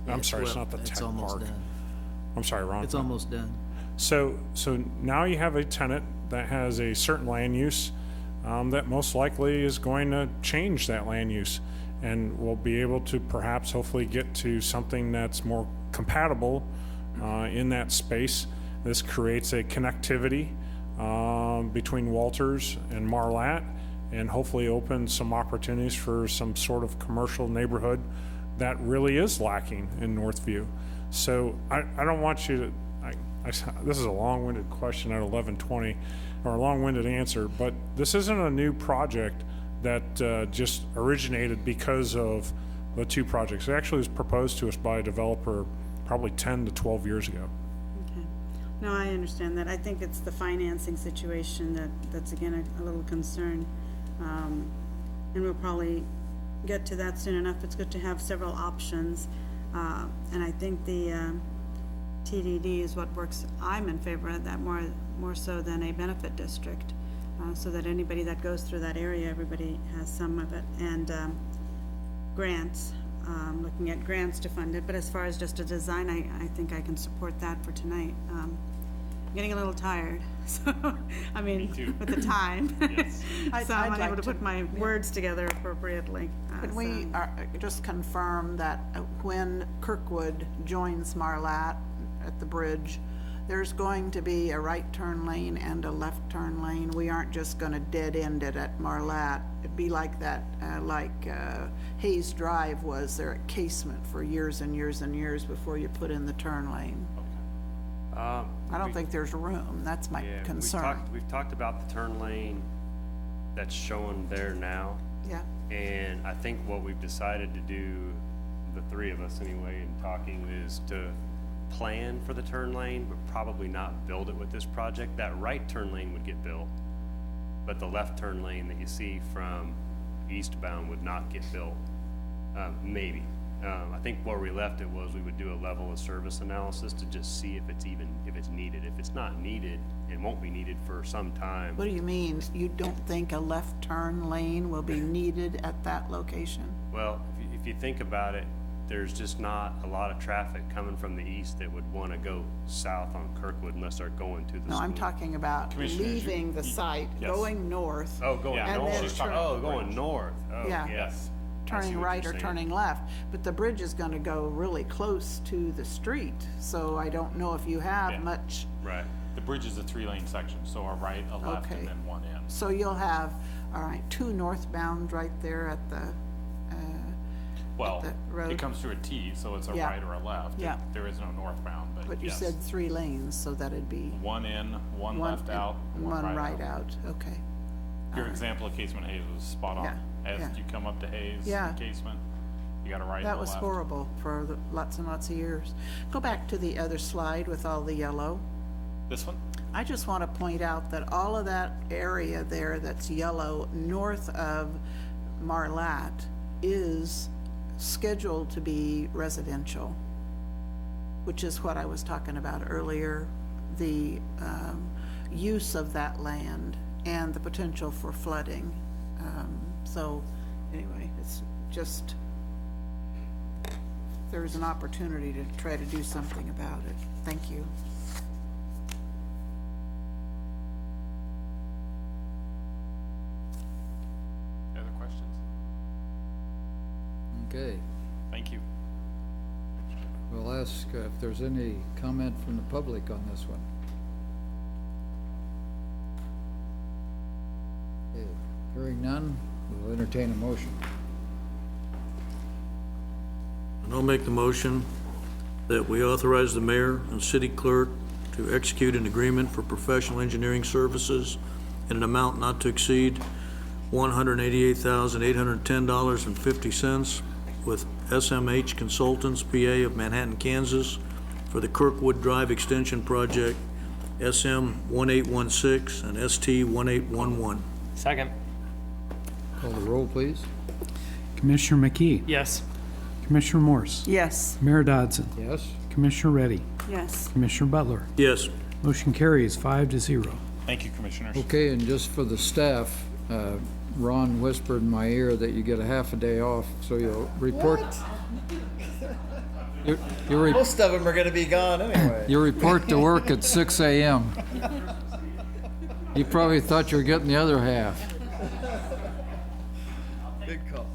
I'm sorry, it's not the tech It's almost park. done. I'm sorry, Ron. It's almost done. So now you have a tenant that has a certain land use that most likely is going to change that land use. And we'll be able to perhaps hopefully get to something that's more compatible in that space. This creates a connectivity between Walters and Marlatt, and hopefully opens some opportunities for some sort of commercial neighborhood that really is lacking in Northview. So I don't want you to, this is a long-winded question at 11:20, or a long-winded answer, but this isn't a new project that just originated because of the two projects. It actually was proposed to us by a developer probably 10 to 12 years ago. Okay. No, I understand that. I think it's the financing situation that's again a little concern. And we'll probably get to that soon enough. It's good to have several options. And I think the TDD is what works. I'm in favor of that more so than a benefit district, so that anybody that goes through that area, everybody has some of it. And grants, looking at grants to fund it. But as far as just a design, I think I can support that for tonight. I'm getting a little tired, so I mean, with the time. Yes. So I'm I'd unable like to put my words together appropriately. Can we just confirm that when Kirkwood joins Marlatt at the bridge, there's going to be a right turn lane and a left turn lane? We aren't just going to dead end it at Marlatt. It'd be like that, Hayes Drive was there at Casement for years and years and years before you put in the turn lane. I don't think there's room. That's my concern. We've talked about the turn lane that's shown there now. Yeah. And I think what we've decided to do, the three of us anyway, in talking, is to plan for the turn lane, but probably not build it with this project. That right turn lane would get built, but the left turn lane that you see from eastbound would not get built. Maybe. I think where we left it was we would do a level of service analysis to just see if it's needed. If it's not needed, it won't be needed for some time. What do you mean? You don't think a left turn lane will be needed at that location? Well, if you think about it, there's just not a lot of traffic coming from the east that would want to go south on Kirkwood unless they're going to the school. No, I'm talking about leaving the site, going north. Oh, going north. Going north. Oh, Yeah. yes. Turning right or turning left, but the bridge is going to go really close to the street, so I don't know if you have much. Right. The bridge is a 3-lane section, so a right, a left, Okay. and then one in. So you'll have, all right, two northbound right there at the, Well, the road. it comes through a T, so it's a Yeah. right or a left. Yeah. There is no northbound, but you yes. said 3 lanes, so that'd be. One in, one left in- out, and one right out, okay. Your example of Casement Hayes was spot on. As you come up to Hayes, Casement, you got a right and a That left. was horrible for lots and lots of years. Go back to the other slide with all the yellow. This one? I just want to point out that all of that area there that's yellow north of Marlatt is scheduled to be residential, which is what I was talking about earlier, the use of that land and the potential for flooding. So anyway, it's just, there's an opportunity to try to do something about it. Thank you. Any other questions? Okay. Thank you. We'll ask if there's any comment from the public on this one. Okay. Hearing none, we'll entertain a motion. And I'll make the motion that we authorize the mayor and city clerk to execute an agreement for professional engineering services in an amount not to exceed $188,810.50 with SMH Consultants, PA of Manhattan, Kansas, for the Kirkwood Drive Extension Project, SM 1816 and ST 1811. Second. Call the roll, please. Commissioner McKee? Yes. Commissioner Morse? Yes. Mayor Dodson? Yes. Commissioner Reddy? Yes. Commissioner Butler? Yes. Motion carries 5-0. Thank you, Commissioners. Okay, and just for the staff, Ron whispered in my ear that you get a half a day off, so you'll report. Most of them are going to be gone anyway. You report to work at 6 a.m. You probably thought you were getting the other half. Good call.